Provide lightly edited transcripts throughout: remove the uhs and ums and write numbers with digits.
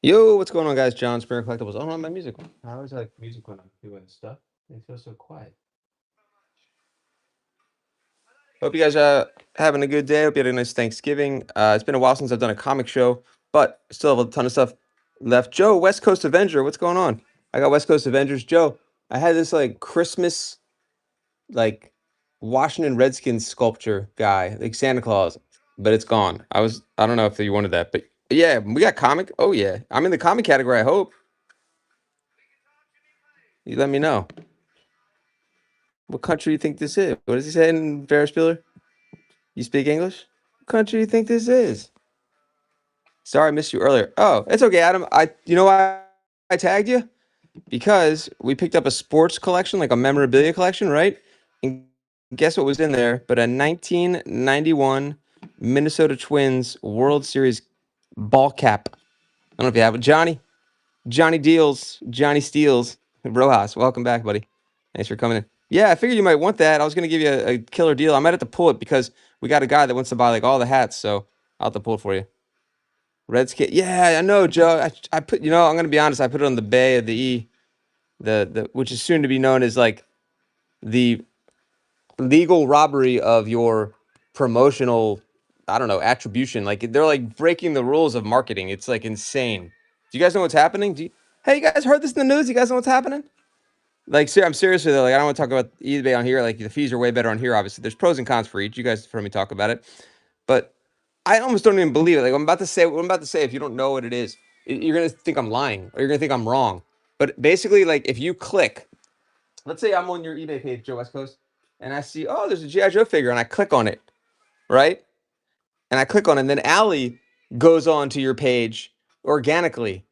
Yo, what's going on, guys? John Springer Collectibles. Oh, no, my music on. I always like music when I'm doing stuff. It feels so quiet. Hope you guys are having a good day. Hope you had a nice Thanksgiving. It's been a while since I've done a comic show, but still have a ton of stuff left. Joe, West Coast Avenger, what's going on? I got West Coast Avengers. Joe, I had this like Christmas, like Washington Redskins sculpture guy, like Santa Claus, but it's gone. I don't know if you wanted that, but yeah, we got comic. Oh, yeah. I'm in the comic category, I hope. You let me know. What country do you think this is? What does he say in Ferris Bueller? You speak English? What country do you think this is? Sorry, I missed you earlier. Oh, it's okay, Adam. You know why I tagged you? Because we picked up a sports collection, like a memorabilia collection, right? And guess what was in there? But a 1991 Minnesota Twins World Series ball cap. I don't know if you have it. Johnny Deals, Johnny Steals, Rojas. Welcome back, buddy. Thanks for coming in. Yeah, I figured you might want that. I was gonna give you a killer deal. I might have to pull it because we got a guy that wants to buy like all the hats, so I'll have to pull it for you. Redskin. Yeah, I know, Joe. I put, I'm gonna be honest. I put it on the Bay of the E, the which is soon to be known as like the legal robbery of your promotional, I don't know, attribution. Like they're like breaking the rules of marketing. It's like insane. Do you guys know what's happening? Hey, you guys heard this in the news? You guys know what's happening? Like, I'm seriously though. Like, I don't want to talk about eBay on here. Like, the fees are way better on here. Obviously, there's pros and cons for each. You guys have heard me talk about it, but I almost don't even believe it. Like, I'm about to say what I'm about to say. If you don't know what it is, you're gonna think I'm lying, or you're gonna think I'm wrong. But basically, like, if you click, let's say I'm on your eBay page, Joe West Coast, and I see, oh, there's a GI Joe figure, and I click on it, right? And I click on it, and then Allie goes on to your page organically.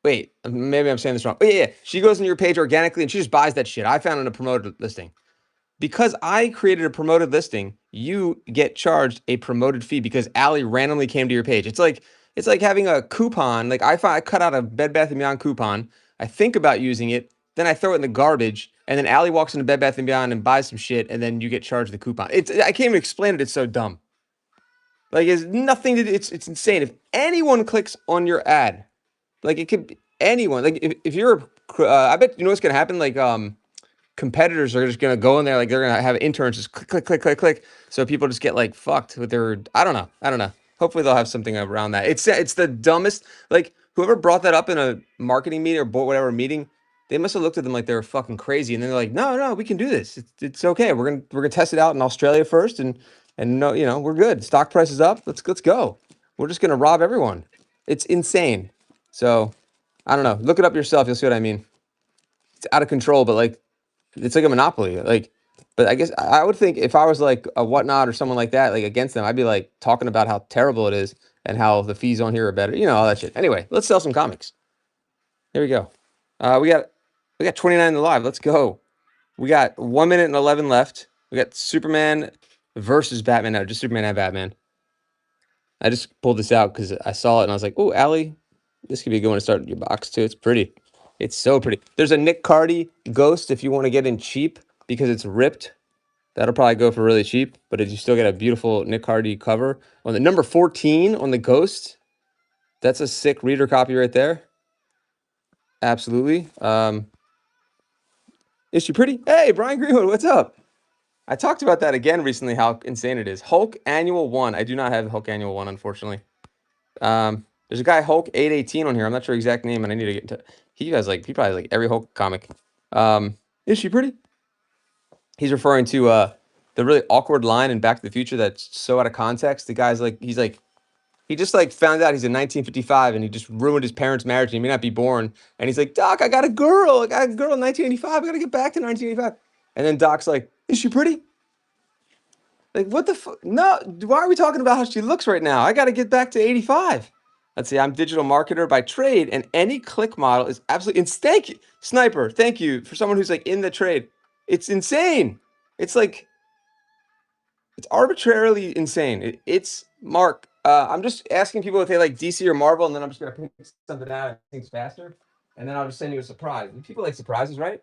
Wait, maybe I'm saying this wrong. Oh, yeah. She goes on your page organically, and she just buys that shit. I found it in a promoted listing. Because I created a promoted listing, you get charged a promoted fee because Allie randomly came to your page. It's like having a coupon. Like I cut out a Bed Bath & Beyond coupon. I think about using it, then I throw it in the garbage, and then Allie walks into Bed Bath & Beyond and buys some shit, and then you get charged the coupon. I can't even explain it. It's so dumb. Like it's nothing to do. It's insane. If anyone clicks on your ad, like it could be anyone. Like if you're, I bet you know what's gonna happen. Like competitors are just gonna go in there, like they're gonna have interns just click, click, click, click, click. So people just get like fucked with their. I don't know. I don't know. Hopefully they'll have something around that. It's the dumbest. Like whoever brought that up in a marketing meeting or whatever meeting, they must have looked at them like they were fucking crazy, and then they're like, no, no, we can do this. It's okay. We're gonna test it out in Australia first, and no, we're good. Stock price is up. Let's go. We're just gonna rob everyone. It's insane. So I don't know. Look it up yourself. You'll see what I mean. It's out of control, but like it's like a monopoly. Like, but I guess I would think if I was like a Whatnot or someone like that, like against them, I'd be like talking about how terrible it is and how the fees on here are better. All that shit. Anyway, let's sell some comics. Here we go. We got 29 in the live. Let's go. We got 1 minute and 11 left. We got Superman versus Batman. No, just Superman and Batman. I just pulled this out because I saw it and I was like, oh, Allie, this could be a good one to start your box too. It's pretty. It's so pretty. There's a Nick Cardy Ghost if you want to get in cheap because it's ripped. That'll probably go for really cheap, but you still get a beautiful Nick Cardy cover. On the number 14 on the Ghost, that's a sick reader copy right there. Absolutely. Is she pretty? Hey, Brian Greenwood, what's up? I talked about that again recently, how insane it is. Hulk Annual 1. I do not have Hulk Annual 1, unfortunately. There's a guy, Hulk 818 on here. I'm not sure exact name, and I need to get into. He probably has like every Hulk comic. Is she pretty? He's referring to the really awkward line in Back to the Future that's so out of context. The guy's like, he just like found out he's in 1955 and he just ruined his parents' marriage and he may not be born. And he's like, Doc, I got a girl. I got a girl in 1985. I got to get back to 1985. And then Doc's like, is she pretty? Like, what the fuck? No, why are we talking about how she looks right now? I got to get back to 85. Let's see, I'm digital marketer by trade, and any click model is absolutely. And thank you, Sniper. Thank you for someone who's like in the trade. It's insane. It's like it's arbitrarily insane. It's Mark. I'm just asking people if they like DC or Marvel, and then I'm just gonna pick something out that thinks faster, and then I'll just send you a surprise. And people like surprises, right?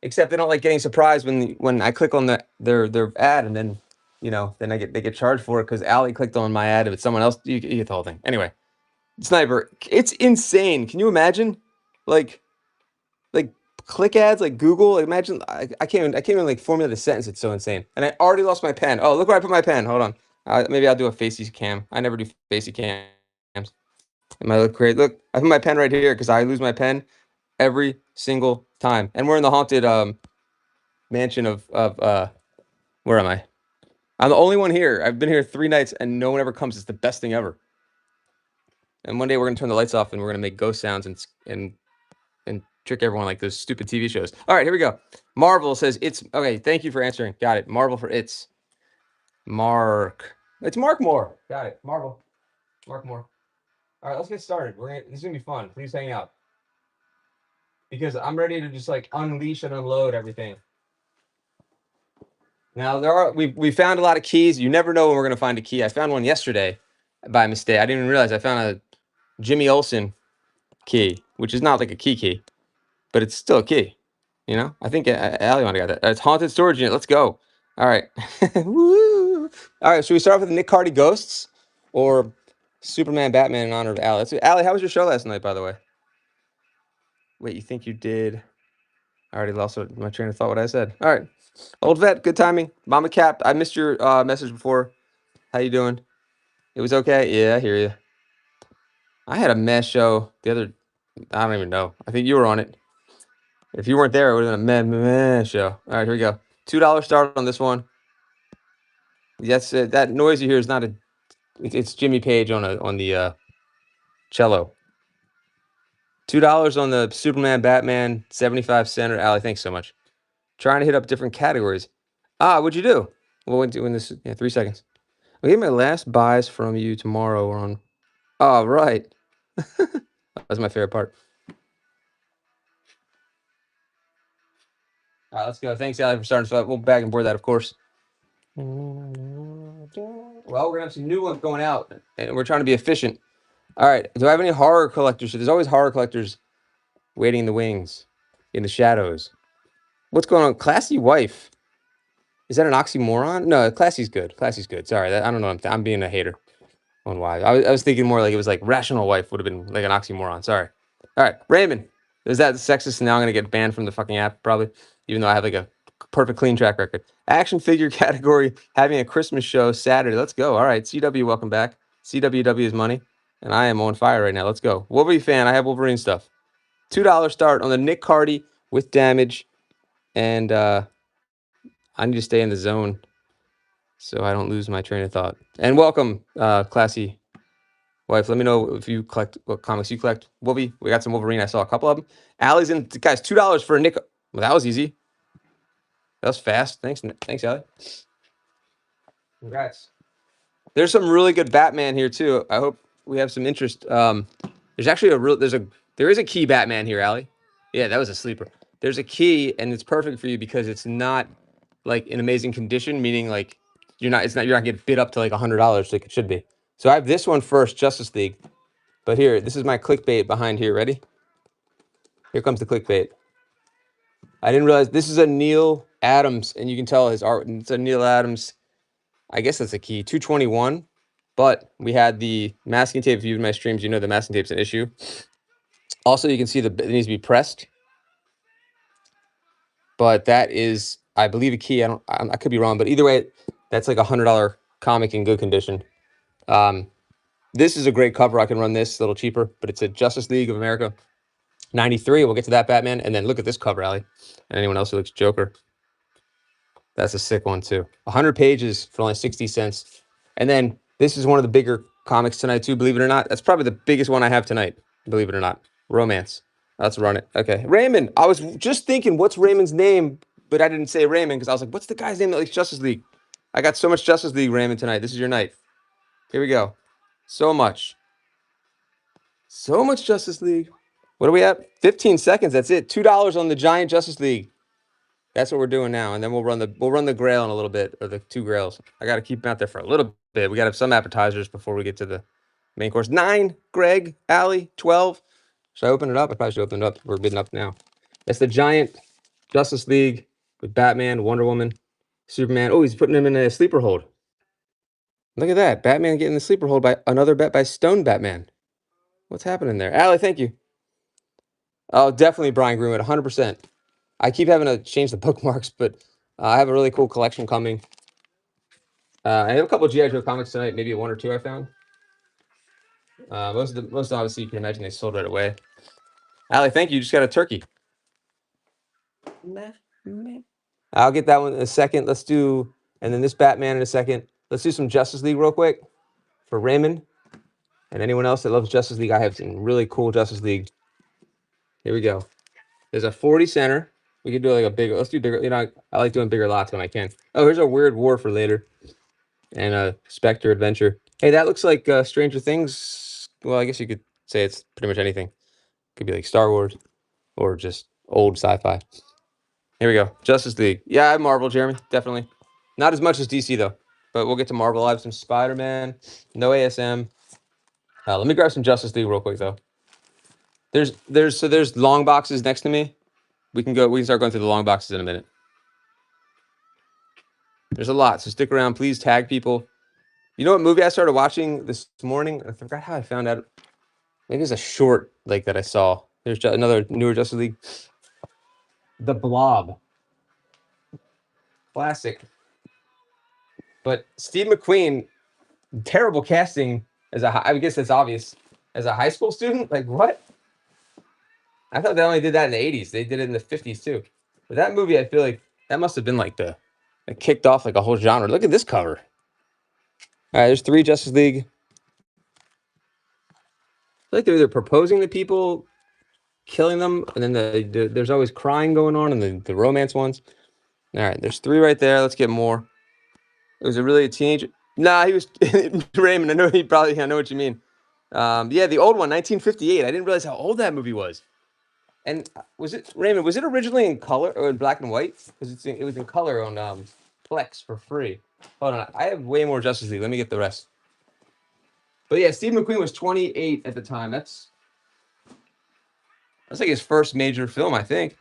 Except they don't like getting surprised when I click on their ad, and then then they get charged for it because Allie clicked on my ad. If it's someone else, you get the whole thing. Anyway, Sniper, it's insane. Can you imagine? Like, like click ads, like Google. Like, imagine I can't even like formulate a sentence. It's so insane. And I already lost my pen. Oh, look where I put my pen. Hold on. Maybe I'll do a facey cam. I never do facey cams. It might look great. Look, I put my pen right here because I lose my pen every single time. And we're in the haunted mansion of where am I? I'm the only one here. I've been here 3 nights and no one ever comes. It's the best thing ever. And one day we're gonna turn the lights off and we're gonna make ghost sounds and trick everyone like those stupid TV shows. All right, here we go. Marvel says it's okay. Thank you for answering. Got it. Marvel for it's Mark. It's Mark Moore. Got it. Marvel. Mark Moore. All right, let's get started. This is gonna be fun. Please hang out because I'm ready to just like unleash and unload everything. Now we found a lot of keys. You never know when we're gonna find a key. I found one yesterday by mistake. I didn't even realize I found a Jimmy Olsen key, which is not like a key, but it's still a key. You know, I think Ali might have got that. It's haunted storage unit. Let's go. All right. Woo. All right. Should we start off with Nick Cardy Ghosts or Superman Batman in honor of Ali? Ali, how was your show last night, by the way? Wait, you think you did? I already lost my train of thought. What I said. All right. Old vet, good timing. Mama Cap, I missed your message before. How you doing? It was okay. Yeah, I hear you. I had a mess show the other. I don't even know. I think you were on it. If you weren't there, it would have been a meh show. All right, here we go. $2 start on this one. Yes, that noise you hear is not a. It's Jimmy Page on the cello. $2 on the Superman, Batman, 75 center. Ali, thanks so much. Trying to hit up different categories. What'd you do? Well, when this, 3 seconds. I'll get my last buys from you tomorrow on. Oh, right. That's my favorite part. All right, let's go. Thanks, Ali, for starting. So we'll back and board that, of course. Well, we're gonna have some new ones going out, and we're trying to be efficient. All right. Do I have any horror collectors? There's always horror collectors waiting in the wings, in the shadows. What's going on? Classy wife. Is that an oxymoron? No, classy's good. Classy's good. Sorry, I don't know. I'm being a hater on why. I was thinking more like it was like rational wife would have been like an oxymoron. Sorry. All right, Raymond. Is that sexist? Now I'm gonna get banned from the fucking app probably, even though I have like a perfect clean track record. Action figure category having a Christmas show Saturday. Let's go. All right, CW, welcome back. CWW is money, and I am on fire right now. Let's go. Wolverine fan. I have Wolverine stuff. $2 start on the Nick Cardy with damage, and I need to stay in the zone so I don't lose my train of thought. And welcome, classy wife. Let me know if you collect what comics you collect. Wolvie, we got some Wolverine. I saw a couple of them. Allie's in. Guys, $2 for a Nick. Well, that was easy. That was fast. Thanks, Allie. Congrats. There's some really good Batman here too. I hope we have some interest. There's actually there is a key Batman here, Allie. Yeah, that was a sleeper. There's a key, and it's perfect for you because it's not like in amazing condition, meaning like you're not getting bid up to like $100 like it should be. So I have this one first, Justice League. But here, this is my clickbait behind here. Ready? Here comes the clickbait. I didn't realize this is a Neil Adams, and you can tell his art. It's a Neil Adams. I guess that's a key. 221. But we had the masking tape. If you view my streams, you know the masking tape's an issue. Also, you can see it needs to be pressed. But that is, I believe, a key. I could be wrong, but either way, that's like $100 comic in good condition. This is a great cover. I can run this a little cheaper, but it's a Justice League of America 93. We'll get to that Batman, and then look at this cover, Allie, and anyone else who looks Joker. That's a sick one too. 100 pages for only 60 cents. And then this is one of the bigger comics tonight too. Believe it or not, that's probably the biggest one I have tonight. Believe it or not, Romance. Let's run it. Okay, Raymond. I was just thinking, what's Raymond's name? But I didn't say Raymond because I was like, what's the guy's name that likes Justice League? I got so much Justice League, Raymond, tonight. This is your night. Here we go. So much. So much Justice League. What are we at? 15 seconds. That's it. $2 on the Giant Justice League. That's what we're doing now, and then we'll run the Grail in a little bit, or the 2 Grails. I got to keep them out there for a little bit. We got to have some appetizers before we get to the main course. 9, Greg, Allie, 12. Should I open it up? I probably should open it up. We're bidding up now. That's the Giant Justice League with Batman, Wonder Woman, Superman. Oh, he's putting him in a sleeper hold. Look at that. Batman getting the sleeper hold by another bet by Stone Batman. What's happening there? Allie, thank you. Oh, definitely Brian Greenwood, 100%. I keep having to change the bookmarks, but I have a really cool collection coming. I have a couple of G.I. Joe comics tonight, maybe one or two I found. Most obviously you can imagine they sold right away. Allie, thank you. You just got a turkey. I'll get that one in a second. Let's do, and then this Batman in a second. Let's do some Justice League real quick for Raymond and anyone else that loves Justice League. I have some really cool Justice League. Here we go. There's a 40 center. We could do like a bigger. Let's do bigger. You know, I like doing bigger lots when I can. Oh, here's a Weird War for later, and a Spectre Adventure. Hey, that looks like Stranger Things. Well, I guess you could say it's pretty much anything. Could be like Star Wars, or just old sci-fi. Here we go. Justice League. Yeah, I have Marvel, Jeremy. Definitely. Not as much as DC though, but we'll get to Marvel. I have some Spider-Man. No ASM. Let me grab some Justice League real quick though. There's long boxes next to me. We can start going through the long boxes in a minute. There's a lot, so stick around. Please tag people. You know what movie I started watching this morning? I forgot how I found out. Maybe it's a short like that I saw. There's another newer Justice League. The Blob. Classic. But Steve McQueen, terrible casting as I guess it's obvious, as a high school student. Like what? I thought they only did that in the 80s. They did it in the 50s too. But that movie, I feel like that must have been like it kicked off like a whole genre. Look at this cover. All right, there's 3 Justice League. I feel like they're either proposing to people, killing them, and then there's always crying going on in the romance ones. All right, there's 3 right there. Let's get more. It was a teenager. Nah, he was Raymond. I know what you mean. Yeah, the old one, 1958. I didn't realize how old that movie was. And was it Raymond? Was it originally in color or in black and white? Because it was in color on Plex for free. Hold on, I have way more Justice League. Let me get the rest. But yeah, Steve McQueen was 28 at the time. That's like his first major film, I think.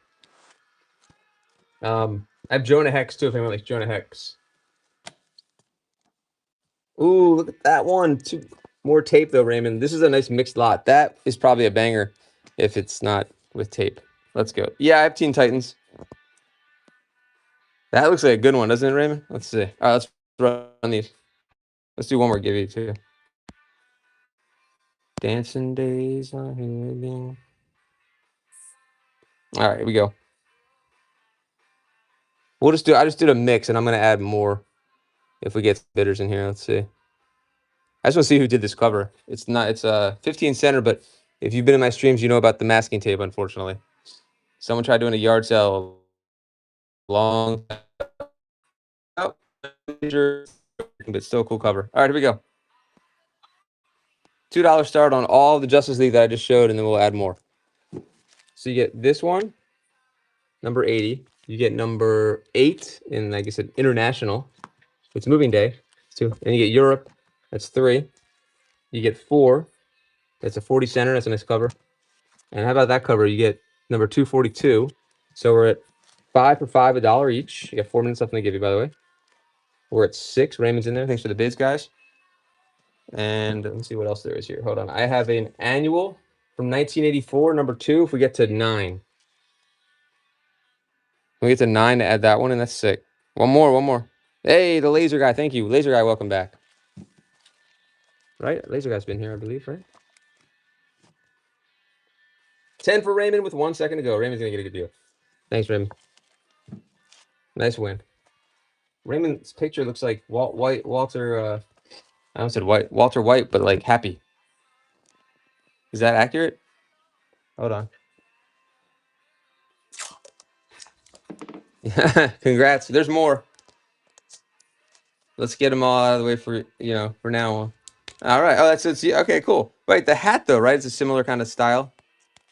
I have Jonah Hex too. If anyone likes Jonah Hex. Ooh, look at that one. 2 more tape though, Raymond. This is a nice mixed lot. That is probably a banger if it's not with tape. Let's go. Yeah, I have Teen Titans. That looks like a good one, doesn't it, Raymond? Let's see. All right, let's run these. Let's do one more give you too. Dancing days are here again. All right, here we go. I just did a mix, and I'm gonna add more if we get bidders in here. Let's see. I just want to see who did this cover. It's 15 center, but if you've been in my streams, you know about the masking tape. Unfortunately, someone tried doing a yard sale long, but still a cool cover. All right, here we go. $2 start on all the Justice League that I just showed, and then we'll add more. So you get this one, number 80. You get number 8 in, like I said, international. It's moving day. 2. And you get Europe. That's 3. You get 4. That's a 40 center. That's a nice cover. And how about that cover? You get number 242. So we're at 5 for $5, $1 each. You got 4 minutes left in the give you, by the way. We're at 6. Raymond's in there. Thanks for the bids, guys. And let's see what else there is here. Hold on. I have an annual from 1984, number 2. If we get to 9. We get to 9 to add that one, and that's sick. One more. Hey, the laser guy. Thank you. Laser guy, welcome back. Right? Laser guy's been here, I believe, right? 10 for Raymond with 1 second to go. Raymond's going to get a good deal. Thanks, Raymond. Nice win. Raymond's picture looks like Walter, I almost said Walter White, but like happy. Is that accurate? Hold on. Congrats. There's more. Let's get them all out of the way for now on. All right. Oh, that's it. Okay, cool. Right, the hat though, right? It's a similar kind of style.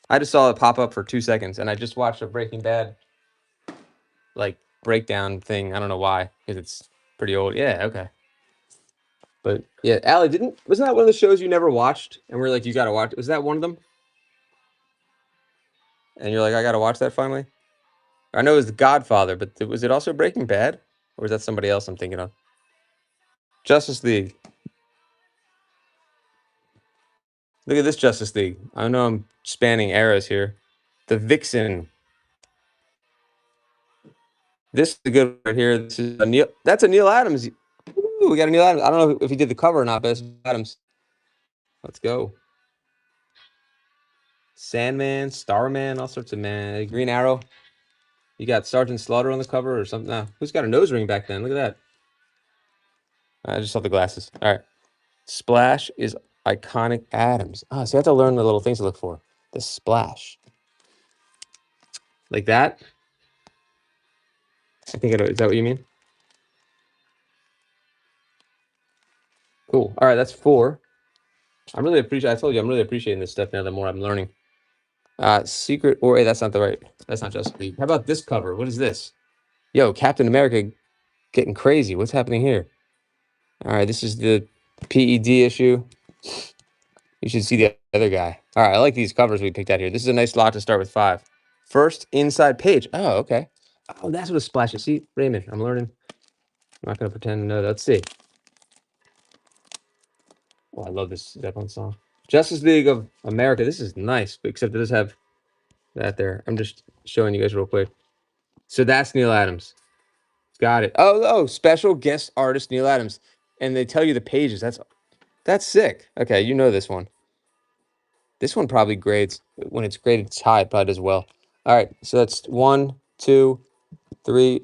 I just saw it pop up for 2 seconds, and I just watched a Breaking Bad like breakdown thing. I don't know why, because it's pretty old. Yeah, okay. But yeah, Allie, wasn't that one of the shows you never watched? And we're like, you gotta watch it. Was that one of them? And you're like, I gotta watch that finally? I know it was The Godfather, but was it also Breaking Bad? Or is that somebody else I'm thinking of? Justice League. Look at this Justice League. I know I'm spanning eras here. The Vixen. This is a good one right here. This is a Neil. That's a Neil Adams. Ooh, we got a Neil Adams. I don't know if he did the cover or not, but it's Adams. Let's go. Sandman, Starman, all sorts of man. Green Arrow. You got Sergeant Slaughter on the cover or something. No. Who's got a nose ring back then? Look at that. I just saw the glasses. All right. Splash is iconic Adams. Ah, so you have to learn the little things to look for. The splash. Like that? I think is that what you mean? Cool. All right, that's 4. I'm really I told you I'm really appreciating this stuff now the more I'm learning. Secret or that's not the right. That's not Justice League. How about this cover? What is this? Yo, Captain America getting crazy. What's happening here? All right, this is the PED issue. You should see the other guy. All right, I like these covers we picked out here. This is a nice lot to start with 5. First inside page. Oh, okay. Oh, that's what a splash is. See, Raymond, I'm learning. I'm not going to pretend to know. Let's see. Oh, I love this Zeppelin song. Justice League of America. This is nice, except it does have that there. I'm just showing you guys real quick. So that's Neil Adams. Got it. Oh, special guest artist Neil Adams. And they tell you the pages. That's sick. Okay, you know this one. This one probably grades. When it's graded, it's high. It probably does well. All right, so that's 1, 2, 3.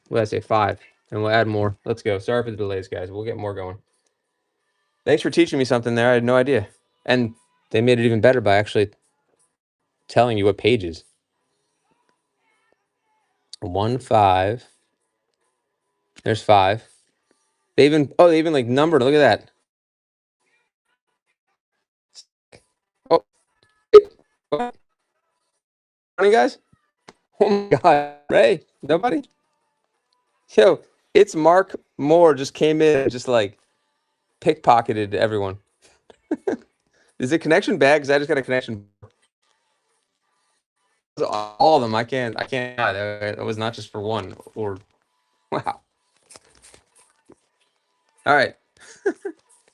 What did I say? 5. And we'll add more. Let's go. Sorry for the delays, guys. We'll get more going. Thanks for teaching me something there. I had no idea. And they made it even better by actually telling you what pages. 1, 5. There's 5. They even like numbered. Look at that. Oh, what? Morning, guys. Oh my God, Ray. Nobody. Yo, it's Mark Moore. Just came in, and just like pickpocketed everyone. Is it connection bad? Because I just got a connection. All of them. I can't. It was not just for one. Or wow. All right.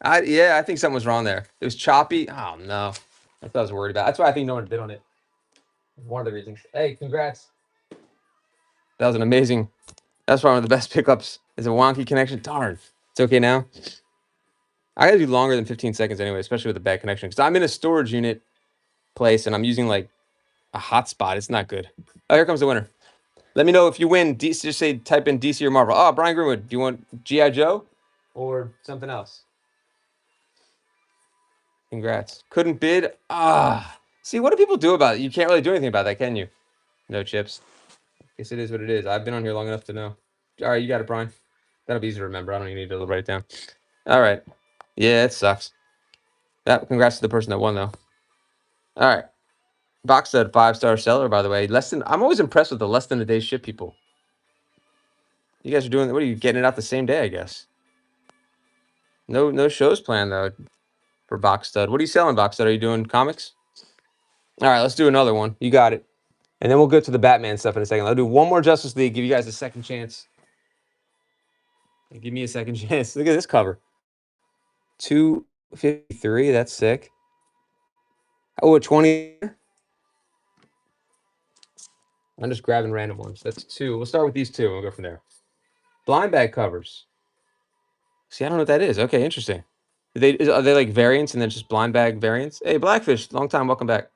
I think something was wrong there. It was choppy. Oh no. That's what I was worried about. That's why I think no one bid on it. One of the reasons. Hey, congrats. That was an amazing. That's one of the best pickups. Is a wonky connection. Darn. It's okay now. I gotta do longer than 15 seconds anyway, especially with a bad connection. Because I'm in a storage unit place and I'm using like a hotspot. It's not good. Oh, here comes the winner. Let me know if you win. DC, just say type in DC or Marvel. Oh, Brian Greenwood. Do you want G.I. Joe or something else? Congrats. Couldn't bid. See, what do people do about it? You can't really do anything about that, can you? No chips. Guess it is what it is. I've been on here long enough to know. All right, you got it, Brian. That'll be easy to remember. I don't even need to write it down. All right. Yeah, it sucks. Congrats to the person that won, though. All right. Box said 5-star seller, by the way. I'm always impressed with the less than a day ship people. You guys are doing. What are you getting it out the same day? I guess. No shows planned though for Box Stud. What are you selling, Box Stud? Are you doing comics? All right, let's do another one. You got it. And then we'll go to the Batman stuff in a second. I'll do one more Justice League. Give you guys a second chance. Give me a second chance. Look at this cover. 253. That's sick. Oh, a 20. I'm just grabbing random ones. That's 2. We'll start with these 2. We'll go from there. Blind bag covers. See, I don't know what that is. Okay, interesting. Are they like variants and then just blind bag variants? Hey, Blackfish, long time. Welcome back.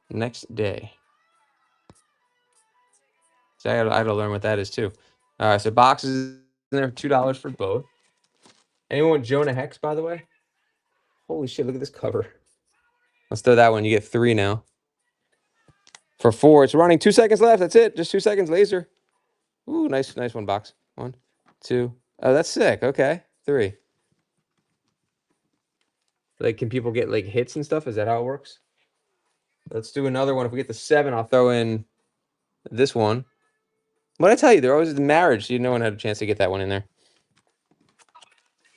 Next day. So I gotta learn what that is too. All right, so boxes in there, $2 for both. Anyone want Jonah Hex, by the way? Holy shit, look at this cover. Let's throw that one. You get 3 now. For 4, it's running. 2 seconds left. That's it. Just 2 seconds. Laser. Ooh, nice one, box. 1, 2. Oh, that's sick. Okay. 3. Like, can people get like hits and stuff? Is that how it works? Let's do another one. If we get the 7, I'll throw in this one. What did I tell you? They're always the marriage. So no one had a chance to get that one in there.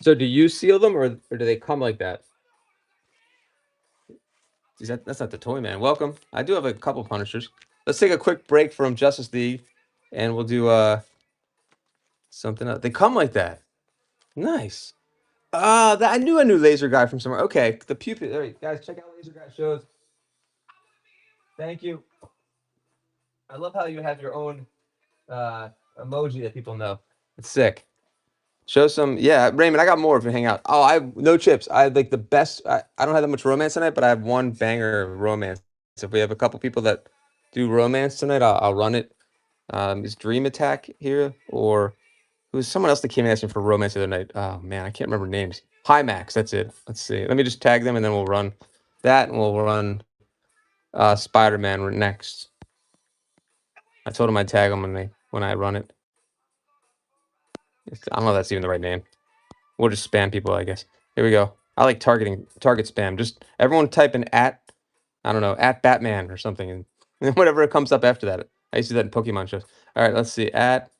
So do you seal them or do they come like that? That's not the Toy Man. Welcome. I do have a couple Punishers. Let's take a quick break from Justice League, and we'll do something else. They come like that. Nice. I knew a new laser guy from somewhere. Okay, the pupil. All right, guys, check out laser guy shows. Thank you. I love how you have your own emoji that people know. It's sick. Show some, yeah, Raymond. I got more if we hang out. Oh, I have no chips. I have like the best. I don't have that much romance tonight, but I have one banger of romance. So if we have a couple people that do romance tonight, I'll run it. Is Dream Attack here, or who's someone else that came asking for romance the other night? Oh man, I can't remember names. Hi Max, that's it. Let's see. Let me just tag them and then we'll run that, and we'll run Spider-Man next. I told him I'd tag them when I run it. I don't know if that's even the right name. We'll just spam people, I guess. Here we go. I like target spam. Just everyone type in at, I don't know, at Batman or something, and whatever it comes up after that. I used to do that in Pokemon shows. All right, let's see. At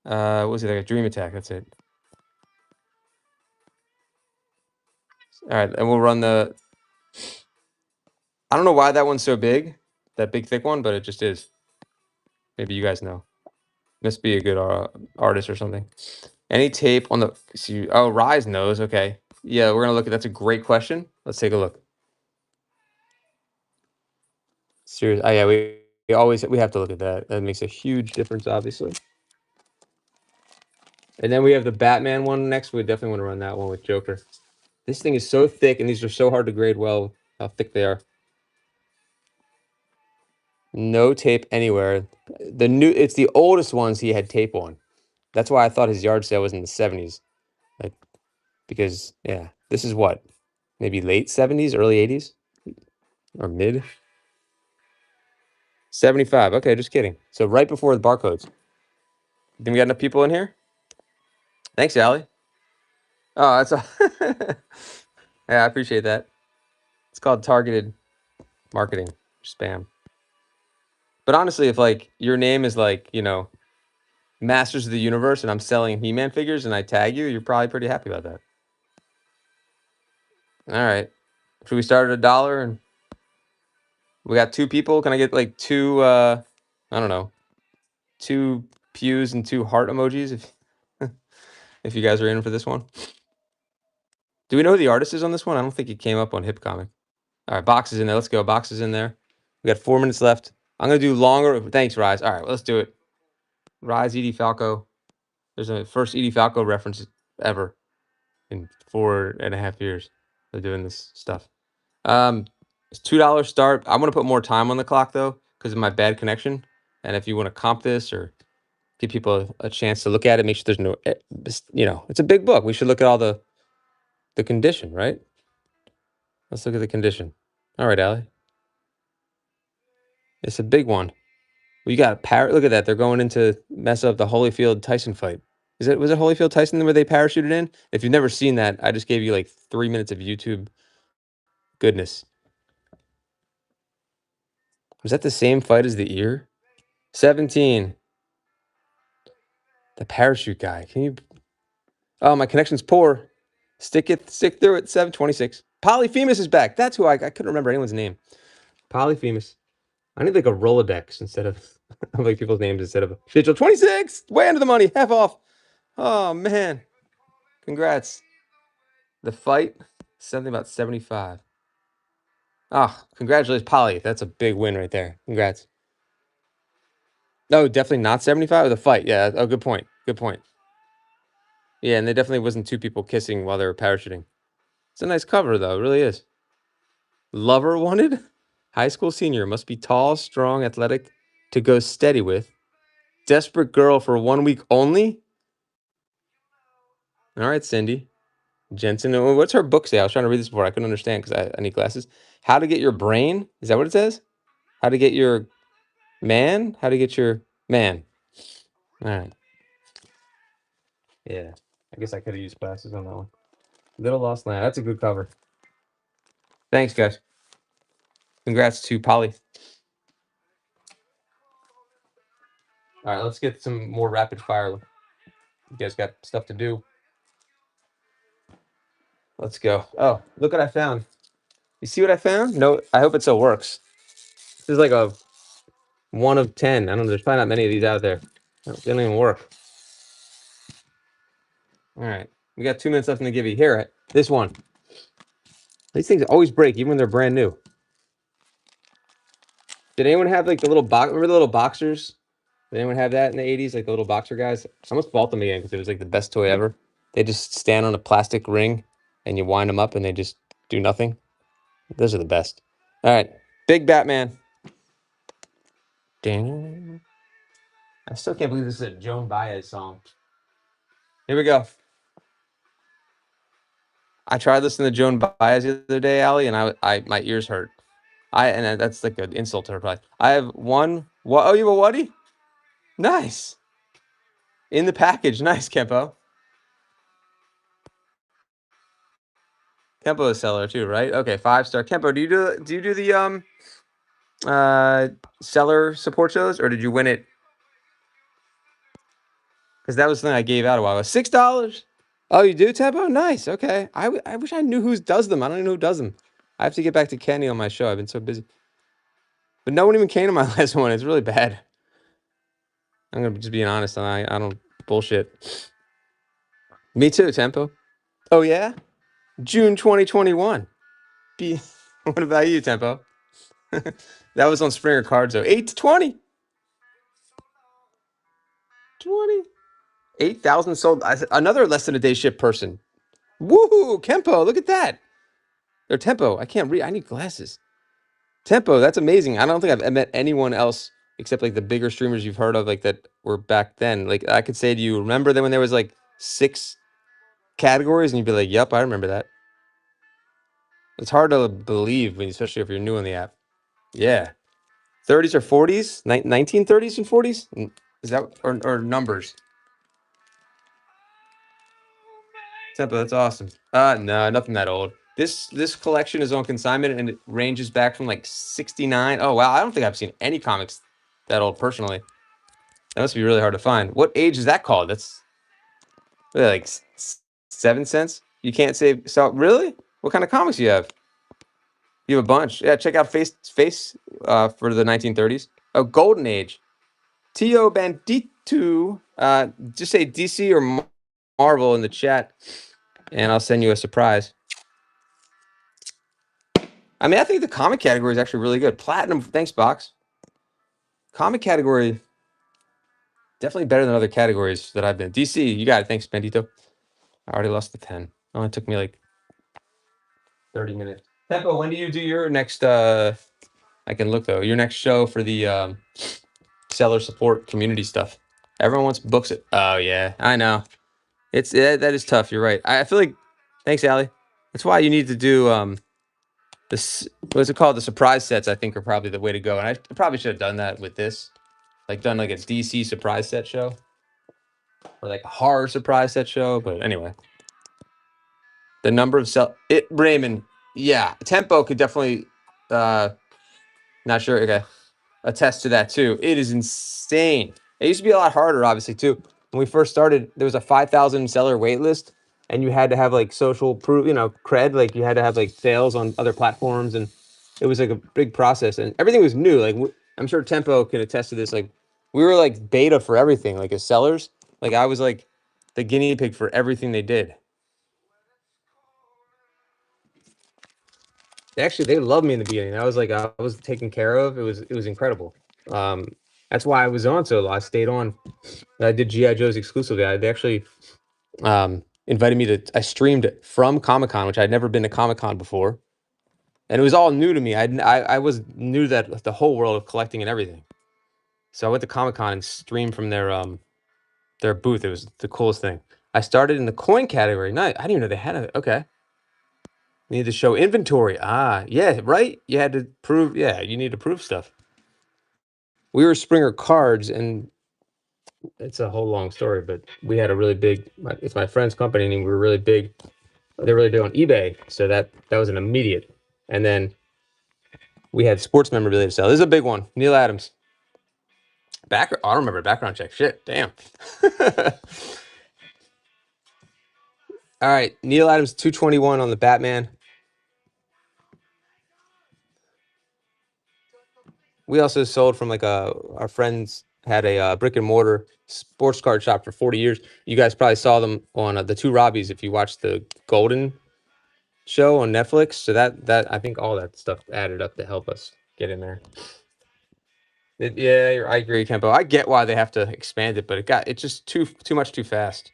what was it, like a Dream Attack? That's it. All right, and we'll run the. I don't know why that one's so big, that big thick one, but it just is. Maybe you guys know. Must be a good artist or something. Any tape on the? See, oh, Rise knows. Okay, yeah, we're gonna look at. That's a great question. Let's take a look. Serious. Oh yeah, we have to look at that. That makes a huge difference, obviously. And then we have the Batman one next. We definitely want to run that one with Joker. This thing is so thick, and these are so hard to grade well. How thick they are. No tape anywhere. It's the oldest ones he had tape on. That's why I thought his yard sale was in the 70s. Like, because yeah, this is what, maybe late 70s, early 80s, or mid 75. Okay, just kidding. So right before the barcodes. Think we got enough people in here? Thanks, Allie. Oh, that's a yeah, I appreciate that. It's called targeted marketing, spam. But honestly, if like your name is like, Masters of the Universe and I'm selling He-Man figures and I tag you, you're probably pretty happy about that. All right. Should we start at $1 and we got 2 people? Can I get like 2 I don't know, 2 pews and 2 heart emojis if you guys are in for this one? Do we know who the artist is on this one? I don't think it came up on HipComic. All right, Box is in there. Let's go. Box is in there. We got 4 minutes left. I'm gonna do longer. Thanks, Rise. All right, well, let's do it. Rise, Edie Falco. There's a first Edie Falco reference ever in 4.5 years of doing this stuff. It's $2 start. I'm gonna put more time on the clock though because of my bad connection. And if you want to comp this or give people a chance to look at it, make sure there's no, it's a big book. We should look at all the condition, right? Let's look at the condition. All right, Allie. It's a big one. We got look at that. They're going into mess up the Holyfield Tyson fight. Was it Holyfield Tyson where they parachuted in? If you've never seen that, I just gave you like 3 minutes of YouTube goodness. Was that the same fight as the ear? 17. The parachute guy. Can you? Oh, my connection's poor. Stick through it. 726. Polyphemus is back. That's who I couldn't remember anyone's name. Polyphemus. I need like a Rolodex instead of like people's names instead of digital. 26. Way under the money. Half off. Oh man. Congrats. The fight. Something about 75. Ah, congratulations, Polly. That's a big win right there. Congrats. No, definitely not 75. The fight. Yeah. Oh, good point. Good point. Yeah, and there definitely wasn't 2 people kissing while they were parachuting. It's a nice cover, though. It really is. Lover wanted? High school senior must be tall, strong, athletic to go steady with. Desperate girl for 1 week only? All right, Cindy. Jensen. What's her book say? I was trying to read this before. I couldn't understand because I need glasses. How to get your brain? Is that what it says? How to get your man? How to get your man? All right. Yeah. I guess I could have used glasses on that one. Little Lost Land. That's a good cover. Thanks, guys. Congrats to Polly. All right, let's get some more rapid fire. You guys got stuff to do. Let's go. Oh, look what I found. You see what I found? No, I hope it still works. This is like a 1 of 10. I don't know. There's probably not many of these out there. They don't even work. All right. We got 2 minutes left in the give you. Here, this one. These things always break, even when they're brand new. Did anyone have like the little box? Remember the little boxers? Did anyone have that in the 80s? Like the little boxer guys? I almost bought them again because it was like the best toy ever. They just stand on a plastic ring and you wind them up and they just do nothing. Those are the best. All right. Big Batman. Ding. I still can't believe this is a Joan Baez song. Here we go. I tried listening to Joan Baez the other day, Allie, and I my ears hurt. And that's like an insult to her probably. I have one. What? Oh, you have a Whatty? Nice. In the package. Nice, Kempo. Kempo is seller too, right? Okay, 5-star. Kempo, do you do the seller support shows, or did you win it? Because that was something I gave out a while ago. $6. Oh, you do, Tempo? Nice. Okay. I wish I knew who does them. I don't even know who does them. I have to get back to Kenny on my show. I've been so busy. But no one even came to my last one. It's really bad. I'm gonna just being honest. I don't bullshit. Me too, Tempo. Oh yeah, June 2021. What about you, Tempo? That was on Springer Cards though. 8 to 20. 20. 8,000 sold. Another less than a day ship person. Woohoo, Kempo! Look at that. Or Tempo. I can't read. I need glasses. Tempo. That's amazing. I don't think I've met anyone else except like the bigger streamers you've heard of, like that were back then. Like I could say to you, remember then when there was like 6 categories, and you'd be like, "Yep, I remember that." It's hard to believe, especially if you're new on the app. Yeah, 30s or 40s, 1930s and 40s. Is that or numbers? Tempo, that's awesome. No, nothing that old. This collection is on consignment and it ranges back from like 69. Oh wow, I don't think I've seen any comics that old personally. That must be really hard to find. What age is that called? That's like 7 cents. You can't say so. Really? What kind of comics do you have? You have a bunch. Yeah, check out Face for the 1930s. Oh, Golden Age. Tio Banditu. Just say DC or Marvel in the chat, and I'll send you a surprise. I mean, I think the comic category is actually really good. Platinum, thanks, Box. Comic category, definitely better than other categories that I've been. DC, you got it. Thanks, Bandito. I already lost the 10. It only took me like 30 minutes. Tempo, when do you do your next, I can look though, your next show for the seller support community stuff? Everyone wants books. Oh, yeah, I know. That is tough. You're right. I feel like, thanks, Allie. That's why you need to do this. What's it called? The surprise sets, I think, are probably the way to go. And I probably should have done that with this. Like done like a DC surprise set show. Or like a horror surprise set show. But anyway. The number of Raymond. Yeah. Tempo could definitely not sure. Okay. Attest to that too. It is insane. It used to be a lot harder, obviously, too. When we first started, there was a 5,000 seller wait list, and you had to have like social proof, cred. Like you had to have like sales on other platforms, and it was like a big process. And everything was new. Like I'm sure Tempo can attest to this. Like we were like beta for everything. Like as sellers, like I was like the guinea pig for everything they did. Actually, they loved me in the beginning. I was taken care of. It was incredible. That's why I was on so long. I stayed on. I did GI Joe's exclusively. They actually invited me to. I streamed from Comic-Con, which I'd never been to Comic-Con before, and it was all new to me. I was new to that the whole world of collecting and everything. So I went to Comic-Con and streamed from their booth. It was the coolest thing. I started in the coin category. No, I didn't even know they had it. Okay. Need to show inventory. Yeah, right? You had to prove, you need to prove stuff. We were Springer Cards, and it's a whole long story, but we had a really big, it's my friend's company, and we were really big. They're really big on eBay, so that was an immediate. And then we had sports memorabilia to sell. This is a big one. Neil Adams. I don't remember background check. Shit, damn. All right, Neil Adams 221 on the Batman. We also sold from like our friend's had a brick and mortar sports card shop for 40 years. You guys probably saw them on the Two Robbies if you watched the Golden show on Netflix. So that I think all that stuff added up to help us get in there. Yeah, I agree, Tempo. I get why they have to expand it, but it's just too much too fast.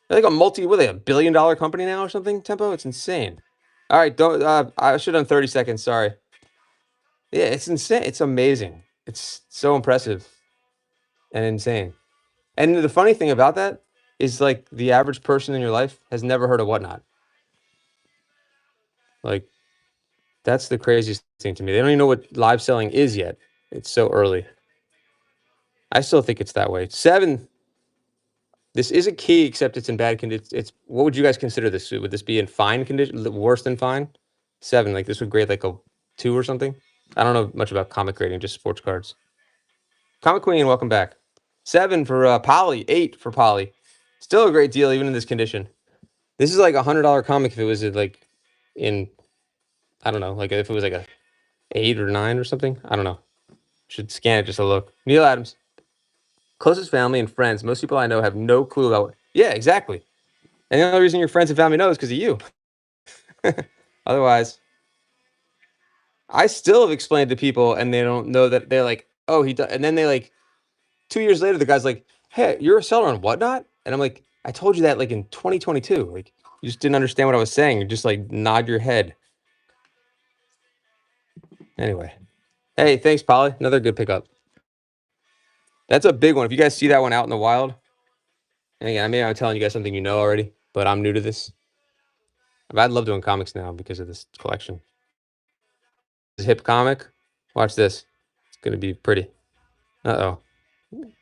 They're like what are they, $1 billion company now or something, Tempo? It's insane. All right, don't I should have done 30 seconds, sorry. Yeah, it's insane. It's amazing. It's so impressive and insane. And the funny thing about that is like the average person in your life has never heard of Whatnot. Like that's the craziest thing to me. They don't even know what live selling is yet. It's so early. I still think it's that way. 7. This is a key, except it's in bad condition. It's what would you guys consider this? Would this be in fine condition? Worse than fine? 7. Like this would grade like a 2 or something. I don't know much about comic grading, just sports cards. Comic Queen, welcome back. 7 for Polly. 8 for Polly. Still a great deal, even in this condition. This is like $100 comic if it was like in, I don't know, like if it was like a 8 or 9 or something. I don't know. Should scan it just to look. Neil Adams. Closest family and friends. Most people I know have no clue about. Yeah, exactly. And the only reason your friends and family know is because of you. Otherwise, I still have explained to people and they don't know that. They're like, oh, he does. And then they like 2 years later, the guy's like, hey, you're a seller on Whatnot? And I'm like, I told you that like in 2022. Like, you just didn't understand what I was saying. You just like nod your head. Anyway. Hey, thanks, Polly. Another good pickup. That's a big one. If you guys see that one out in the wild, and again, I mean, I'm telling you guys something you know already, but I'm new to this. I love doing comics now because of this collection. This hip comic. Watch this. It's going to be pretty. Uh-oh.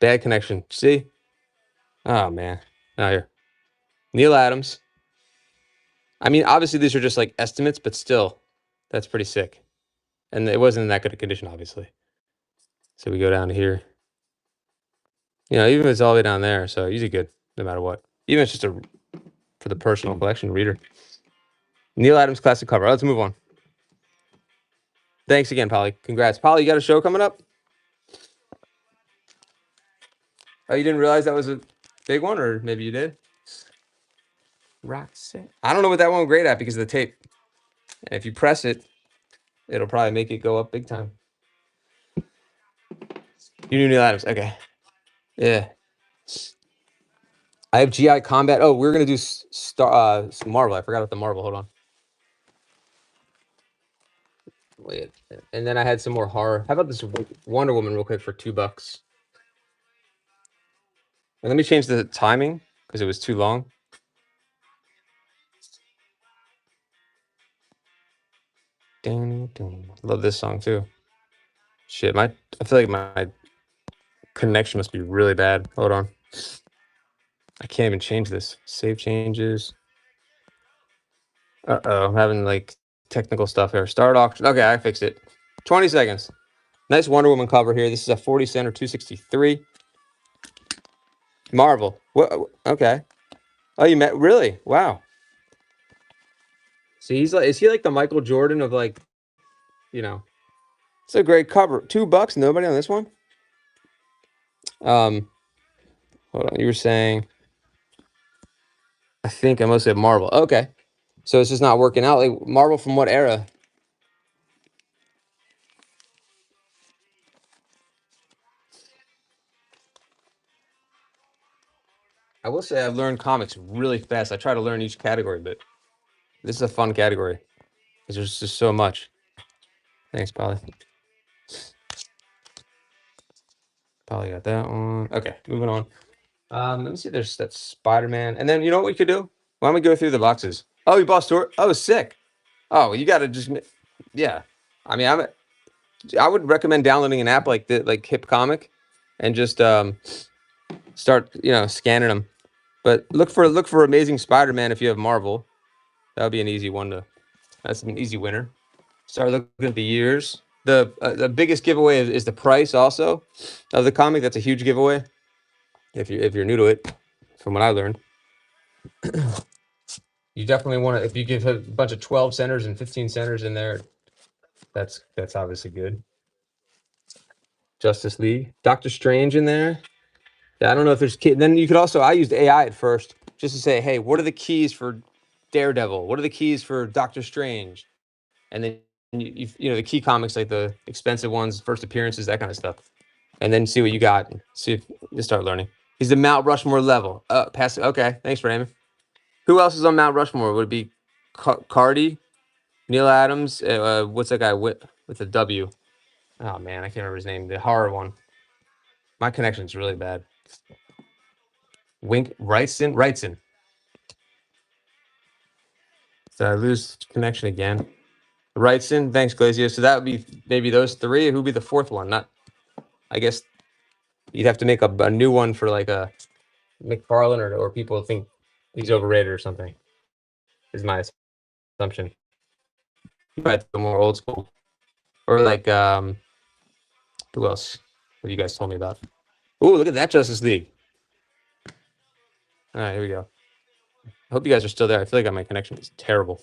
Bad connection. See? Oh, man. Now here. Neil Adams. I mean, obviously, these are just like estimates, but still, that's pretty sick. And it wasn't in that good a condition, obviously. So we go down to here. You know, even if it's all the way down there, so usually good, no matter what. Even if it's just for the personal collection reader. Neil Adams classic cover. Let's move on. Thanks again, Polly. Congrats. Polly, you got a show coming up? Oh, you didn't realize that was a big one, or maybe you did? Roxanne. I don't know what that one was great at because of the tape. And if you press it, it'll probably make it go up big time. You knew Neil Adams. Okay. Yeah. I have GI Combat. Oh, we're going to do Marvel. I forgot about the Marvel. Hold on. Wait. And then I had some more horror. How about this Wonder Woman real quick for $2? And let me change the timing because it was too long. Love this song too. Shit, I feel like my connection must be really bad. Hold on. I can't even change this. Save changes. Uh-oh, I'm having like technical stuff here. Start auction. Okay, I fixed it. 20 seconds. Nice Wonder Woman cover here. This is a 40 center 263. Marvel. What? Okay. Oh, you met? Really? Wow. See, is he like the Michael Jordan of like, you know, it's a great cover. $2. Nobody on this one? Hold on. You were saying, I think I mostly have Marvel. Okay. So it's just not working out. Like Marvel from what era? I will say I've learned comics really fast. I try to learn each category, but this is a fun category because there's just so much. Thanks, Polly. Polly got that one. Okay, moving on. Let me see. There's that Spider-Man, and then you know what we could do? Why don't we go through the boxes? Oh, you bought store? Oh, sick. Oh, you got to just, yeah. I mean, I would recommend downloading an app like Hip Comic, and just start scanning them. But look for Amazing Spider-Man if you have Marvel. That would be an easy one to. That's an easy winner. Start looking at the years. The biggest giveaway is the price also of the comic. That's a huge giveaway. If you're new to it, from what I learned, you definitely want to. If you give a bunch of 12 centers and 15 centers in there, that's obviously good. Justice League. Doctor Strange in there. Yeah, I don't know if there's then you could also, I used AI at first just to say, hey, what are the keys for Daredevil? What are the keys for Doctor Strange? And then you know the key comics, like the expensive ones, first appearances, that kind of stuff. And then see what you got. See if you start learning. He's the Mount Rushmore level. Pass it. Okay, thanks, Raymond. Who else is on Mount Rushmore? Would it be Cardi, Neil Adams? What's that guy with a W? Oh man, I can't remember his name. The horror one. My connection's really bad. Wink Wrightson. Did I lose connection again? Wrightson. Thanks, Glazio. So that would be maybe those three. Who'd be the fourth one? Not. I guess you'd have to make a new one for like a McFarlane or people think he's overrated or something. Is my assumption. You might go more old school, or like who else? What you guys told me about? Oh, look at that Justice League. All right, here we go. I hope you guys are still there. I feel like my connection is terrible.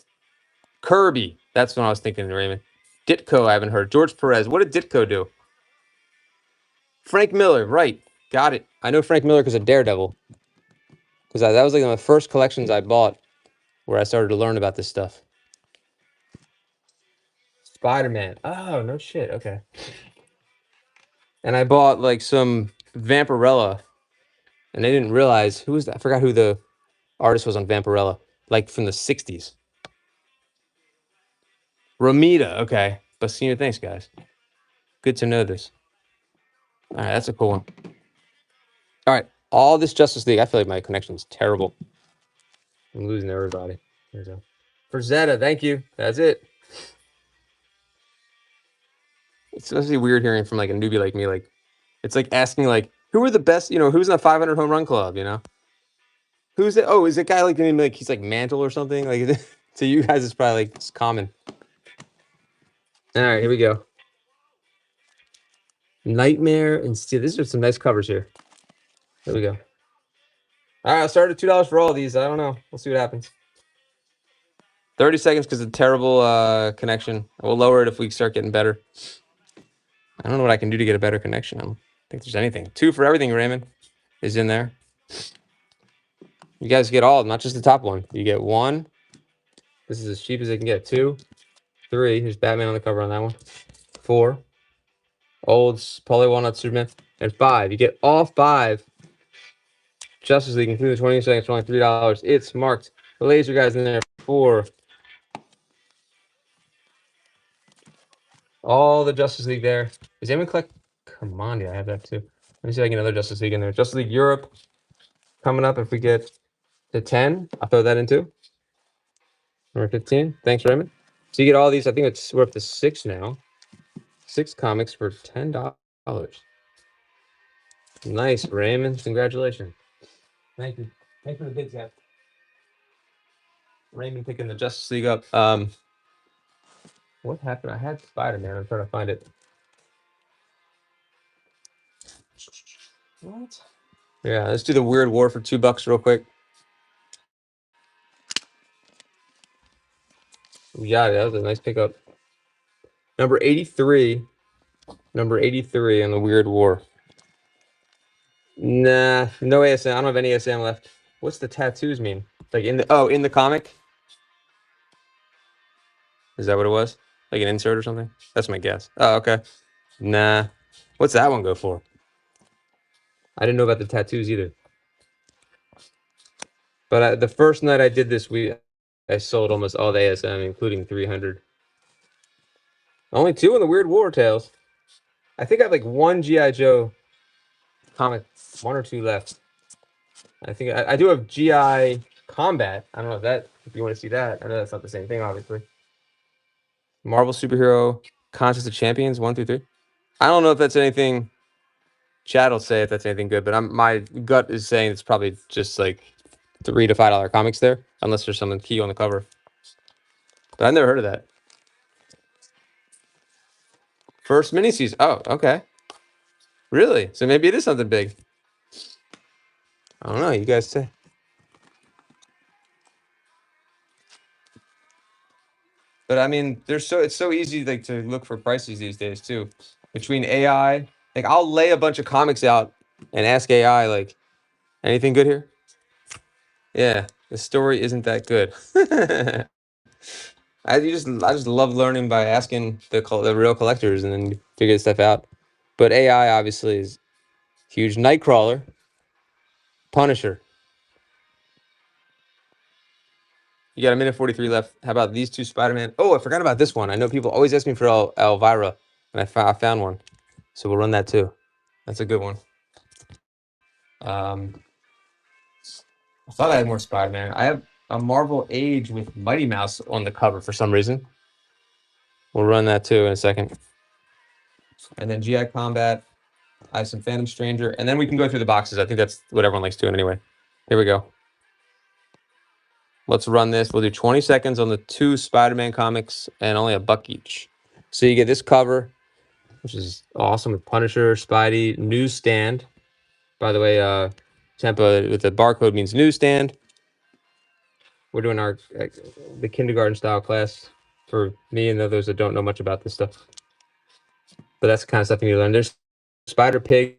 Kirby. That's what I was thinking, Raymond. Ditko, I haven't heard. George Perez. What did Ditko do? Frank Miller. Right. Got it. I know Frank Miller because of Daredevil. Because that was like one of the first collections I bought where I started to learn about this stuff. Spider-Man. Oh, no shit. Okay. And I bought like some Vampirella. And they didn't realize who was that? I forgot who the artist was on Vampirella. Like from the 60s. Romita. Okay. But senior, thanks, guys. Good to know this. All right, that's a cool one. All right, all this Justice League. I feel like my connection is terrible. I'm losing everybody. There's a for Zeta. Thank you. That's it. It's especially weird hearing from like a newbie like me. Like, it's like asking like, who are the best? You know, who's in the 500 home run club? You know, who's it? Oh, is it guy like named like he's like Mantle or something? Like to you guys, it's probably like it's common. All right, here we go. Nightmare and Steel. These are some nice covers here. There we go. All right, I'll start at $2 for all of these. I don't know. We'll see what happens. 30 seconds because of terrible connection. We'll lower it if we start getting better. I don't know what I can do to get a better connection. I don't think there's anything. 2 for everything, Raymond, is in there. You guys get all, not just the top one. You get 1. This is as cheap as they can get. 2, 3. Here's Batman on the cover on that one. 4. Old Paulie Walnut Superman. And 5. You get all 5. Justice League, including the 20 seconds for only $3. It's marked. The laser guys in there for all the Justice League there. Is anyone collect Commandia? I have that too. Let me see if I can get another Justice League in there. Justice League Europe coming up. If we get to 10, I'll throw that in too. Number 15. Thanks, Raymond. So you get all these. I think we're up to 6 now. 6 comics for $10. Nice, Raymond. Congratulations. Thank you. Thanks for the bids, guys. Raymond picking the Justice League up. What happened? I had Spider-Man. I'm trying to find it. What? Yeah, let's do the Weird War for $2 real quick. Yeah, that was a nice pickup. Number 83. Number 83 on the Weird War. Nah, no ASM. I don't have any ASM left. What's the tattoos mean? Like in the comic? Is that what it was? Like an insert or something? That's my guess. Oh, okay. Nah. What's that one go for? I didn't know about the tattoos either. But the first night I did this week, I sold almost all the ASM, including 300. Only 2 in the Weird War tales. I think I have like 1 G.I. Joe comic, 1 or 2 left. I think I do have GI Combat. I don't know if you want to see that. I know that's not the same thing, obviously. Marvel Superhero Contest of Champions 1 through 3. I don't know if that's anything. Chad will say if that's anything good, but my gut is saying it's probably just like $3 to $5 comics there, unless there's something key on the cover. But I've never heard of that. First miniseries. Oh, okay. Really? So maybe it is something big. I don't know. You guys say. But I mean, it's so easy like to look for prices these days too, between AI Like, I'll lay a bunch of comics out and ask AI, like, anything good here? Yeah, the story isn't that good. I just love learning by asking the real collectors and then figure stuff out. But AI obviously is huge. Nightcrawler, Punisher. You got a minute 43 left. How about these two Spider-Man? Oh, I forgot about this one. I know people always ask me for Elvira, and I found one. So we'll run that too. That's a good one. I thought I had more Spider-Man. I have a Marvel Age with Mighty Mouse on the cover for some reason. We'll run that too in a second. And then GI Combat. I have some Phantom Stranger. And then we can go through the boxes. I think that's what everyone likes doing anyway. Here we go. Let's run this. We'll do 20 seconds on the two Spider-Man comics and only $1 each. So you get this cover, which is awesome, with Punisher, Spidey, newsstand. By the way, Tempa with the barcode means newsstand. We're doing our the kindergarten style class for me and others that don't know much about this stuff. But that's the kind of stuff you need to learn. There's Spider Pig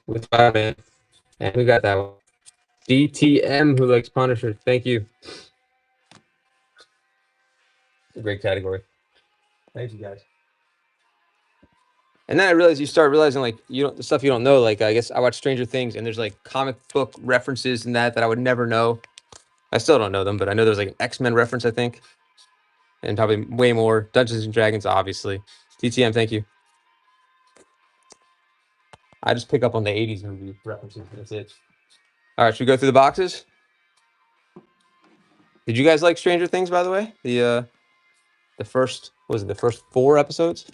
with Spider-Man. And we got that one. DTM, who likes Punisher. Thank you. It's a great category. Thank you, guys. And then I realized you start realizing, like, the stuff you don't know. Like, I guess I watch Stranger Things, and there's like comic book references and that I would never know. I still don't know them, but I know there's like an X-Men reference, I think, and probably way more. Dungeons and Dragons, obviously. DTM, thank you. I just pick up on the 80s movie references. That's it. All right, should we go through the boxes? Did you guys like Stranger Things, by the way? The first, was it the first 4 episodes?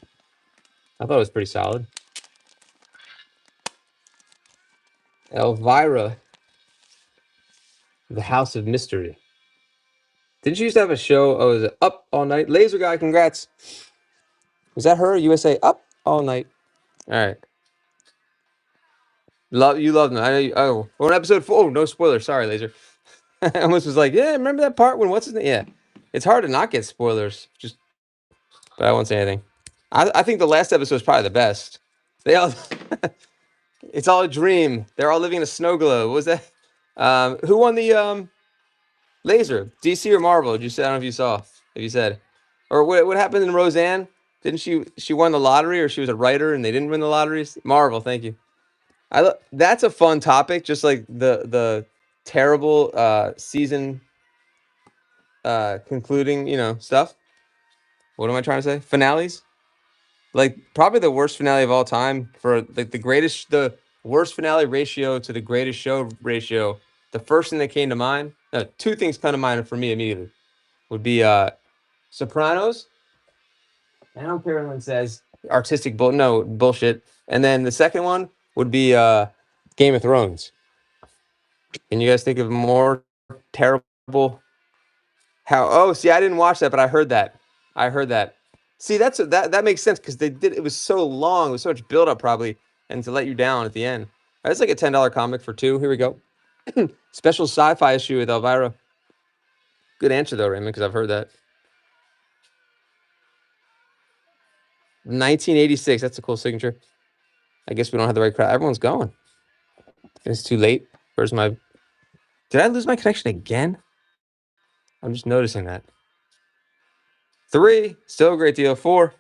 I thought it was pretty solid. Elvira, the House of Mystery. Didn't you used to have a show? Oh, is it Up All Night? Laser Guy, congrats. Was that her? USA Up All Night. All right. You love them. I know you. Oh, we're on episode 4. Oh, no spoilers. Sorry, Laser. I almost was like, yeah, remember that part when what's his name? Yeah. It's hard to not get spoilers. But I won't say anything. I think the last episode is probably the best. They all it's all a dream. They're all living in a snow globe. What was that? Who won the Laser? DC or Marvel? Did you say? I don't know if you saw. If you said. Or what happened in Roseanne? Didn't she won the lottery, or she was a writer and they didn't win the lotteries? Marvel, thank you. That's a fun topic, just like the terrible season concluding, stuff. What am I trying to say? Finales? Like, probably the worst finale of all time, for like the worst finale ratio to the greatest show ratio. The first thing that came to mind, no, 2 things come to mind for me immediately, would be Sopranos. I don't care what anyone says, artistic bullshit. And then the second one would be Game of Thrones. Can you guys think of more terrible? See, I didn't watch that, but I heard that. See, that makes sense, because it was so long, it was so much build up probably, and to let you down at the end. That's like a $10 comic for 2. Here we go. Special sci-fi issue with Elvira. Good answer though, Raymond, because I've heard that. 1986. That's a cool signature. I guess we don't have the right crowd. Everyone's going. It's too late. Where's my? Did I lose my connection again? I'm just noticing that. 3. Still a great deal. 4.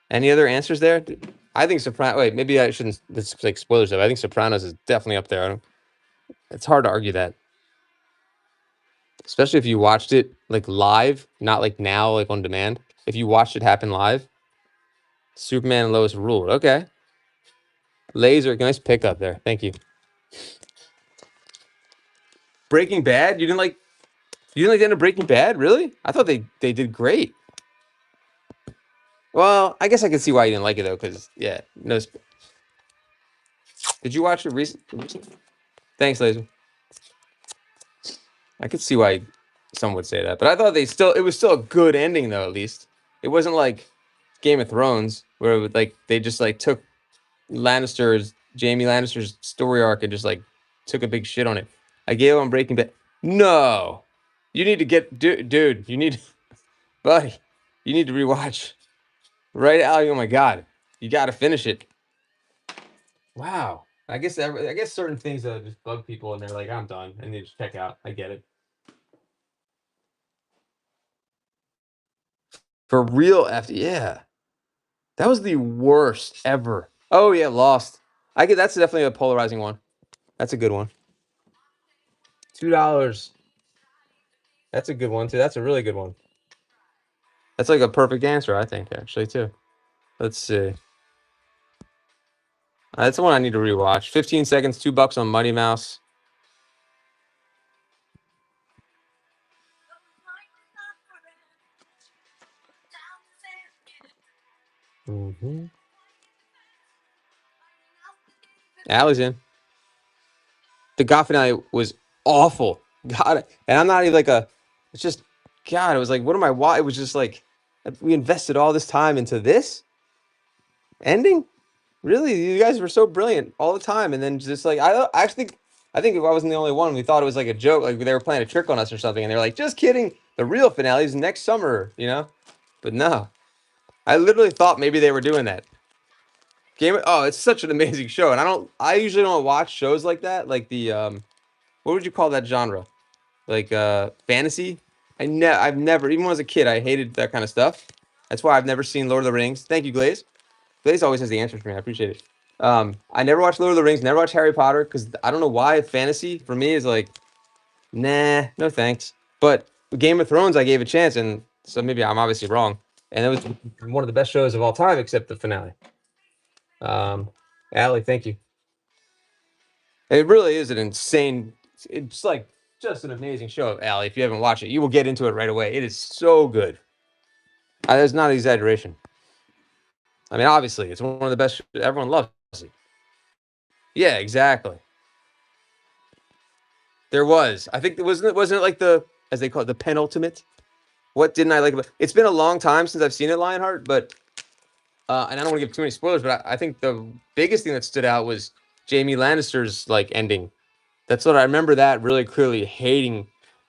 Any other answers there? I think Sopranos. Wait, maybe I shouldn't. This is like spoilers though. I think Sopranos is definitely up there. It's hard to argue that, especially if you watched it like live, not like now, like on demand. If you watched it happen live, Superman and Lois ruled. Okay. Laser, nice pickup there. Thank you. Breaking Bad. You didn't like the end of Breaking Bad, really? I thought they did great. Well, I guess I can see why you didn't like it though, because no. Did you watch it recently? Thanks, Laser. I could see why some would say that, but I thought it was still a good ending though. At least it wasn't like Game of Thrones, where they just like took Jamie Lannister's story arc and just like took a big shit on it. I gave him Breaking Bad. No, you need to dude. You need, buddy. You need to rewatch. Right, Ali? Oh my God, You got to finish it. Wow. I guess certain things just bug people, and they're like, I'm done, and they just check out. I get it. For real, yeah. That was the worst ever. Oh yeah, Lost. I get that's definitely a polarizing one. That's a good one. $2. That's a good one too. That's a really good one. That's like a perfect answer, I think, actually, too. Let's see. That's the one I need to rewatch. 15 seconds, $2 on Mighty Mouse. Mm-hmm. Allie's in. The God finale was awful. God, and I'm not even like it's just, God, it was like, what am I, why? It was just like, we invested all this time into this ending? Really? You guys were so brilliant all the time. And then just like, I actually think, I wasn't the only one. We thought it was like a joke, like they were playing a trick on us or something. And they were like, just kidding. The real finale is next summer, But no, I literally thought maybe they were doing that. It's such an amazing show. And I usually don't watch shows like that. Like what would you call that genre? Like fantasy? I've never, even when I was a kid, I hated that kind of stuff. That's why I've never seen Lord of the Rings. Thank you, Glaze. Glaze always has the answers for me. I appreciate it. I never watched Lord of the Rings, never watched Harry Potter, because I don't know why fantasy for me is like, nah, no thanks. But Game of Thrones, I gave a chance, and so maybe I'm obviously wrong. And it was one of the best shows of all time, except the finale. Allie, thank you. It really is an insane. It's like just an amazing show, Allie. If you haven't watched it, you will get into it right away. It is so good. That's not an exaggeration. I mean, obviously, it's one of the best. Everyone loves it. Yeah, exactly. There was. I think wasn't it like as they call it, the penultimate? What didn't I like about it? It's been a long time since I've seen it, Lionheart, but and I don't want to give too many spoilers, but I think the biggest thing that stood out was Jaime Lannister's like ending. That's what I remember, that really clearly hating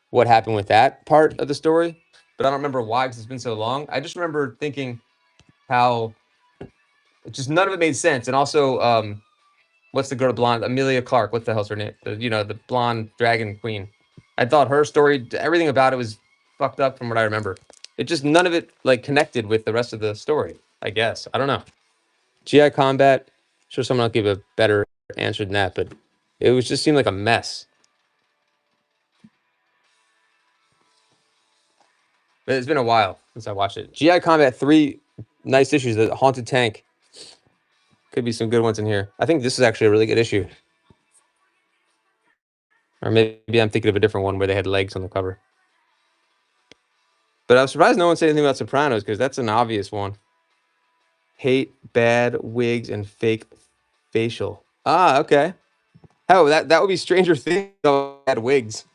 what happened with that part of the story, but I don't remember why, because it's been so long. I just remember thinking how just none of it made sense. And also, what's the girl, blonde? Emilia Clarke. What the hell's her name? The blonde dragon queen. I thought her story, everything about it was fucked up from what I remember. It just, none of it like connected with the rest of the story, I guess. I don't know. GI combat. Sure, someone will give a better answer than that, but it was just seemed like a mess. But it's been a while since I watched it. GI Combat 3, nice issues. The Haunted Tank. Could be some good ones in here. I think this is actually a really good issue. Or maybe I'm thinking of a different one where they had legs on the cover. But I was surprised no one said anything about Sopranos, because that's an obvious one. Hate bad wigs and fake facial. Ah, okay. Oh, that would be Stranger Things. Bad wigs.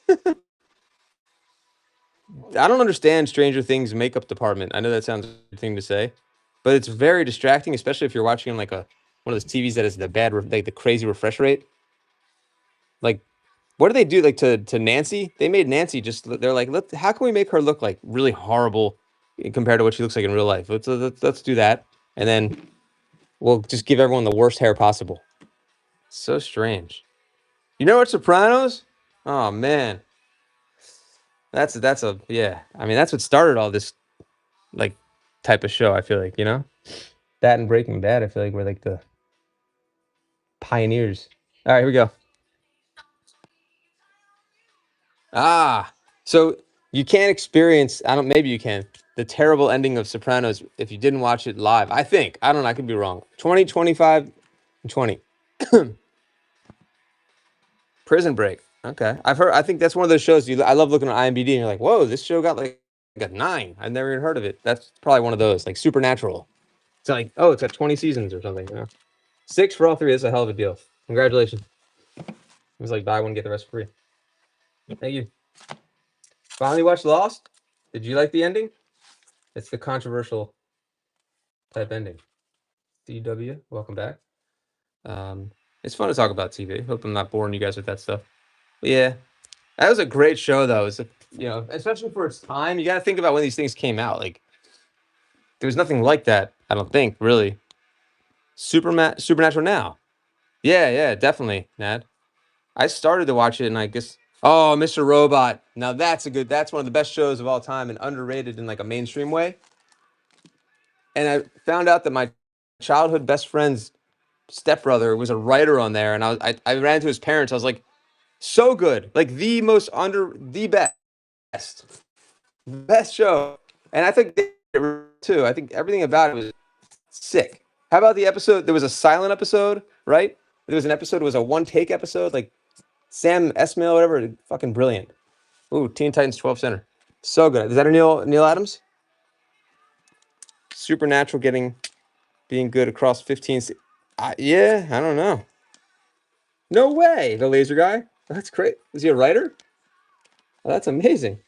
I don't understand Stranger Things makeup department. I know that sounds a weird thing to say, but it's very distracting, especially if you're watching on like one of those TVs that has the like the crazy refresh rate. Like, what do they do like to Nancy? They made Nancy they're like, how can we make her look like really horrible compared to what she looks like in real life? Let's do that, and then we'll just give everyone the worst hair possible. So strange. You know what, Sopranos? Oh man. That's a yeah. I mean, that's what started all this like type of show, I feel like, That and Breaking Bad, I feel like we're like the pioneers. All right, here we go. So you can't experience, maybe you can, the terrible ending of Sopranos if you didn't watch it live. I think. I don't know, I could be wrong. 20, 25, and 20. Prison Break. Okay. I think that's one of those shows I love looking at IMDb and you're like, whoa, this show got like a 9. I've never even heard of it. That's probably one of those, like Supernatural. It's like, oh, it's got 20 seasons or something. 6 for all 3. That's a hell of a deal. Congratulations. It was like buy one, get the rest free. Thank you. Finally watched Lost. Did you like the ending? It's the controversial type ending. CW, welcome back. It's fun to talk about TV. Hope I'm not boring you guys with that stuff. But yeah, that was a great show, though. It's especially for its time. You got to think about when these things came out. Like, there was nothing like that. I don't think, really. Supernatural now. Yeah, definitely, Nad. I started to watch it, and I guess Mr. Robot. Now that's one of the best shows of all time and underrated in like a mainstream way. And I found out that my childhood best friend's stepbrother was a writer on there, and I ran into his parents. I was like, so good, like the best show. And I think too. I think everything about it was sick. How about the episode? There was a silent episode, right? There was an episode. It was a one take episode, like Sam Esmail, whatever. Fucking brilliant. Ooh, Teen Titans 12 Center. So good. Is that a Neil Adams? Supernatural being good across 15. Yeah, I don't know. No way. The laser guy. That's great. Is he a writer? Oh, that's amazing.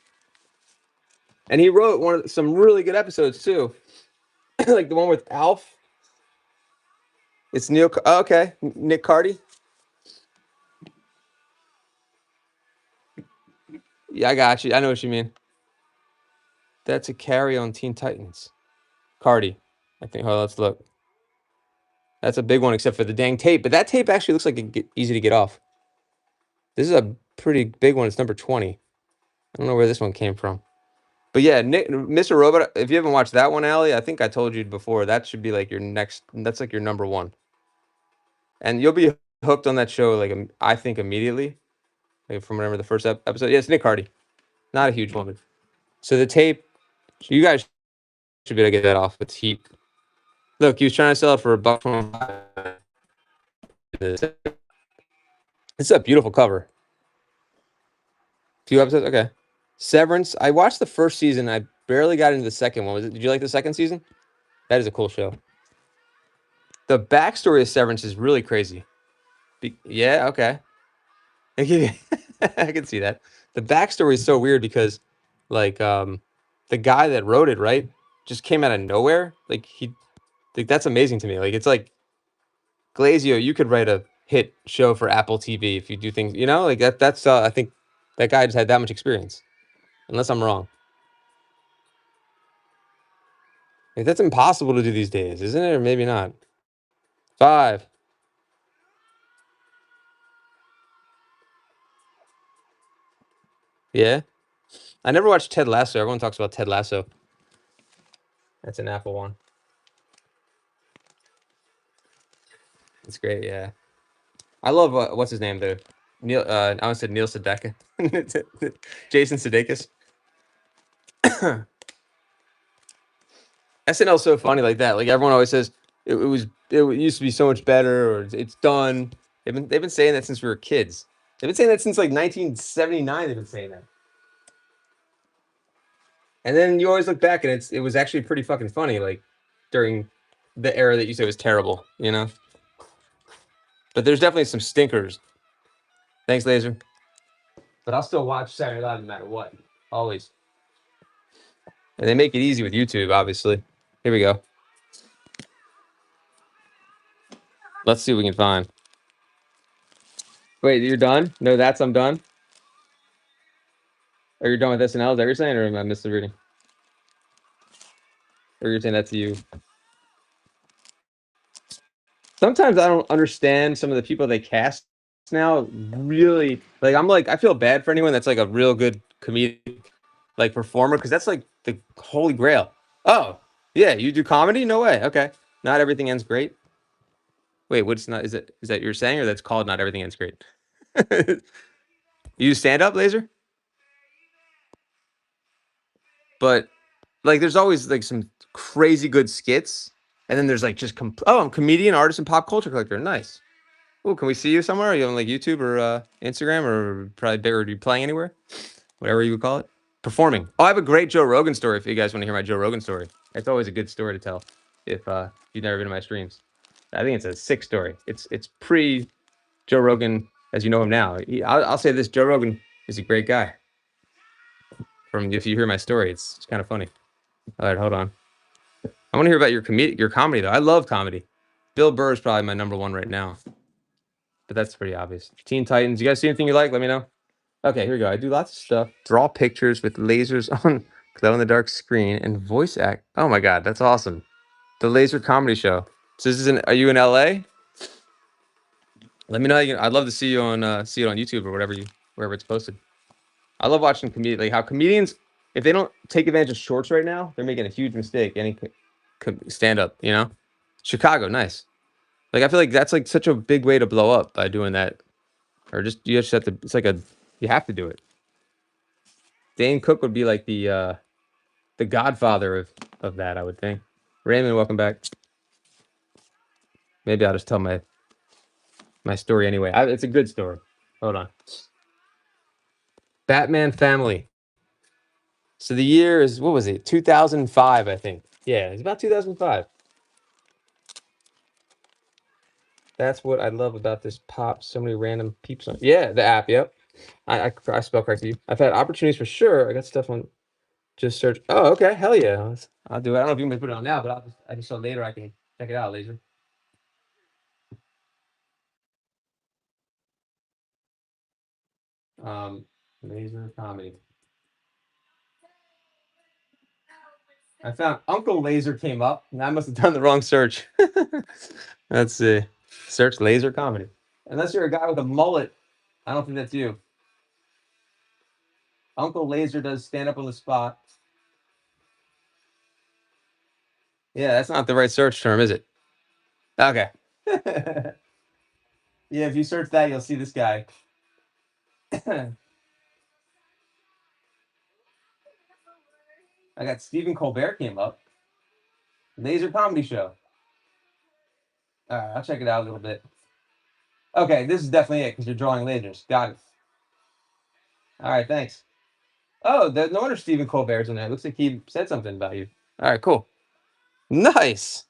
And he wrote some really good episodes too, like the one with Alf. It's Neil. Oh, okay, Nick Cardy. Yeah, I got you. I know what you mean. That's a carry on Teen Titans. Cardi, I think. Hold on, let's look. That's a big one, except for the dang tape. But that tape actually looks like easy to get off. This is a pretty big one. It's number 20. I don't know where this one came from. But yeah, Mr. Robot, if you haven't watched that one, Allie, I think I told you before, that should be like your next, that's like your number one. And you'll be hooked on that show, like, I think immediately, like from whatever the first episode. Yeah, it's Nick Hardy. Not a huge woman. So the tape, you guys should be able to get that off. It's heat. Look, he was trying to sell it for $1.25. It's a beautiful cover. Few episodes, okay. Severance. I watched the first season. I barely got into the second one. Did you like the second season? That is a cool show. The backstory of Severance is really crazy. Yeah, okay. I can see that. The backstory is so weird because, like, the guy that wrote it, right, just came out of nowhere. Like that's amazing to me. Like, it's like Glazio. You could write a hit show for Apple TV if you do things, like that. That's I think that guy just had that much experience, unless I'm wrong. Like, that's impossible to do these days, isn't it? Or maybe not. 5. Yeah. I never watched Ted Lasso. Everyone talks about Ted Lasso. That's an Apple one. It's great, yeah. I love what's his name though. Neil. I almost said Neil Sedaka. Jason Sudeikis. SNL's so funny like that. Like everyone always says, it used to be so much better, or it's done. They've been saying that since we were kids. They've been saying that since like 1979. They've been saying that. And then you always look back and it was actually pretty fucking funny, like during the era that you said was terrible, But there's definitely some stinkers. Thanks, Laser. But I'll still watch Saturday Night Live no matter what. Always. And they make it easy with YouTube, obviously. Here we go. Let's see what we can find. Wait, you're done? No, I'm done? Or you're done with SNL? Is that what you're saying? Or am I misreading? Or you're saying that to you? Sometimes I don't understand some of the people they cast now. Really, I feel bad for anyone that's like a real good comedic like performer, because that's like the holy grail. Oh, yeah, you do comedy? No way. Okay. Not Everything Ends Great. Wait, what's not? Is that you're saying, or that's called Not Everything Ends Great? You stand up, Laser? But like, there's always like some crazy good skits, and then there's like just I'm a comedian, artist, and pop culture collector. Nice. Oh, can we see you somewhere? Are you on like YouTube or Instagram, or probably bigger? Are you playing anywhere? Whatever you would call it. Performing. Oh, I have a great Joe Rogan story if you guys want to hear my Joe Rogan story. It's always a good story to tell if you've never been to my streams. I think it's a sick story. It's pre Joe Rogan as you know him now. I'll say this: Joe Rogan is a great guy. If you hear my story, it's kind of funny. All right, hold on. I want to hear about your comedy though. I love comedy. Bill Burr is probably my number one right now, but that's pretty obvious. Teen Titans. You guys see anything you like? Let me know. Okay, here we go. I do lots of stuff. Draw pictures with lasers on glow in the dark screen and voice act. Oh my god, that's awesome. The Laser Comedy Show. So this is are you in LA? Let me know. I'd love to see you on see it on YouTube or wherever it's posted. I love watching like how comedians, if they don't take advantage of shorts right now, they're making a huge mistake. Any stand up, you know. Chicago, nice. Like I feel like that's like such a big way to blow up by doing that, or you just have to. It's like you have to do it. Dane Cook would be like the godfather of that, I would think. Raymond, welcome back. Maybe I'll just tell my story anyway. It's a good story. Hold on. Batman Family. So the year is, what was it? 2005, I think. Yeah, it's about 2005. That's what I love about this pop. So many random peeps on. Yeah, the app. Yep. I spell corrected you. I've had opportunities for sure. I got stuff on. Just search. Oh, okay. Hell yeah. I'll do it. I don't know if you can put it on now, but I just so later I can check it out, Laser. Um, Laser comedy. I found Uncle Laser came up, and I must have done the wrong search. Let's see. Search Laser comedy. Unless you're a guy with a mullet, I don't think that's you. Uncle Laser does stand up on the spot. Yeah, that's not the right search term, is it? Okay. Yeah, if you search that, you'll see this guy. I got Stephen Colbert came up. Laser comedy show. All right, I'll check it out a little bit. Okay, this is definitely it because you're drawing lasers. Got it. All right, thanks. Oh, no wonder Stephen Colbert's in there. Looks like he said something about you. All right, cool. Nice.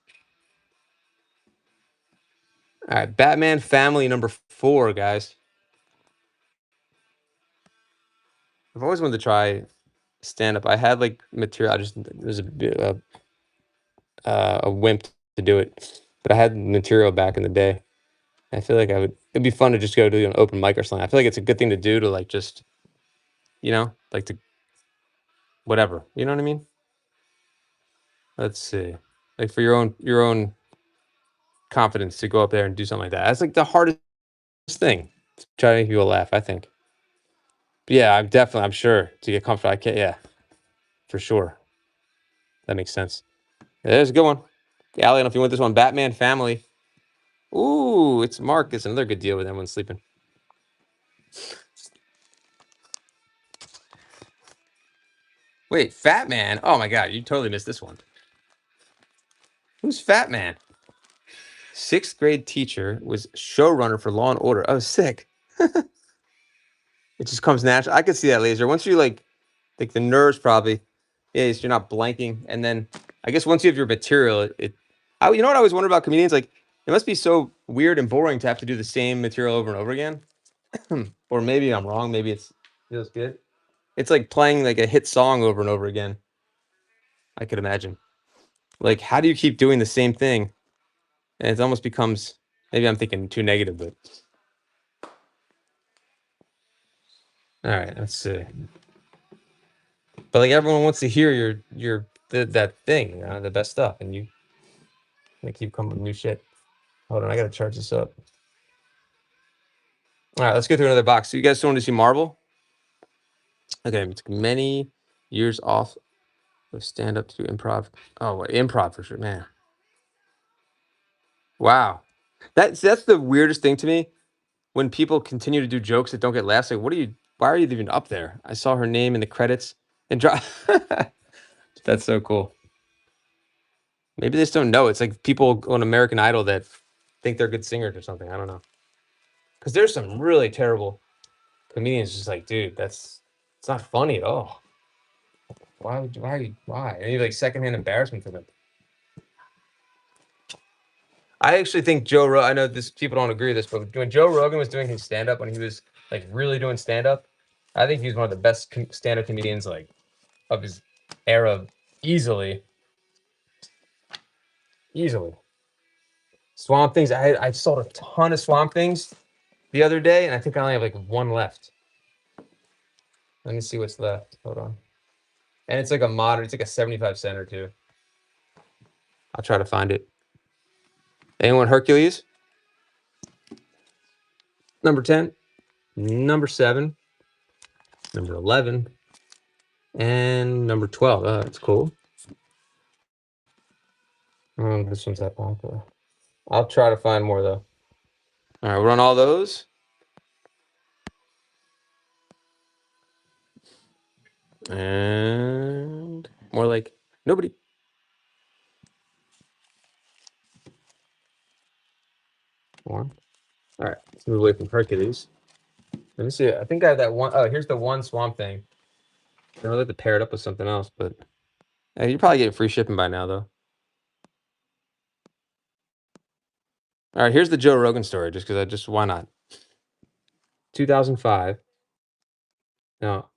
All right, Batman Family number 4, guys. I've always wanted to try stand up. I had like material. I just was a bit a wimp to do it, but I had material back in the day. I feel like it'd be fun to just go to an open mic or something. I feel like it's a good thing to do to like just, like to whatever. You know what I mean? Let's see. Like for your own confidence to go up there and do something like that. That's like the hardest thing. Try to make people laugh, I think. But yeah, I'm sure to get comfortable. I can't, yeah, for sure. That makes sense. There's a good one. Allie, I don't know if you want this one. Batman Family. Ooh, it's Mark. It's another good deal with everyone sleeping. Wait, Fat Man? Oh my God, you totally missed this one. Who's Fat Man? 6th grade teacher, was showrunner for Law and Order. Oh, sick. It just comes natural. I could see that, Laser. Once you like the nerves probably. Yeah, so you're not blanking. And then I guess once you have your material, you know what I always wonder about comedians? Like, it must be so weird and boring to have to do the same material over and over again. Or maybe I'm wrong. Maybe it feels good. It's like playing like a hit song over and over again. I could imagine. Like, how do you keep doing the same thing? And it almost becomes, maybe I'm thinking too negative, but all right, let's see. But like everyone wants to hear that thing, the best stuff, and you keep coming with new shit. Hold on, I gotta charge this up. All right, let's go through another box. So you guys still want to see Marvel? Okay, it took many years off of stand up to improv. Oh, improv for sure, man. Wow, that's the weirdest thing to me. When people continue to do jokes that don't get laughs, like, why are you even up there? I saw her name in the credits and drop. That's so cool. Maybe they just don't know. It's like people on American Idol that think they're good singers or something. I don't know. Because there's some really terrible comedians just like, dude, it's not funny at all. Why? And you like secondhand embarrassment for them. I actually think Joe Rogan, I know this people don't agree with this, but when Joe Rogan was doing his stand up, when he was like really doing stand up, I think he's one of the best stand up comedians like of his era, easily. Swamp Things. I sold a ton of Swamp Things the other day, and I think I only have like one left. Let me see what's left. Hold on. And it's like a modern. It's like a 75 cent or two. I'll try to find it. Anyone Hercules? Number 10, number 7, number 11, and number 12. Oh, that's cool. Oh, this one's that popular. I'll try to find more though. All right, we'll run all those. And more like nobody. One. All right, let's move away from Hercules. Let me see. I think I have that one. Oh, here's the one Swamp Thing. I would like to pair it up with something else, but you're probably getting free shipping by now, though. All right, here's the Joe Rogan story, just because why not? 2005. Now,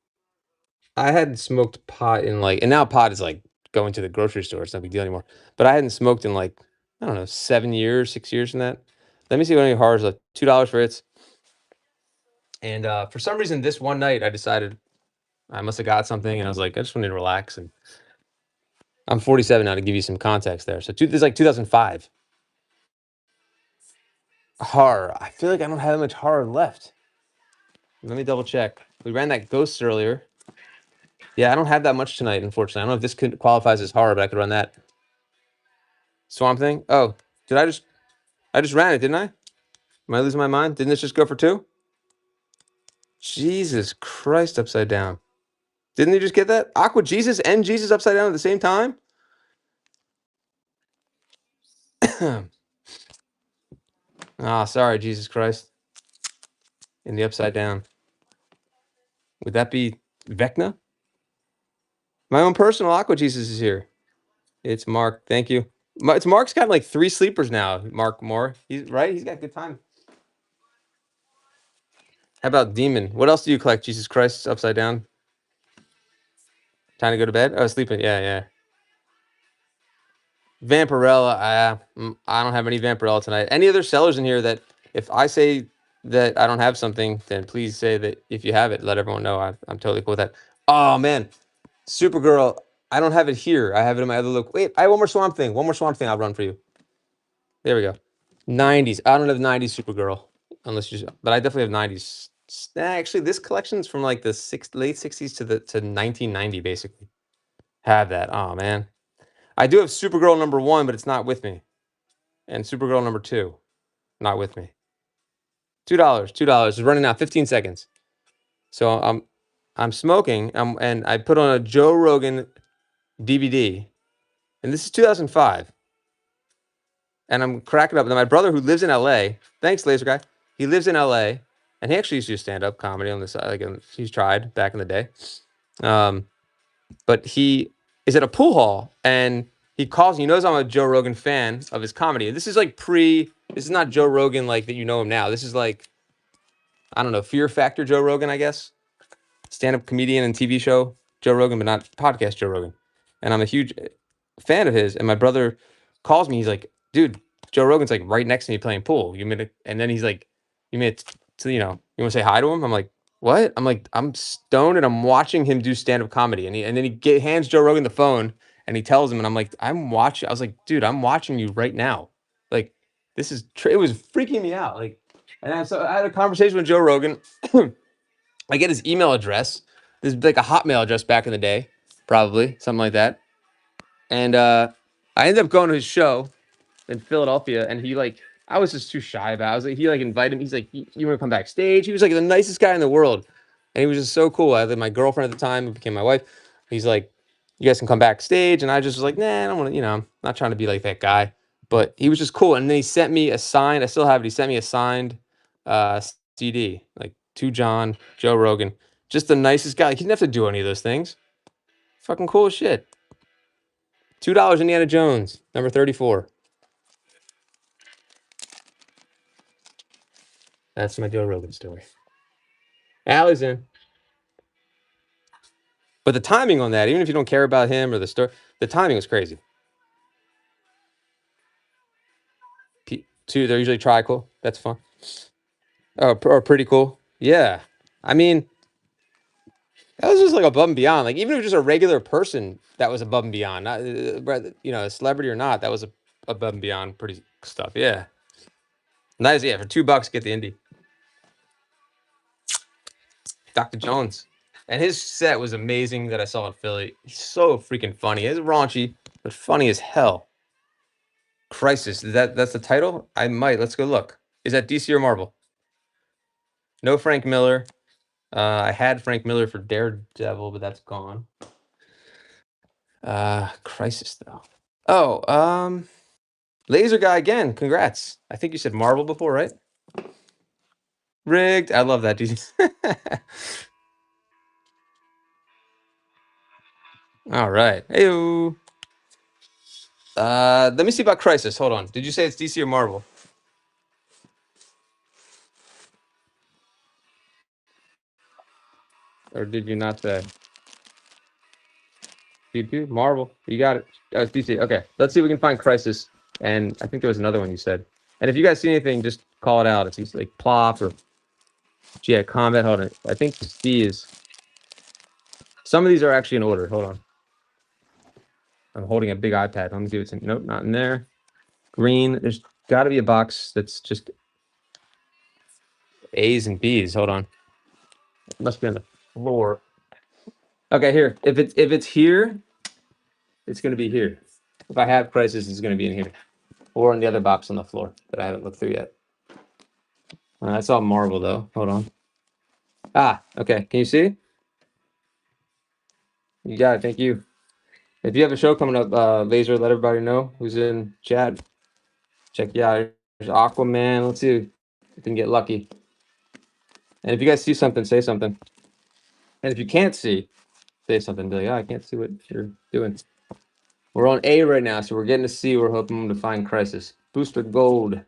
I hadn't smoked pot in and now pot is like going to the grocery store. It's no big deal anymore. But I hadn't smoked in I don't know, 7 years, 6 years from that. Let me see what any horrors like $2 for it. And for some reason, this one night, I decided I must have got something, and I was like, I just wanted to relax. And I'm 47 now to give you some context there. So this is like 2005. Horror. I feel like I don't have that much horror left. Let me double check. We ran that Ghosts earlier. Yeah, I don't have that much tonight, unfortunately. I don't know if this qualifies as horror, but I could run that. Swamp Thing? Oh, I just ran it, didn't I? Am I losing my mind? Didn't this just go for 2? Jesus Christ, upside down. Didn't you just get that? Aqua Jesus and Jesus upside down at the same time? Sorry, Jesus Christ. In the upside down. Would that be Vecna? My own personal Aqua Jesus is here. It's Mark. Thank you. Mark's got like 3 sleepers now. Mark Moore. He's right. He's got good time. How about Demon? What else do you collect? Jesus Christ upside down. Time to go to bed. Oh, sleeping. Yeah. Vampirella. I don't have any Vampirella tonight. Any other sellers in here that if I say that I don't have something, then please say that if you have it, let everyone know. I'm totally cool with that. Oh man, Supergirl. I don't have it here. I have it in my other look. Wait, I have one more Swamp Thing. One more Swamp Thing. I'll run for you. There we go. 90s. I don't have 90s Supergirl, but I definitely have 90s. Actually, this collection is from like the late 60s to 1990, basically. Have that. Oh man, I do have Supergirl number 1, but it's not with me, and Supergirl number 2, not with me. $2. $2 is running out. 15 seconds. So I'm smoking. And I put on a Joe Rogan DVD, and this is 2005. And I'm cracking up. And then my brother, who lives in LA, thanks, Laser Guy. He lives in LA, and he actually used to do stand-up comedy on the side. He's tried back in the day. But he is at a pool hall, and he calls. He knows I'm a Joe Rogan fan of his comedy. This is like this is not Joe Rogan like that you know him now. This is like, I don't know, Fear Factor Joe Rogan, I guess. Stand-up comedian and TV show Joe Rogan, but not podcast Joe Rogan. And I'm a huge fan of his. And my brother calls me. He's like, dude, Joe Rogan's like right next to me playing pool. And then he's like, you want to say hi to him? I'm like, what? I'm like, I'm stoned and I'm watching him do stand-up comedy. And then he hands Joe Rogan the phone and he tells him, and I'm like, I was like, dude, I'm watching you right now. Like, this is, it was freaking me out. Like, so I had a conversation with Joe Rogan. I get his email address. This is like a Hotmail address back in the day, probably something like that. And I ended up going to his show in Philadelphia, and I was just too shy about it. I was like, he invited me. He's like, you want to come backstage? He was like the nicest guy in the world, and he was just so cool. I had my girlfriend at the time, who became my wife. He's like, you guys can come backstage, and I just was like, nah, I don't want to. I'm not trying to be like that guy. But he was just cool, and then he sent me a signed. I still have it. He sent me a signed CD, like to Joe Rogan. Just the nicest guy. He didn't have to do any of those things. Fucking cool as shit. $2 Indiana Jones, number 34. That's my Joe Rogan story. Allie's in. But the timing on that, even if you don't care about him or the story, the timing was crazy. They're usually tri-cool. That's fun. Or pretty cool. Yeah. I mean, that was just like above and beyond. Like, even if it was just a regular person, that was above and beyond. Not, a celebrity or not, that was above and beyond. Pretty stuff. Yeah. Nice. Yeah, for $2, get the indie. Dr. Jones. And his set was amazing that I saw in Philly. He's so freaking funny. It's raunchy, but funny as hell. Crisis. That's the title? I might. Let's go look. Is that DC or Marvel? No Frank Miller. I had Frank Miller for Daredevil, but that's gone. Crisis though. Oh, Laser Guy again. Congrats. I think you said Marvel before, right? Rigged. I love that, dude. All right. Hey. Let me see about Crisis. Hold on. Did you say it's DC or Marvel? Or did you not say? DC? Marvel. You got it. Oh, it's DC. Okay. Let's see if we can find Crisis. And I think there was another one you said. And if you guys see anything, just call it out. It's like Plop or Combat. Hold on. I think C is. Some of these are actually in order. Hold on. I'm holding a big iPad. Let me see what's in. Nope, not in there. Green. There's got to be a box that's just A's and B's. Hold on. It must be on the floor. Okay, here. If it's here, it's going to be here. If I have Crisis, it's going to be in here. Or in the other box on the floor that I haven't looked through yet. I saw Marvel, though. Hold on. Ah, okay. Can you see? You got it. Thank you. If you have a show coming up, Laser, let everybody know who's in chat. Check you out. There's Aquaman. Let's see if we can get lucky. And if you guys see something, say something. And if you can't see, say something. Be like, I can't see what you're doing. We're on A right now, so we're getting to C. We're hoping to find Crisis. Booster Gold.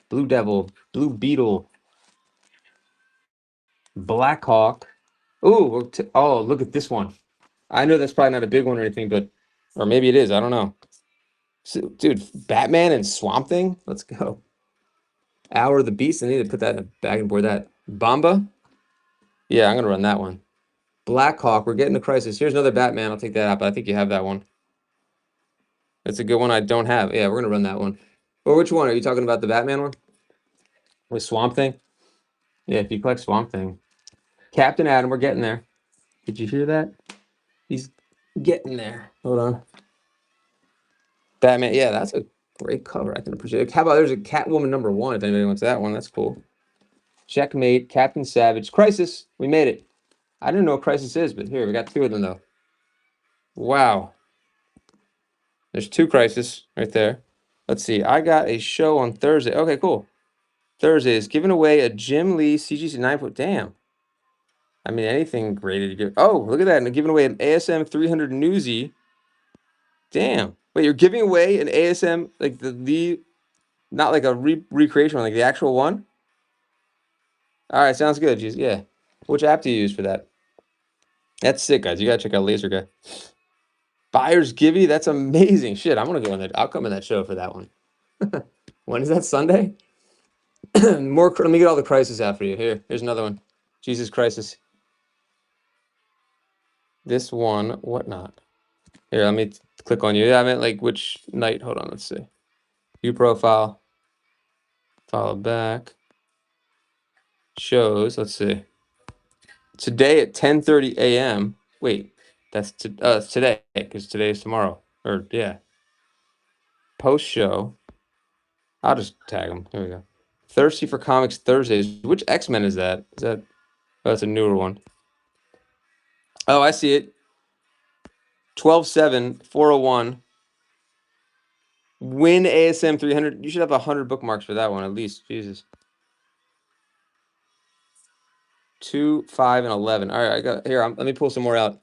Blue Devil. Blue Beetle. Blackhawk. Ooh, oh, look at this one. I know that's probably not a big one or anything, but or maybe it is. I don't know. So, dude, Batman and Swamp Thing. Let's go. Hour of the Beast. I need to put that in a bag and board that. Bamba. Yeah, I'm gonna run that one. Blackhawk. We're getting to Crisis. Here's another Batman. I'll take that out, but I think you have that one. That's a good one I don't have. Yeah, we're gonna run that one. Or which one? Are you talking about the Batman one? With Swamp Thing? Yeah, if you collect Swamp Thing. Captain Atom, we're getting there. Did you hear that? He's getting there. Hold on. Batman, yeah, that's a great cover. I can appreciate it. How about there's a Catwoman #1 if anybody wants that one. That's cool. Checkmate, Captain Savage, Crisis. We made it. I didn't know what Crisis is, but here, we got 2 of them though. Wow. There's 2 Crisis right there. Let's see. I got a show on Thursday. Okay, cool. Thursday is giving away a Jim Lee CGC 9-foot. Damn. I mean, anything rated to give. Oh, look at that. And they're giving away an ASM 300 Newsy. Damn. Wait, you're giving away an ASM, like the not like a recreation one, like the actual one? All right, sounds good. Yeah. Which app do you use for that? That's sick, guys. You gotta check out Laser Guy. Buyer's Gibby, that's amazing. Shit, I'm gonna go on that. I'll come in that show for that one. When is that? Sunday? Let me get all the Crisis out for you. Here's another one. Jesus Crisis. This one, whatnot. Here, let me click on you. Yeah, I meant like which night. Hold on, let's see. View profile. Follow back. Shows. Let's see. Today at 10:30 a.m. Wait, that's it's today because today is tomorrow. Or yeah. Post show. I'll just tag them. Here we go. Thirsty for Comics Thursdays. Which X-Men is that? Is that? Oh, that's a newer one. Oh, I see it. 12/7 401. Win ASM 300. You should have 100 bookmarks for that one at least. Jesus. 2, 5, and 11. All right, I got here. Let me pull some more out.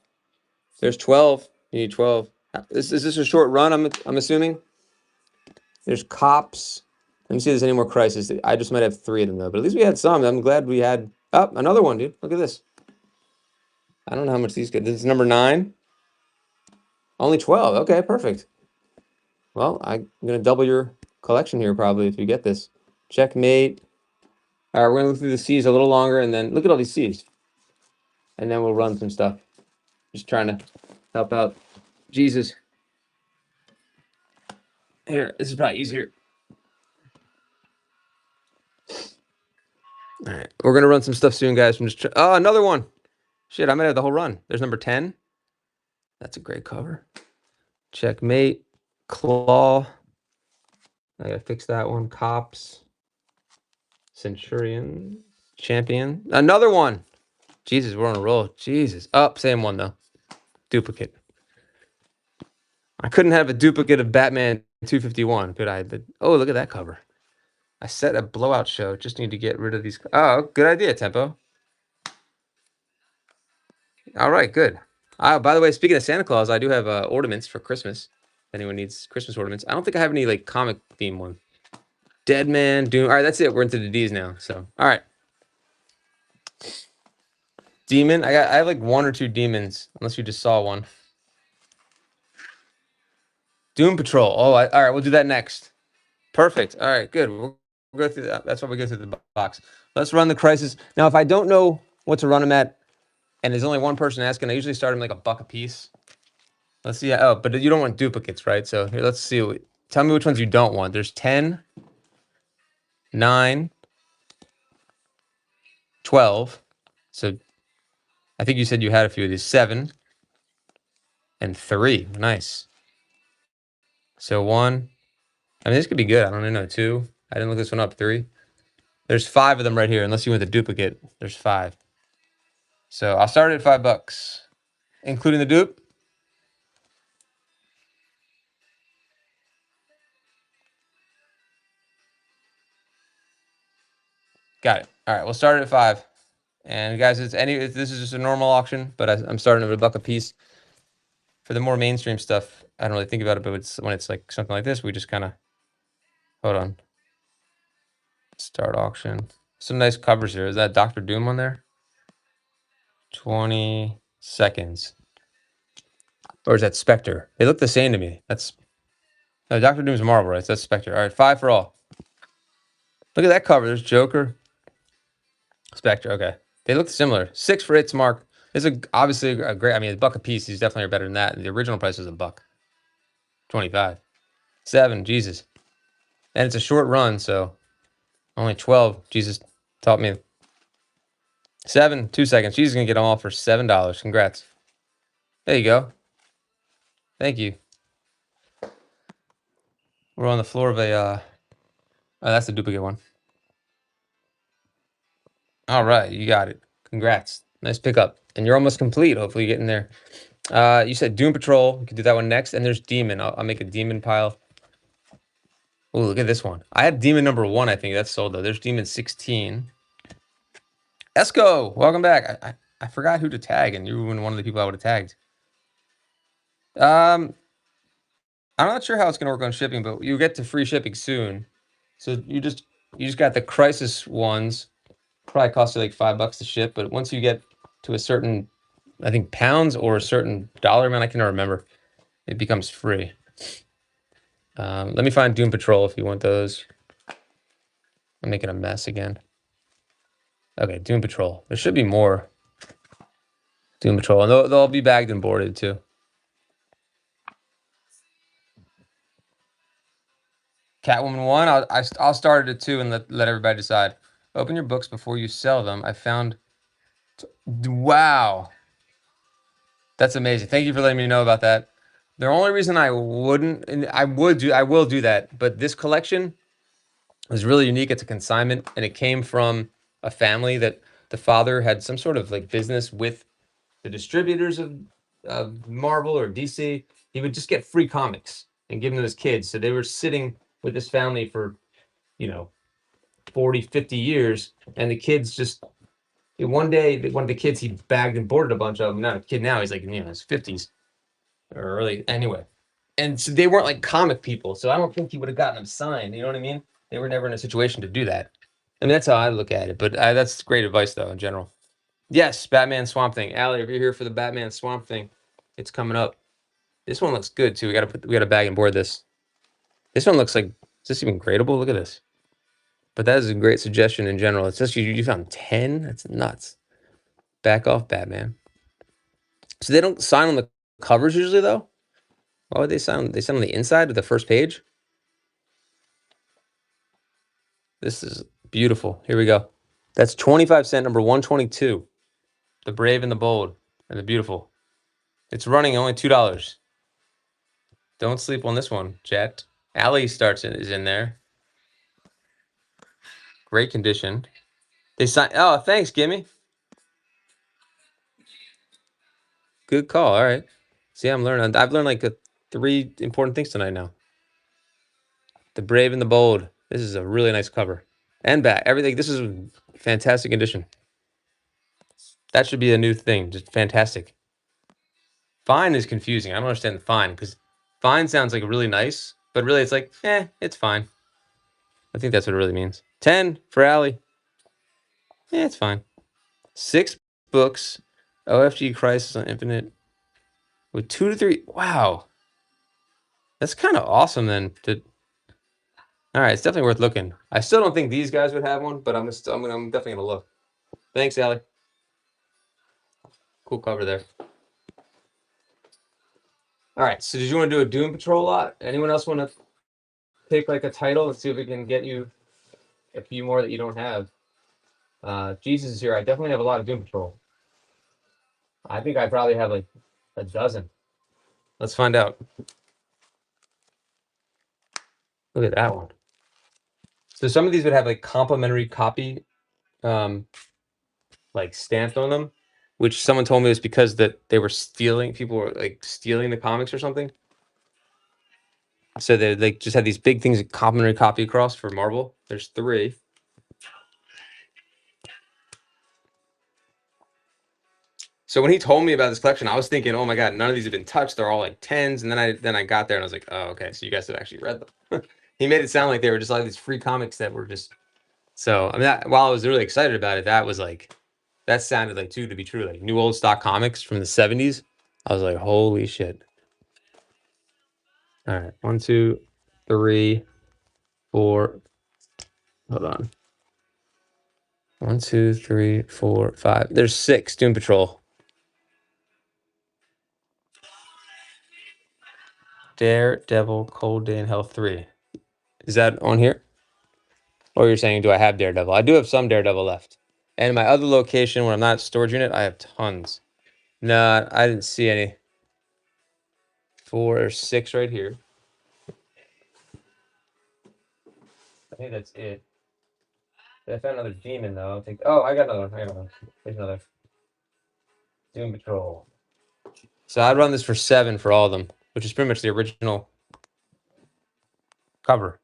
There's 12. You need 12. Is this a short run? I'm assuming. There's Cops. Let me see if there's any more Crisis. I just might have 3 of them though, but at least we had some. I'm glad we had. Oh, another one, dude. Look at this. I don't know how much these get. This is number 9. Only 12. Okay, perfect. Well, I'm gonna double your collection here probably if you get this. Checkmate. All right, we're gonna look through the C's a little longer, and then look at all these C's, and then we'll run some stuff. Just trying to help out. Jesus. Here, this is probably easier. All right, we're gonna run some stuff soon, guys. From just oh, another one. Shit, I might have the whole run. There's number 10. That's a great cover. Checkmate, Claw. I gotta fix that one. Cops, Centurion, Champion. Another one. Jesus, we're on a roll. Jesus. Up, same one though. Duplicate. I couldn't have a duplicate of Batman 251, could I? Oh, look at that cover. I set a blowout show. Just need to get rid of these. Oh, good idea, Tempo. All right, good. By the way, speaking of Santa Claus, I do have ornaments for Christmas. If anyone needs Christmas ornaments. I don't think I have any like comic theme one. Deadman, Doom. All right, that's it. We're into the D's now. So, all right. Demon. I have like 1 or 2 demons, unless you just saw one. Doom Patrol. Oh, all right. We'll do that next. Perfect. All right, good. We'll go through that. That's why we go through the box. Let's run the crisis. Now, if I don't know what to run them at, and there's only one person asking, I usually start them like $1 a piece. Let's see. Oh, but you don't want duplicates, right? So here, let's see. Tell me which ones you don't want. There's 10, 9, 12. So I think you said you had a few of these. 7 and 3. Nice. So 1. I mean, this could be good. I don't know. 2. I didn't look this one up. 3. There's 5 of them right here. Unless you want the duplicate, there's 5. So I'll start at $5, including the dupe. Got it. All right, we'll start at 5. And guys, this is just a normal auction, but I'm starting at $1 a piece. For the more mainstream stuff, I don't really think about it, but when it's like something like this, we just kind of hold on. Start auction. Some nice covers here. Is that Dr. Doom on there? 20 seconds. Or is that Spectre? They look the same to me. No, Dr. Doom's Marvel, right? So that's Spectre. All right, 5 for all. Look at that cover. There's Joker. Spectre, okay. They look similar. 6 for It's Mark. This is obviously a great, I mean, $1 a piece. These definitely are better than that. The original price was $1. 25. 7, Jesus. And it's a short run, so only 12. Jesus taught me. 7, 2 seconds. Jesus gonna get them all for $7. Congrats. There you go. Thank you. We're on the floor of a oh, that's the duplicate one. All right, you got it. Congrats. Nice pickup. And you're almost complete. Hopefully you're getting there. You said Doom Patrol. We could do that one next. And there's Demon. I'll make a Demon pile. Oh, look at this one. I had Demon number 1, I think. That's sold, though. There's Demon 16. Esco, welcome back. I forgot who to tag, and you were one of the people I would have tagged. I'm not sure how it's going to work on shipping, but you get to free shipping soon. So you just got the crisis ones. Probably cost you like $5 to ship, but once you get to a certain, I think, pounds or a certain dollar amount, I cannot remember, it becomes free. Let me find Doom Patrol if you want those. I'm making a mess again. Okay, Doom Patrol. There should be more Doom Patrol, and they'll all be bagged and boarded too. Catwoman 1. I'll start at 2 and let everybody decide. Open your books before you sell them. I found. Wow. That's amazing. Thank you for letting me know about that. The only reason I wouldn't, and I will do that, but this collection is really unique. It's a consignment, and it came from a family that the father had some sort of like business with the distributors of Marvel or DC. He would just get free comics and give them to his kids. So they were sitting with this family for, 40, 50 years, and the kids just, one day, one of the kids, he bagged and boarded a bunch of them. Not a kid now, he's like, in his 50s. Or early, anyway. And so they weren't like comic people, so I don't think he would have gotten them signed. You know what I mean? They were never in a situation to do that. I mean, that's how I look at it. But that's great advice, though, in general. Yes, Batman Swamp Thing. Allie, if you're here for the Batman Swamp Thing, it's coming up. This one looks good too. We gotta bag and board this. This one looks like, is this even gradable? Look at this. But that is a great suggestion in general. It's just you found 10. That's nuts. Back off, Batman. So they don't sign on the covers usually, though. Why would they sign? They sign on the inside of the first page. This is beautiful. Here we go. That's 25 cent, number 122. The Brave and the Bold and the Beautiful. It's running only $2. Don't sleep on this one, Jet. Allie is in there. Great condition. They signed. Oh, thanks, Gimme. Good call. All right. See, I'm learning. I've learned like 3 important things tonight now. The Brave and the Bold. This is a really nice cover. And back. Everything. This is a fantastic edition. That should be a new thing. Just fantastic. Fine is confusing. I don't understand the fine because fine sounds like really nice, but really it's like, it's fine. I think that's what it really means. 10 for Allie. It's fine. 6 books. OFG Crisis on Infinite. With 2 to 3. Wow. That's kind of awesome then. All right, it's definitely worth looking. I still don't think these guys would have one, but I'm definitely gonna look. Thanks, Allie. Cool cover there. All right, so did you want to do a Doom Patrol lot? Anyone else want to pick like a title and see if we can get you a few more that you don't have? Jesus is here. I definitely have a lot of Doom Patrol. I think I probably have like a dozen. Let's find out. Look at that one. So some of these would have like complimentary copy, like stamped on them, which someone told me was because that they were stealing. People were like stealing the comics or something. So they like just had these big things, complimentary copy across for Marvel. There's 3. So when he told me about this collection, I was thinking, oh my god, none of these have been touched. They're all like 10s. And then I got there and I was like, oh, okay, so you guys have actually read them. He made it sound like they were just like these free comics that were just. So I mean, while I was really excited about it, that was like, that sounded like too to be true. Like new old stock comics from the 70s. I was like, holy shit. All right, 1, 2, 3, 4. Hold on. 1, 2, 3, 4, 5. There's 6 Doom Patrol. Daredevil, Cold Day in Hell 3. Is that on here? Or you're saying, do I have Daredevil? I do have some Daredevil left. And my other location, when I'm not at storage unit, I have tons. No, I didn't see any. 4 or 6 right here. I think that's it. I found another demon though. I think. Oh, I got another one. There's another. Doom Patrol. So I'd run this for 7 for all of them, which is pretty much the original cover.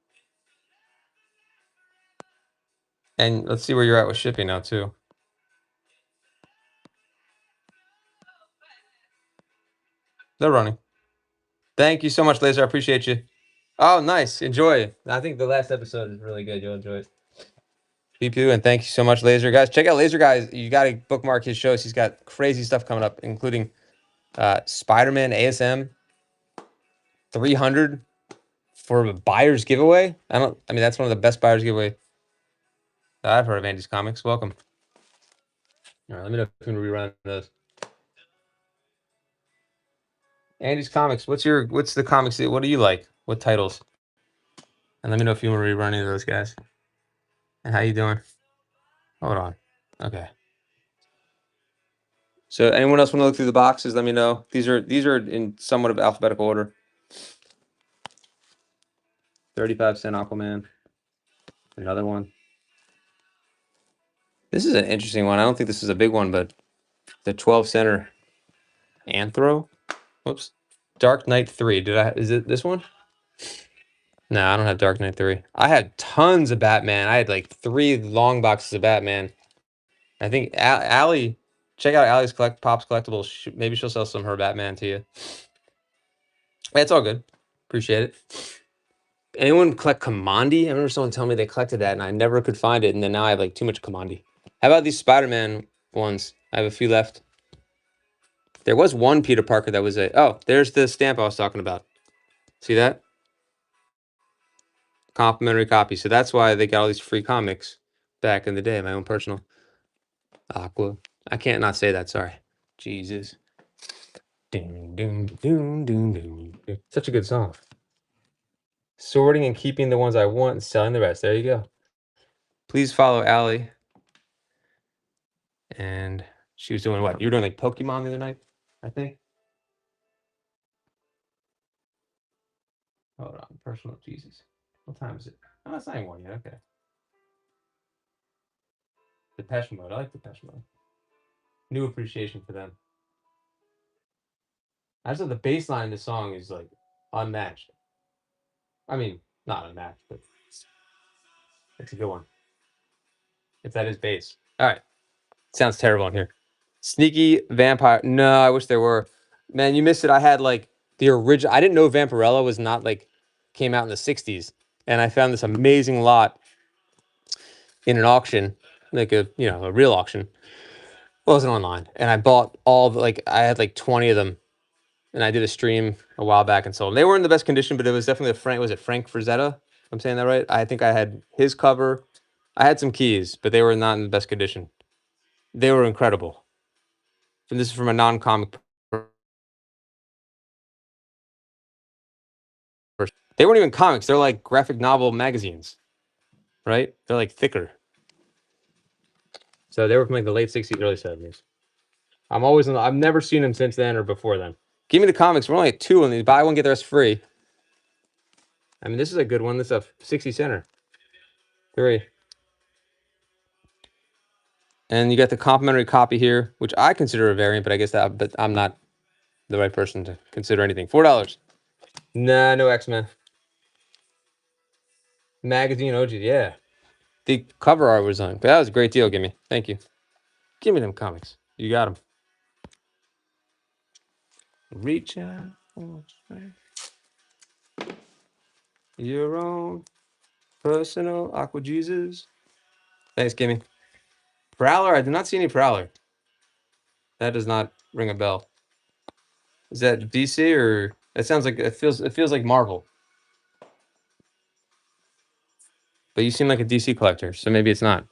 And let's see where you're at with shipping now too. They're running. Thank you so much, Laser. I appreciate you. Oh, nice. Enjoy. I think the last episode is really good. You'll enjoy it. Peepoo, and thank you so much, Laser. Guys, check out Laser Guys. You got to bookmark his shows. He's got crazy stuff coming up, including Spider-Man ASM 300 for a buyer's giveaway. I mean, that's one of the best buyer's giveaway that I've heard of. Andy's Comics. Welcome. All right, let me know if you can rerun those. Andy's Comics. What's the comics? What do you like? What titles? And let me know if you want to rerun any of those guys. And how you doing? Hold on. Okay. So anyone else want to look through the boxes? Let me know. These are in somewhat of alphabetical order. 35-cent Aquaman. Another one. This is an interesting one. I don't think this is a big one, but the 12-center Anthro. Whoops. Dark Knight 3. Is it this one? No, I don't have Dark Knight 3. I had tons of Batman. I had like 3 long boxes of Batman. I think Allie, check out Allie's Pops Collectibles. Maybe she'll sell some of her Batman to you. It's all good. Appreciate it. Anyone collect Commandi? I remember someone telling me they collected that and I never could find it. And then now I have like too much Commandi. How about these Spider-Man ones? I have a few left. There was one Peter Parker that was oh, there's the stamp I was talking about. See that? Complimentary copy. So that's why they got all these free comics back in the day. My own personal Aqua. I can't not say that. Sorry. Jesus. Ding, ding, ding, ding, ding. Such a good song. Sorting and keeping the ones I want and selling the rest. There you go. Please follow Allie And she was doing what? You were doing like Pokemon the other night, I think. Hold on, personal Jesus. What time is it? Oh, it's not even one yet. Okay. Depeche Mode. I like Depeche Mode. New appreciation for them. I just thought the bass line in the song is like unmatched. I mean, not unmatched, but it's a good one. If that is bass. All right. Sounds terrible in here. Sneaky Vampire. No, I wish there were. Man, you missed it. I had like the original. I didn't know Vampirella was not like came out in the 60s. And I found this amazing lot in an auction, like a real auction. Well, it wasn't online. And I bought all the, like I had like 20 of them. And I did a stream a while back and sold them. They weren't in the best condition, but it was definitely a Frank. Was it Frank Frazetta? If I'm saying that right. I think I had his cover. I had some keys, but they were not in the best condition. They were incredible. And this is from a non-comic person. They weren't even comics. They're like graphic novel magazines, right? They're like thicker. So they were from like the late 60s, early 70s. I've never seen them since then or before then. Give me the comics. We're only at 2 and these. Buy one, get the rest free. I mean, this is a good one. This is a 60 center. 3. And you got the complimentary copy here, which I consider a variant, but I'm not the right person to consider anything. $4. Nah, no X-Men. Magazine OG, yeah. The cover art was on, but that was a great deal. Gimme, thank you. Give me them comics. You got them. Reach out for your own personal Aqua Jesus. Thanks, Gimme. Prowler. I do not see any Prowler. That does not ring a bell. Is that DC or it sounds like it feels like Marvel. But you seem like a DC collector, so maybe it's not.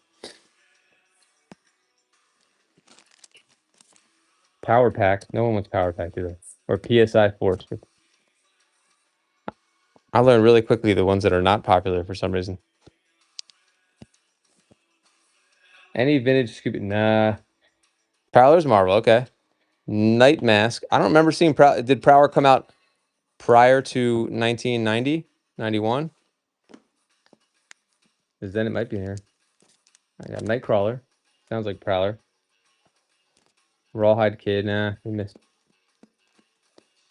Power Pack. No one wants Power Pack, do they? Or PSI Force. I learned really quickly the ones that are not popular for some reason. Any vintage Scooby? Nah. Prowler's Marvel. Okay. Night Mask. I don't remember seeing Prowler. Did Prowler come out prior to 1990, 91? Because then it might be in here. I got Nightcrawler. Sounds like Prowler. Rawhide Kid. Nah, we missed.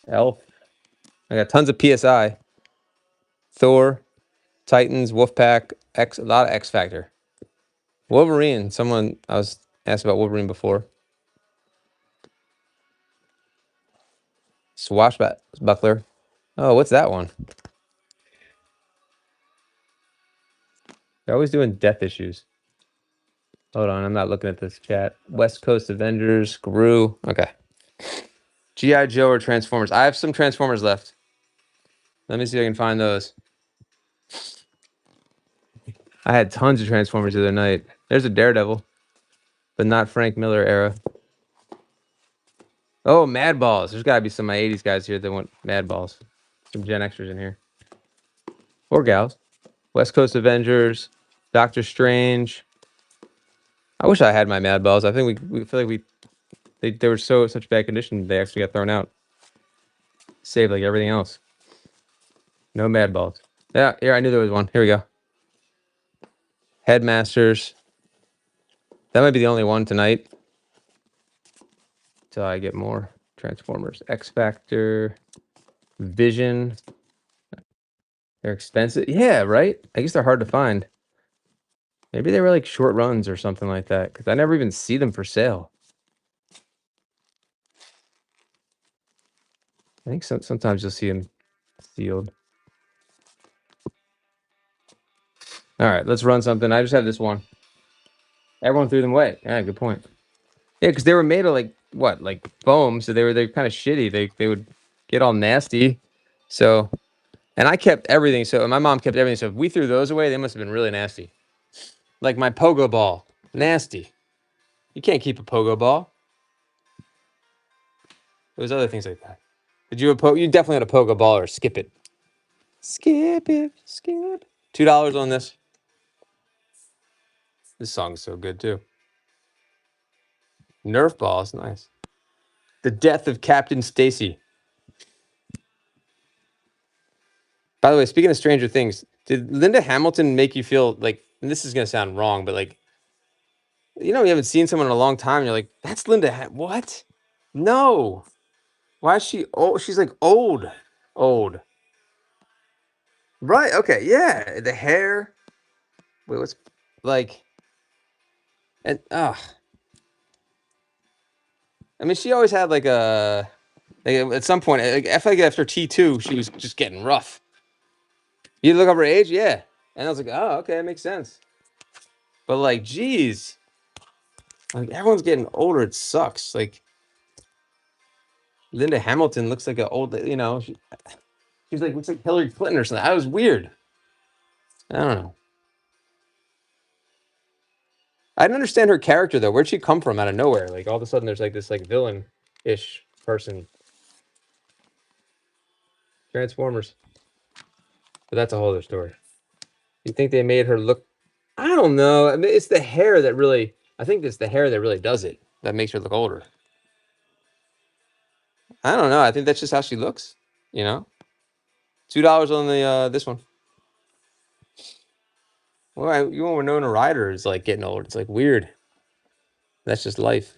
Elf. I got tons of PSI. Thor. Titans. Wolfpack. A lot of X Factor. Wolverine. I was asked about Wolverine before. Swashbuckler. Oh, what's that one? They're always doing death issues. Hold on, I'm not looking at this chat. West Coast Avengers, Gru. Okay. G.I. Joe or Transformers? I have some Transformers left. Let me see if I can find those. I had tons of Transformers the other night. There's a Daredevil, but not Frank Miller era. Oh, Mad Balls. There's got to be some of my 80s guys here that want Mad Balls. Some Gen Xers in here. Or gals. West Coast Avengers, Doctor Strange. I wish I had my Mad Balls. I think we feel like they were such bad condition they actually got thrown out. Saved like everything else. No Mad Balls. Yeah, here I knew there was one. Here we go. Headmasters. That might be the only one tonight. Till I get more. Transformers. X Factor. Vision. They're expensive. Yeah, right? I guess they're hard to find. Maybe they were like short runs or something like that. Because I never even see them for sale. I think sometimes you'll see them sealed. All right, let's run something. I just have this one. Everyone threw them away. Yeah, good point. Yeah, because they were made of like foam, so they're kind of shitty. They would get all nasty. So, and I kept everything. So my mom kept everything. So if we threw those away, they must have been really nasty. Like my pogo ball, nasty. You can't keep a pogo ball. There was other things like that. Did you You definitely had a pogo ball or skip it. Skip it, skip. $2 on this. This song is so good too. Nerf balls, nice. The death of Captain Stacy. By the way, speaking of Stranger Things, did Linda Hamilton make you feel like, and this is gonna sound wrong, but like, you know, you haven't seen someone in a long time, you're like, that's what? No. Why is she old? She's like old. Old. Right, okay, yeah. The hair. Wait, what's like and I mean, she always had like a like at some point, like, I feel like after T2, she was just getting rough. You look up her age, yeah. And I was like, oh, okay, that makes sense. But like, geez, like everyone's getting older. It sucks. Like Linda Hamilton looks like an old, you know, she's like looks like Hillary Clinton or something. That was weird. I don't know. I didn't understand her character though. Where'd she come from out of nowhere? Like all of a sudden, there's like this like villain-ish person. Transformers. But that's a whole other story. You think they made her look? I don't know. I mean, it's the hair that really. I think it's the hair that really does it. That makes her look older. I don't know. I think that's just how she looks. You know, $2 on the this one. Well, you want Winona Ryder is like getting old. It's like weird. That's just life.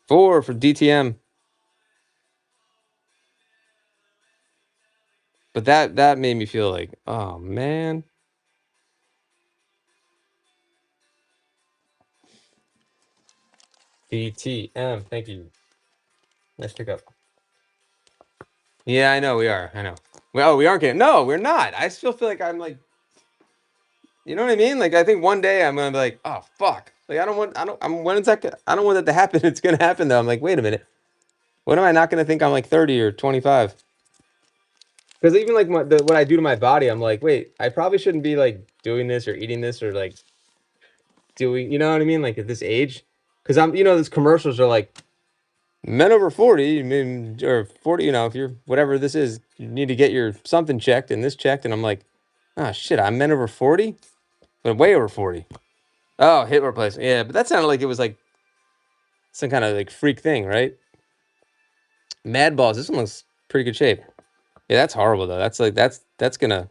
4 for DTM. But that made me feel like, oh man. DTM, thank you. Nice pickup. Yeah, I know we are. I know. Well, we aren't getting. No, we're not. I still feel like I'm like, you know what I mean? Like I think one day I'm gonna be like, oh fuck. Like I don't want. I don't. I'm when it's like I don't want that to happen. It's gonna happen though. I'm like, wait a minute. When am I not gonna think I'm like 30 or 25? Because even like what I do to my body, I'm like, wait, I probably shouldn't be like doing this or eating this or like doing. You know what I mean? Like at this age, because I'm. You know, these commercials are like men over 40, I mean, or 40, you know, if you're whatever this is, you need to get your something checked and this checked. And I'm like, oh shit, I'm men over 40, but way over 40. Oh, hip replacement. Yeah, but that sounded like it was like some kind of like freak thing, right? Mad Balls. This one looks pretty good shape. Yeah, that's horrible though. That's like that's gonna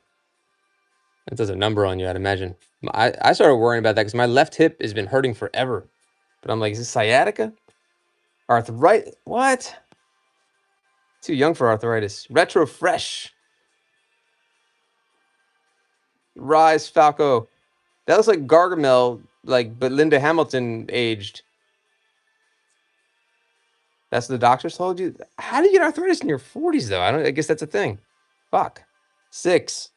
that does a number on you, I'd imagine. I started worrying about that because my left hip has been hurting forever. But I'm like, is this sciatica? Arthritis? What? Too young for arthritis. Retro Fresh. Rise Falco. That looks like Gargamel, like but Linda Hamilton aged. That's what the doctors told you. How do you get arthritis in your 40s though? I guess that's a thing. Fuck. 6.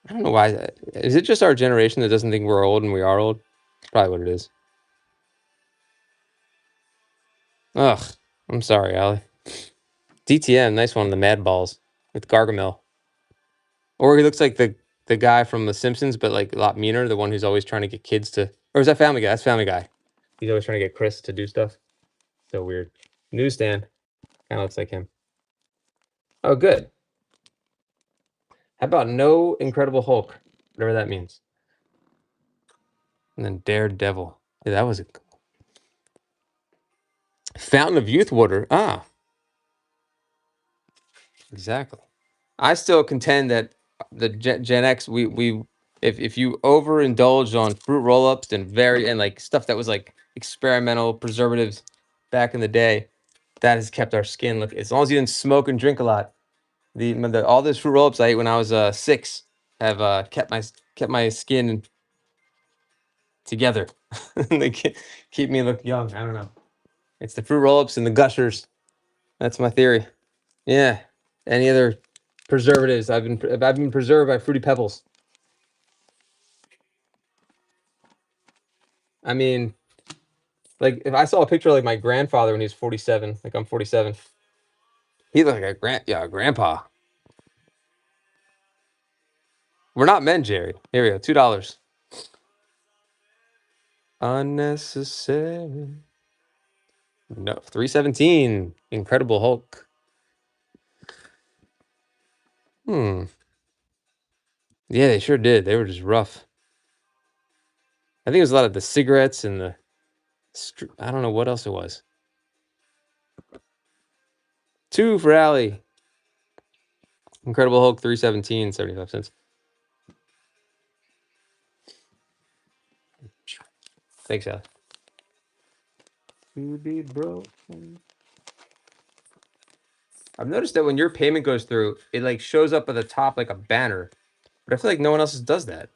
I don't know why. Is it just our generation that doesn't think we're old and we are old? That's probably what it is. Ugh. I'm sorry, Allie. DTM, nice one on the Mad Balls with Gargamel. Or he looks like the guy from The Simpsons, but like a lot meaner. The one who's always trying to get kids to. Or is that Family Guy? That's Family Guy. He's always trying to get Chris to do stuff. So weird. Newsstand. Kind of looks like him. Oh, good. How about no Incredible Hulk? Whatever that means. And then Daredevil. Yeah, that was a Fountain of Youth water. Ah, exactly. I still contend that the Gen X, we if you overindulged on fruit roll-ups and like stuff that was like experimental preservatives back in the day, that has kept our skin look. As long as you didn't smoke and drink a lot, all those fruit roll-ups I ate when I was 6 have kept my skin together. They keep me look young. I don't know. It's the fruit roll-ups and the gushers. That's my theory. Yeah. Any other preservatives? I've been preserved by Fruity Pebbles. I mean, like if I saw a picture of like my grandfather when he was 47, like I'm 47, he looked like a grandpa. We're not men, Jerry. Here we go, $2. Unnecessary. No, 317. Incredible Hulk. Yeah, they sure did. They were just rough. I think it was a lot of the cigarettes and the. I don't know what else it was. 2 for Allie. Incredible Hulk 317, 75 cents. Thanks, Allie. To be broken. I've noticed that when your payment goes through, it like shows up at the top like a banner. But I feel like no one else does that.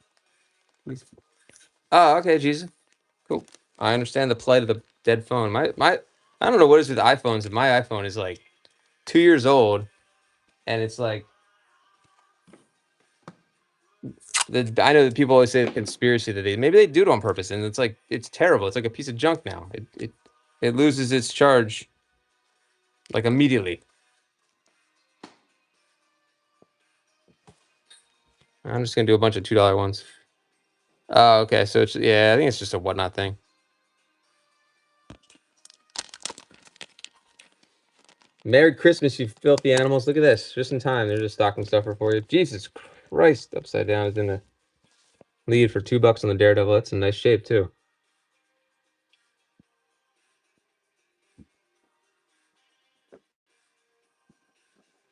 Oh, okay, Jesus. Cool. I understand the plight of the dead phone. My I don't know what it is with iPhones. If my iPhone is like 2 years old and it's like I know that people always say the conspiracy that maybe they do it on purpose, and it's like it's terrible. It's like a piece of junk now. It loses its charge like immediately. I'm just gonna do a bunch of $2 ones. Oh, okay. So it's I think it's just a whatnot thing. Merry Christmas, you filthy animals! Look at this, just in time. There's a stocking stuffer for you. Jesus Christ, upside down is in the lead for $2 on the Daredevil. That's in nice shape too.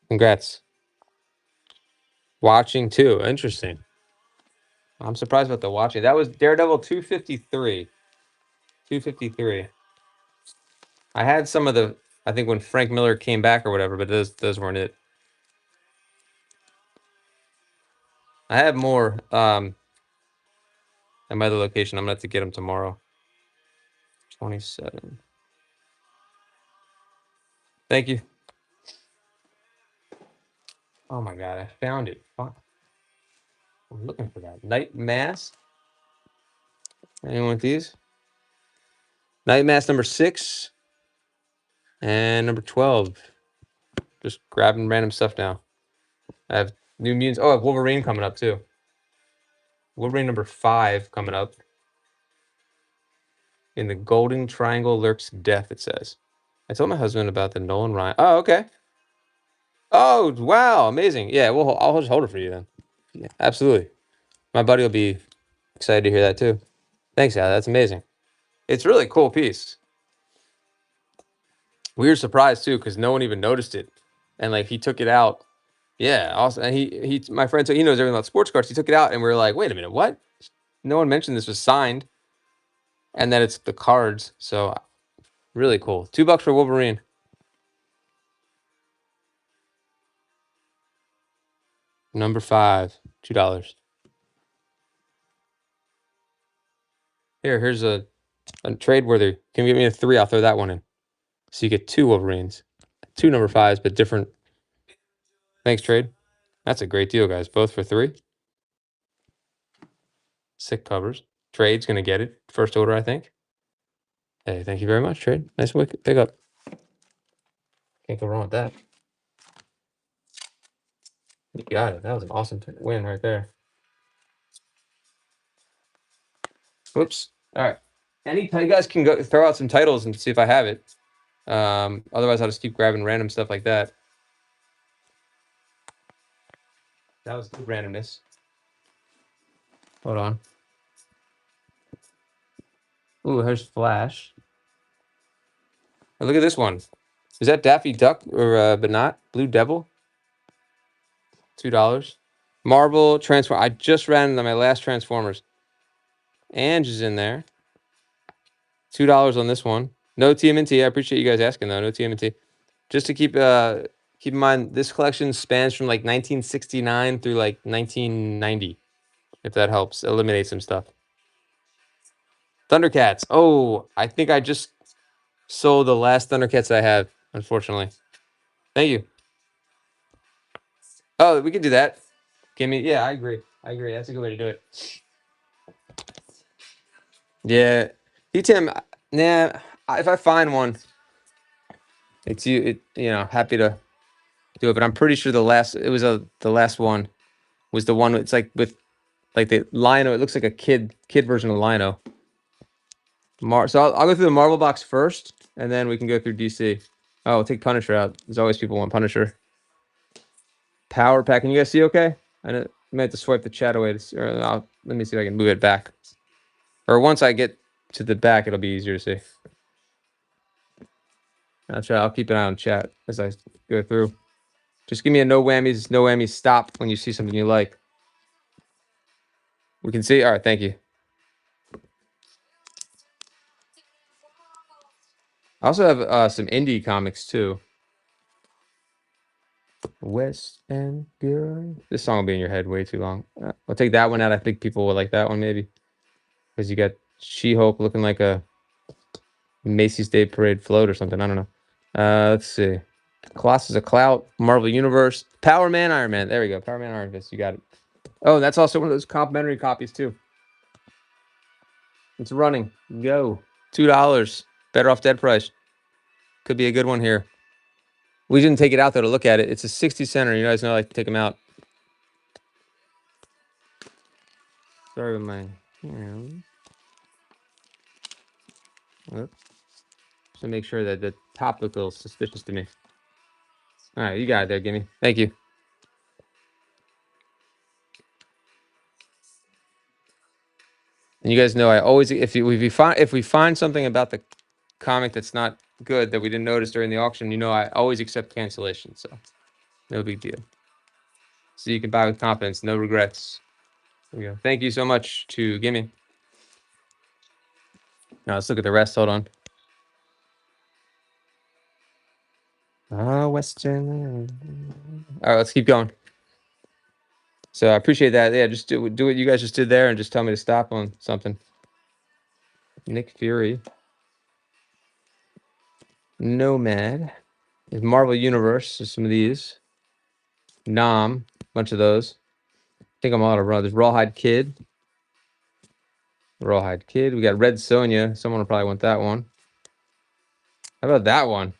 Congrats. Watching too. Interesting. I'm surprised about the watching. That was Daredevil 253. 253. I had some of the, I think when Frank Miller came back or whatever, but those weren't it. I have more at my other location. I'm gonna have to get them tomorrow. 27. Thank you. Oh my god, I found it. Fuck. I'm looking for that. Night Mass. Anyone with these? Night Mass number 6 and number 12. Just grabbing random stuff now. I have New Mutants. Oh, I have Wolverine coming up too. Wolverine number 5 coming up. In the Golden Triangle lurks death, it says. I told my husband about the Nolan Ryan. Oh, okay. Oh, wow. Amazing. Yeah, well, I'll just hold it for you then. Yeah, absolutely. My buddy will be excited to hear that too. Thanks, Al. That's amazing. It's a really cool piece. We were surprised too because no one even noticed it, and like he took it out. Yeah, awesome. And he my friend, so he knows everything about sports cards. He took it out, and we were like, "Wait a minute, what? No one mentioned this was signed, and that it's the cards." So really cool. $2 for Wolverine. Number 5, $2. Here's a trade worthy. Can you give me a 3? I'll throw that one in. So you get 2 Wolverines, 2 number 5s, but different. Thanks, trade. That's a great deal, guys. Both for 3. Sick covers. Trade's gonna get it. First order, I think. Hey, thank you very much, trade. Nice pick up. Can't go wrong with that. You got it. That was an awesome win right there. Whoops. All right. You guys can go throw out some titles and see if I have it. Otherwise, I'll just keep grabbing random stuff like that. That was good randomness. Hold on. Ooh, there's Flash. Oh, look at this one. Is that Daffy Duck or but not Blue Devil? $2. Marvel Transform. I just ran into my last Transformers. Ange is in there. $2 on this one. No TMNT. I appreciate you guys asking though. No TMNT. Just to keep in mind, this collection spans from like 1969 through like 1990. If that helps eliminate some stuff. Thundercats. Oh, I think I just sold the last Thundercats I have, unfortunately. Thank you. Oh, we could do that. Yeah, I agree. That's a good way to do it. Yeah. Tim, nah, if I find one, it's you know, happy to do it, but I'm pretty sure the last one was the one. It's like with like the Lino. It looks like a kid version of Lino. So I'll go through the Marvel box first, and then we can go through DC. Oh, we'll take Punisher out. There's always people want Punisher. Power Pack. Can you guys see okay? I might have to swipe the chat away. Let me see if I can move it back. Or once I get to the back, it'll be easier to see. I'll keep an eye on chat as I go through. Just give me a no whammies stop when you see something you like. We can see. All right, thank you. I also have some indie comics too. West End Girl. This song will be in your head way too long. I'll take that one out. I think people will like that one maybe. Because you got She-Hulk looking like a Macy's Day Parade float or something. I don't know. Let's see. Colossus of Clout, Marvel Universe, Power Man, Iron Man. There we go. Power Man, Iron Fist. You got it. Oh, that's also one of those complimentary copies too. It's running. Go. $2. Better off dead price. Could be a good one here. We didn't take it out though to look at it. It's a 60 center. You guys know I like to take them out. Sorry with my hand. Oops. So make sure that the top looks a little suspicious to me. All right, you got it there, Gimme. Thank you. And you guys know I always, if we find something about the comic that's not good that we didn't notice during the auction, you know I always accept cancellation, so no big deal. So you can buy with confidence, no regrets. There we go. Thank you so much to Gimme. Now let's look at the rest. Hold on. Western. All right, let's keep going. So I appreciate that. Yeah, just do what you guys just did there, and just tell me to stop on something. Nick Fury. Nomad. There's Marvel Universe. There's some of these. Nom. Bunch of those. I think I'm all out of run. There's Rawhide Kid. Rawhide Kid. We got Red Sonja. Someone will probably want that one. How about that one?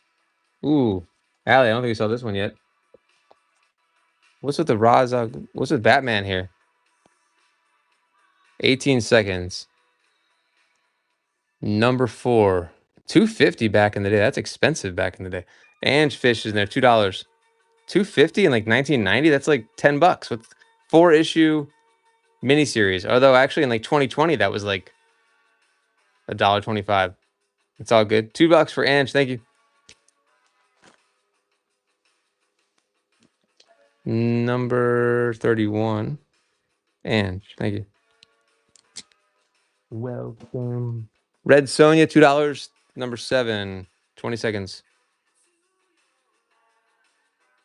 Ooh. Allie, I don't think you saw this one yet. What's with the what's with Batman here? 18 seconds. Number 4. $250 back in the day. That's expensive back in the day. And Fish is in there. $2. $250 in like 1990? That's like $10 with 4-issue miniseries. Although actually in like 2020, that was like $1.25. It's all good. $2 for Ange. Thank you. Number 31. Ange. Thank you. Welcome. Red Sonja, $2. Number 7. 20 seconds.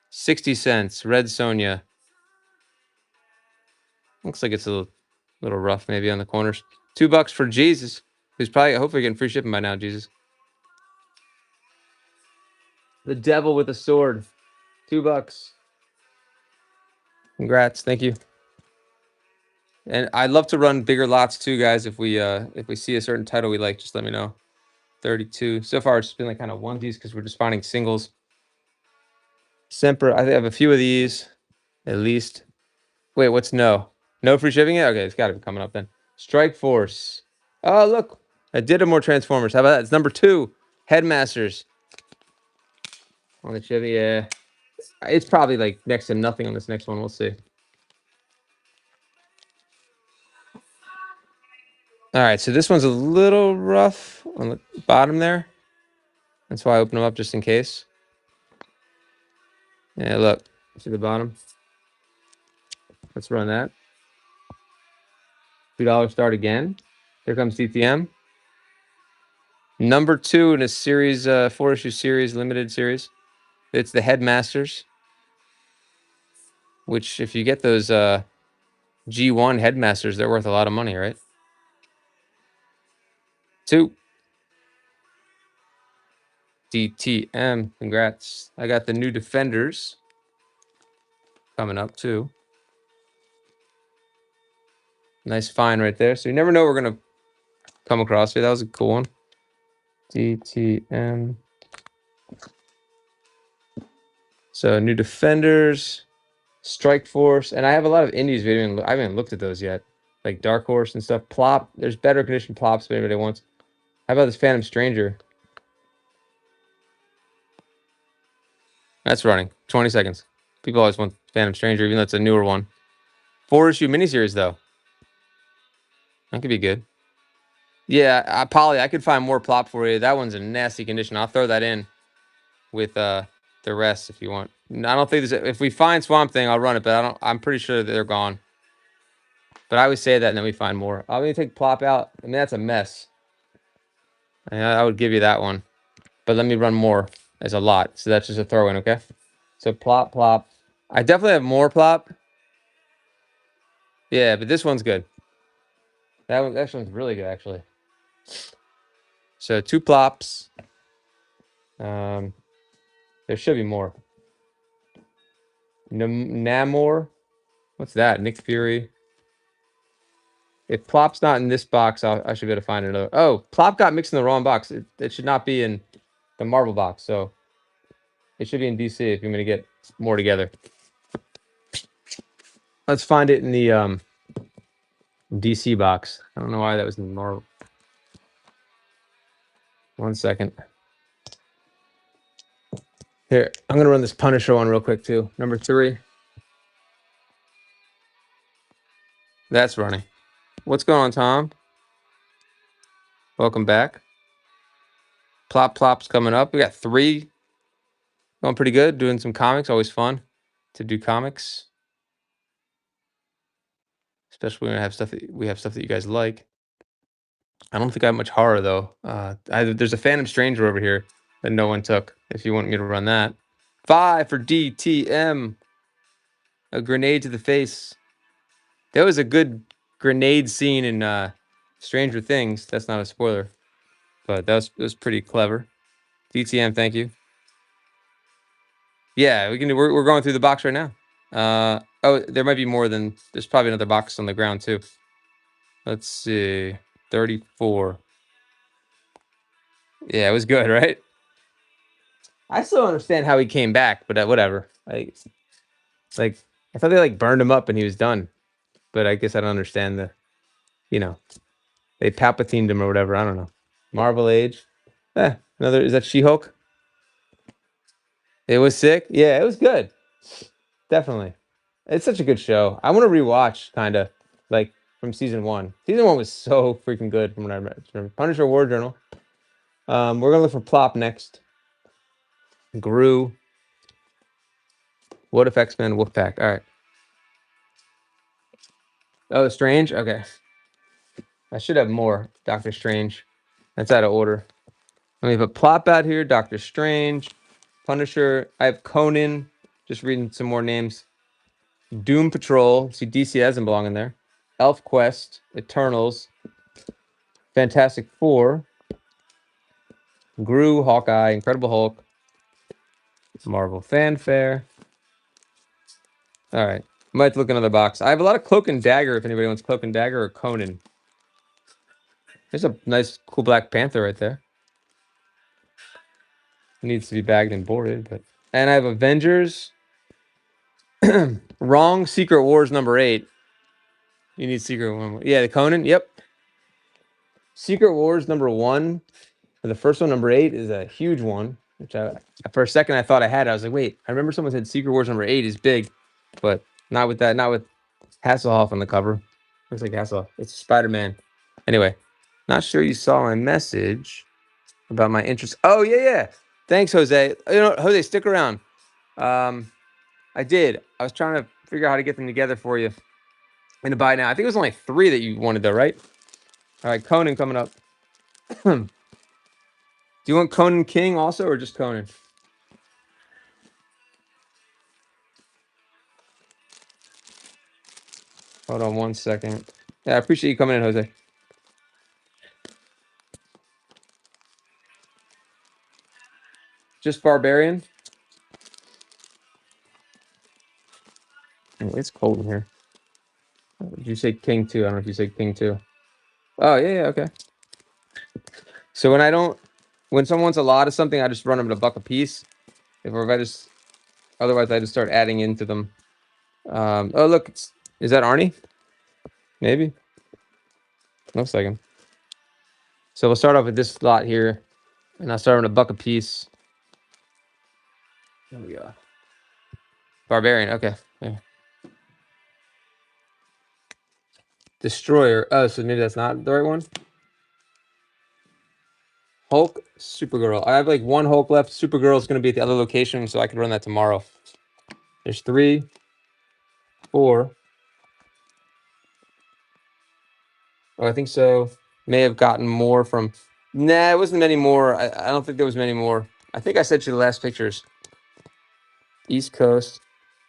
60 cents. Red Sonja. Looks like it's a little rough maybe on the corners. $2 for Jesus. Who's probably hopefully getting free shipping by now, Jesus. The Devil with a Sword. $2. Congrats. Thank you. And I'd love to run bigger lots too, guys. If we see a certain title we like, just let me know. 32. So far, it's been like kind of onesies because we're just finding singles. Semper. I have a few of these, at least. Wait, what's no? No free shipping yet? Okay, it's got to be coming up then. Strike Force. Oh, look. I did more Transformers. How about that? It's number 2. Headmasters. On the Chevy, yeah. It's probably like next to nothing on this next one. We'll see. All right, so this one's a little rough on the bottom there. That's why I open them up just in case. Yeah, look. See the bottom? Let's run that. $2 start again. Here comes DTM. Number 2 in a series, 4-issue series, limited series. It's the Headmasters. Which, if you get those G1 Headmasters, they're worth a lot of money, right? 2. DTM. Congrats. I got the new Defenders coming up, too. Nice find right there. So you never know we're going to come across here. That was a cool one. DTM. So new Defenders, Strike Force, and I have a lot of indies. I haven't even looked at those yet, like Dark Horse and stuff. Plop. There's better condition plops if anybody wants. How about this Phantom Stranger? That's running 20 seconds. People always want Phantom Stranger, even though it's a newer one. 4-issue miniseries though. That could be good. Yeah, Polly, I could find more plop for you. That one's in nasty condition. I'll throw that in with the rest if you want. I don't think there's if we find Swamp Thing, I'll run it, but I'm pretty sure that they're gone. But I always say that and then we find more. I'm gonna take plop out. I mean that's a mess. I would give you that one. But let me run more. There's a lot. So that's just a throw in, okay? So plop. I definitely have more plop. Yeah, but this one's good. That one's really good actually. So 2 plops. There should be more. Namor. What's that? Nick Fury. If plop's not in this box, I should be able to find another. Oh, plop got mixed in the wrong box. It should not be in the Marvel box. So it should be in DC if you're going to get more together. Let's find it in the DC box. I don't know why that was in the Marvel. 1 second. Here, I'm going to run this Punisher one real quick too. Number 3. That's running. What's going on, Tom? Welcome back. Plop's coming up. We got 3 going pretty good. Doing some comics. Always fun to do comics. Especially when we have stuff that you guys like. I don't think I have much horror though. There's a Phantom Stranger over here that no one took. If you want me to run that, 5 for DTM. A grenade to the face. That was a good grenade scene in Stranger Things. That's not a spoiler, but that was pretty clever. DTM, thank you. Yeah, we can. We're going through the box right now. Oh, there might be more than. There's probably another box on the ground too. Let's see. 34. Yeah, it was good, right? I still don't understand how he came back, but whatever. I thought they like burned him up and he was done, but I guess I don't understand they Palpatined him or whatever. I don't know. Marvel Age. Another is that She-Hulk? It was sick. Yeah, it was good. Definitely. It's such a good show. I want to rewatch kind of like from season 1. Season 1 was so freaking good from what I remember. Punisher War Journal. We're gonna look for plop next. Gru. What if X-Men Wolfpack? All right. Oh, Strange? Okay. I should have more. Doctor Strange. That's out of order. Let me put plop out here. Doctor Strange. Punisher. I have Conan. Just reading some more names. Doom Patrol. See, DC doesn't belong in there. Elf Quest. Eternals. Fantastic Four. Gru. Hawkeye. Incredible Hulk. Marvel Fanfare. All right. Might have to look in another box. I have a lot of Cloak and Dagger if anybody wants Cloak and Dagger or Conan. There's a nice, cool Black Panther right there. It needs to be bagged and boarded, but. And I have Avengers. Wrong. Secret Wars number 8. You need Secret War. Yeah, the Conan. Yep. Secret Wars number 1. The first one, number 8, is a huge one. Which for a second I thought I had. I was like, wait. I remember someone said Secret Wars number 8 is big, but not with that. Not with Hasselhoff on the cover. Looks like Hasselhoff. It's Spider-Man. Anyway, not sure you saw my message about my interest. Oh yeah. Thanks, Jose. Jose, stick around. I did. I was trying to figure out how to get them together for you. And to buy now. I think it was only 3 that you wanted though, right? All right, Conan coming up. Do you want Conan King also, or just Conan? Hold on 1 second. Yeah, I appreciate you coming in, Jose. Just Barbarian? Oh, it's cold in here. Did you say King 2? I don't know if you said King 2. Oh, yeah, okay. So when someone wants a lot of something, I just run them at $1 a piece. Otherwise I just start adding into them. Oh, look, is that Arnie? Maybe. Looks like him. So we'll start off with this lot here, and I'll start with $1 a piece. There we go. Barbarian, okay. Yeah. Destroyer. Oh, so maybe that's not the right one? Hulk, Supergirl. I have like one Hulk left. Supergirl is going to be at the other location, so I can run that tomorrow. There's 3, 4. Oh, I think so. May have gotten more from. Nah, it wasn't many more. I don't think there was many more. I think I sent you the last pictures. East Coast.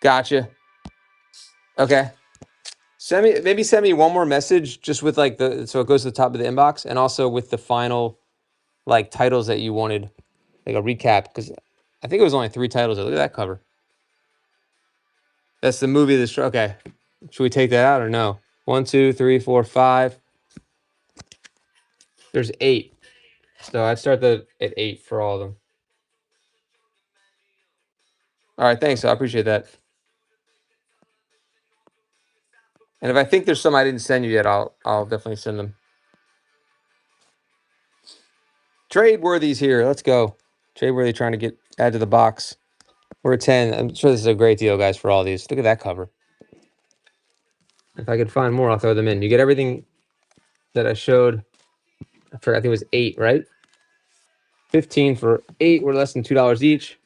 Gotcha. Okay. Maybe send me one more message just with like so it goes to the top of the inbox, and also with the final like titles that you wanted, like a recap, because I think it was only 3 titles. Look at that cover. That's the movie. Okay. Should we take that out or no? 1, 2, 3, 4, 5. There's 8. So I'd start at 8 for all of them. All right, thanks. I appreciate that. And if I think there's some I didn't send you yet, I'll definitely send them. Tradeworthy's here. Let's go. Tradeworthy trying to add to the box. We're at 10. I'm sure this is a great deal, guys, for all these. Look at that cover. If I could find more, I'll throw them in. You get everything that I showed. I forgot, I think it was 8, right? 15 for 8. We're less than $2 each.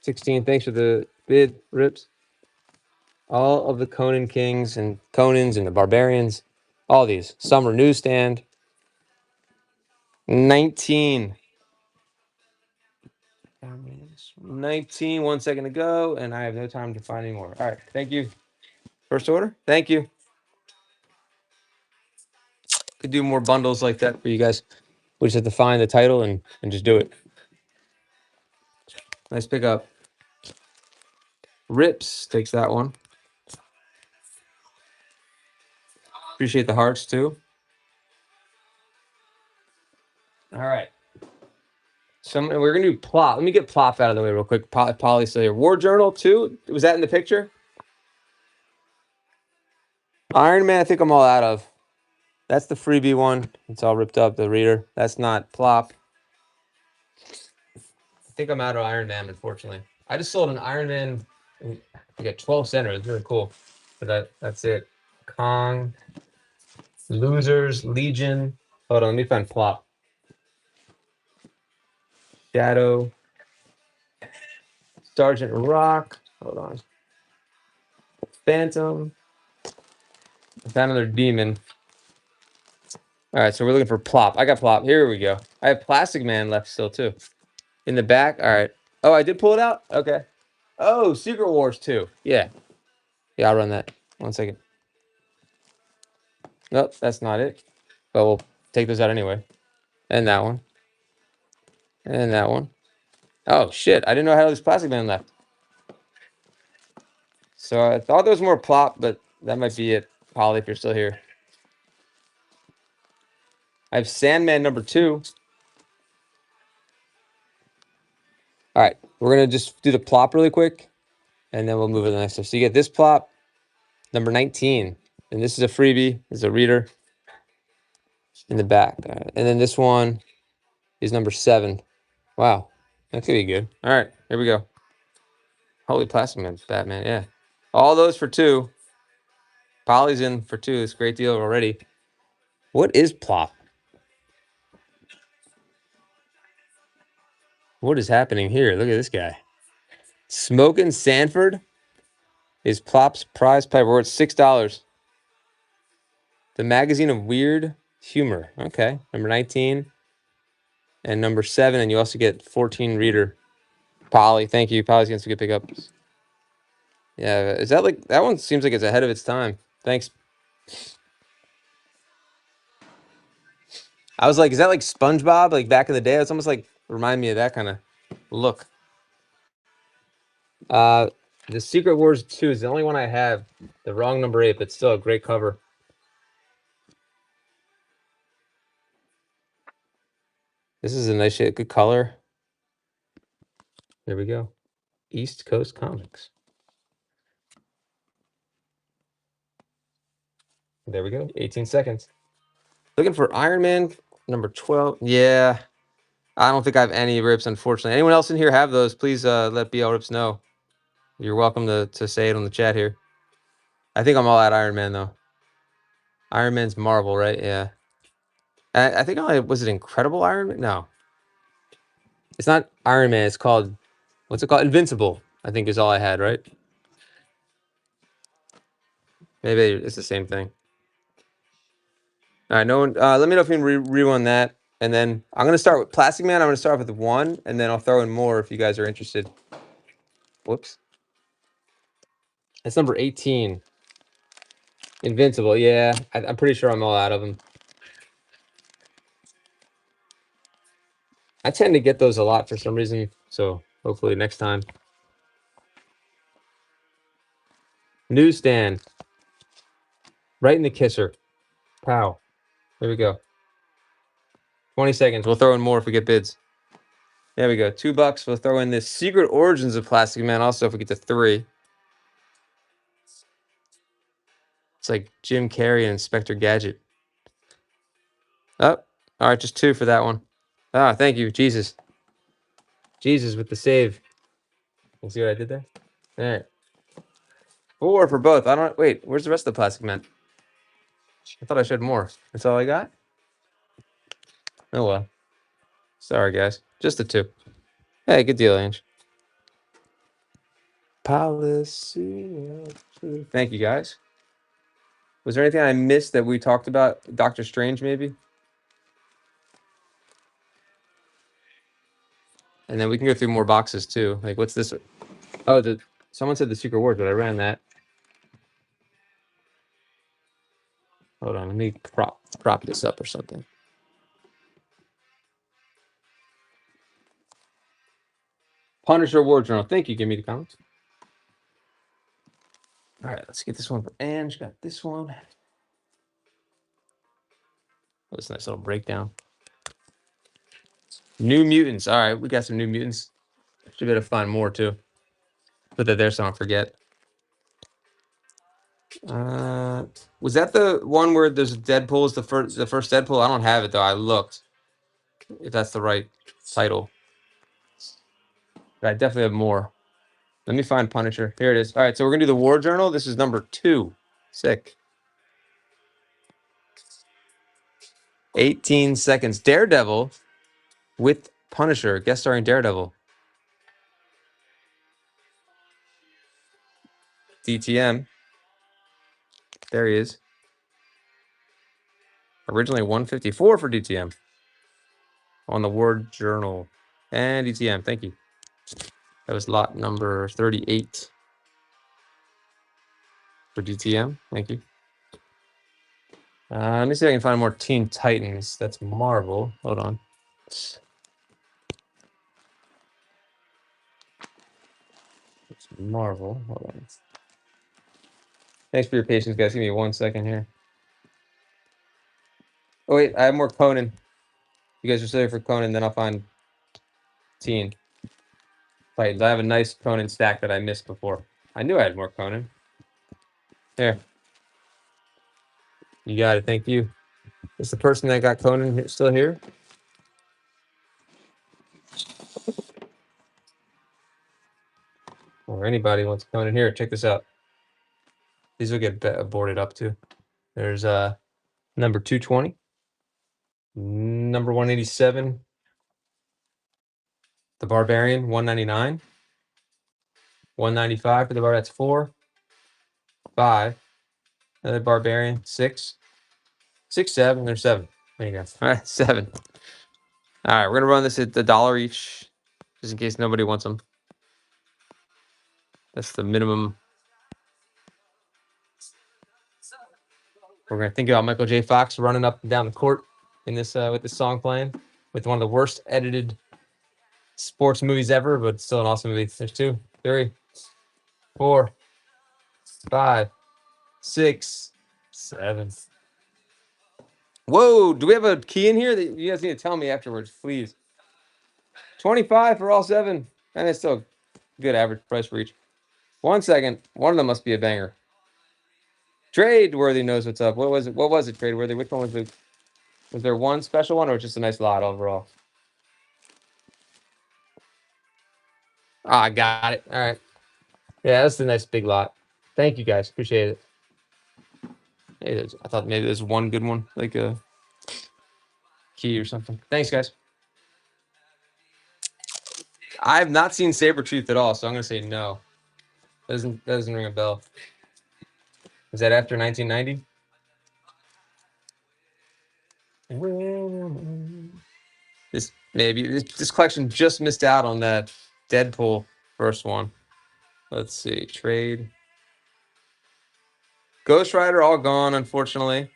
16. Thanks for the bid, Rips. All of the Conan Kings and Conans and the Barbarians. All these. Summer Newsstand. 19. 19. 1 second to go, and I have no time to find any more. All right. Thank you. First order. Thank you. Could do more bundles like that for you guys. We just have to find the title and just do it. Nice pickup. Rips takes that one. Appreciate the hearts too. All right. We're gonna do plop. Let me get plop out of the way real quick. Polly's still here. War Journal 2. Was that in the picture? Iron Man, I think I'm all out of. That's the freebie one. It's all ripped up, the reader. That's not plop. I think I'm out of Iron Man, unfortunately. I just sold an Iron Man. I got 12 center. It's really cool. But that's it. Kong. Losers. Legion. Hold on, let me find plop. Shadow. Sergeant Rock. Hold on. Phantom. I found another demon. All right, so we're looking for plop. I got plop. Here we go. I have Plastic Man left still too. In the back. All right. Oh, I did pull it out? Okay. Oh, Secret Wars 2. Yeah. Yeah, I'll run that. 1 second. Nope, that's not it. But we'll take those out anyway. And that one. And that one. Oh, shit. I didn't know I had all this Plastic Man left. So I thought there was more plop, but that might be it. Polly, if you're still here. I have Sandman number 2. All right. We're going to just do the plop really quick. And then we'll move to the next stuff. So you get this plop, number 19. And this is a freebie. It's a reader in the back. Right. And then this one is number 7. Wow. That could be good. All right. Here we go. Holy Plastic Man, Batman. Yeah. All those for 2. Polly's in for 2. It's a great deal already. What is plop? What is happening here? Look at this guy. Smokin' Sanford is plop's prize pipe. We're at $6. The Magazine of Weird Humor. Okay. Number 19. And number 7. And you also get 14 reader. Polly. Thank you. Polly's getting some good pickups. Yeah. Is that like... That one seems like it's ahead of its time. Thanks. I was like, is that like SpongeBob? Like back in the day? It's almost like... Remind me of that kind of look. The Secret Wars 2 is the only one I have. The wrong number 8, but still a great cover. This is a nice shit, good color. There we go. East Coast Comics. There we go. 18 seconds. Looking for Iron Man number 12. Yeah. I don't think I have any rips, unfortunately. Anyone else in here have those? Please let BL Rips know. You're welcome to say it on the chat here. I think I'm all at Iron Man, though. Iron Man's Marvel, right? Yeah. I think was it Incredible Iron Man? No, it's not Iron Man. It's called, what's it called? Invincible, I think, is all I had, right? Maybe it's the same thing. All right, no one. Let me know if you can rerun that, and then I'm gonna start with Plastic Man. I'm gonna start off with one, and then I'll throw in more if you guys are interested. Whoops. That's number 18. Invincible. Yeah, I'm pretty sure I'm all out of them. I tend to get those a lot for some reason, so hopefully next time. Newsstand. Right in the kisser. Pow. There we go. 20 seconds. We'll throw in more if we get bids. There we go. $2. We'll throw in the Secret Origins of Plastic Man also if we get to 3. It's like Jim Carrey and Inspector Gadget. Oh, all right, just 2 for that one. Ah, thank you, Jesus. Jesus with the save. You see what I did there? All right. 4 for both. I don't. Wait, where's the rest of the Plastic Man? I thought I showed more. That's all I got? Oh, well. Sorry, guys. Just the 2. Hey, good deal, Ange. Policy. Thank you, guys. Was there anything I missed that we talked about? Doctor Strange, maybe? And then we can go through more boxes, too. Like, what's this? Oh, someone said the Secret Wars, but I ran that. Hold on, let me prop this up or something. Punisher War Journal. Thank you. Give me the comments. All right, let's get this one for Ange. Got this one. Oh, this nice little breakdown. New Mutants. All right, we got some New Mutants. Should be able to find more too. Put that there so I don't forget. Was that the one where there's Deadpool is the first Deadpool? I don't have it though. I looked. If that's the right title. But I definitely have more. Let me find Punisher. Here it is. All right, so we're gonna do the War Journal. This is number 2. Sick. 18 seconds. Daredevil with Punisher, guest starring Daredevil. DTM. There he is. Originally 154 for DTM on the War Journal. And DTM, thank you. That was lot number 38 for DTM. Thank you. Let me see if I can find more Teen Titans. That's Marvel. Hold on. It's Marvel. Hold on. Thanks for your patience, guys. Give me 1 second here. Oh, wait. I have more Conan. You guys are still here for Conan, then I'll find Teen Titans. I have a nice Conan stack that I missed before. I knew I had more Conan. There. You got it. Thank you. Is the person that got Conan still here? Or anybody wants Conan here? Check this out. These will get boarded up too. There's number 220, number 187, the Barbarian 199, 195 for the Bar. That's 4, 5. Another Barbarian 6, 6, 7. There's 7. There you go. All right, 7. All right, we're gonna run this at $1 each, just in case nobody wants them. That's the minimum. We're gonna think about Michael J. Fox running up and down the court in this with this song playing, with one of the worst edited sports movies ever, but it's still an awesome movie. There's 2, 3, 4, 5, 6, 7. Whoa! Do we have a key in here that you guys need to tell me afterwards, please? 25 for all 7, and it's still a good average price for each. 1 second. One of them must be a banger. Tradeworthy knows what's up. What was it? What was it, Tradeworthy? Which one was it? Was there one special one, or just a nice lot overall? Ah, I got it. All right. Yeah, that's a nice big lot. Thank you, guys. Appreciate it. Hey, I thought maybe there's one good one, like a key or something. Thanks, guys. I have not seen Sabretooth at all, so I'm gonna say no. Doesn't ring a bell. Is that after 1990? This collection just missed out on that Deadpool first one. Let's see, trade. Ghost Rider all gone, unfortunately.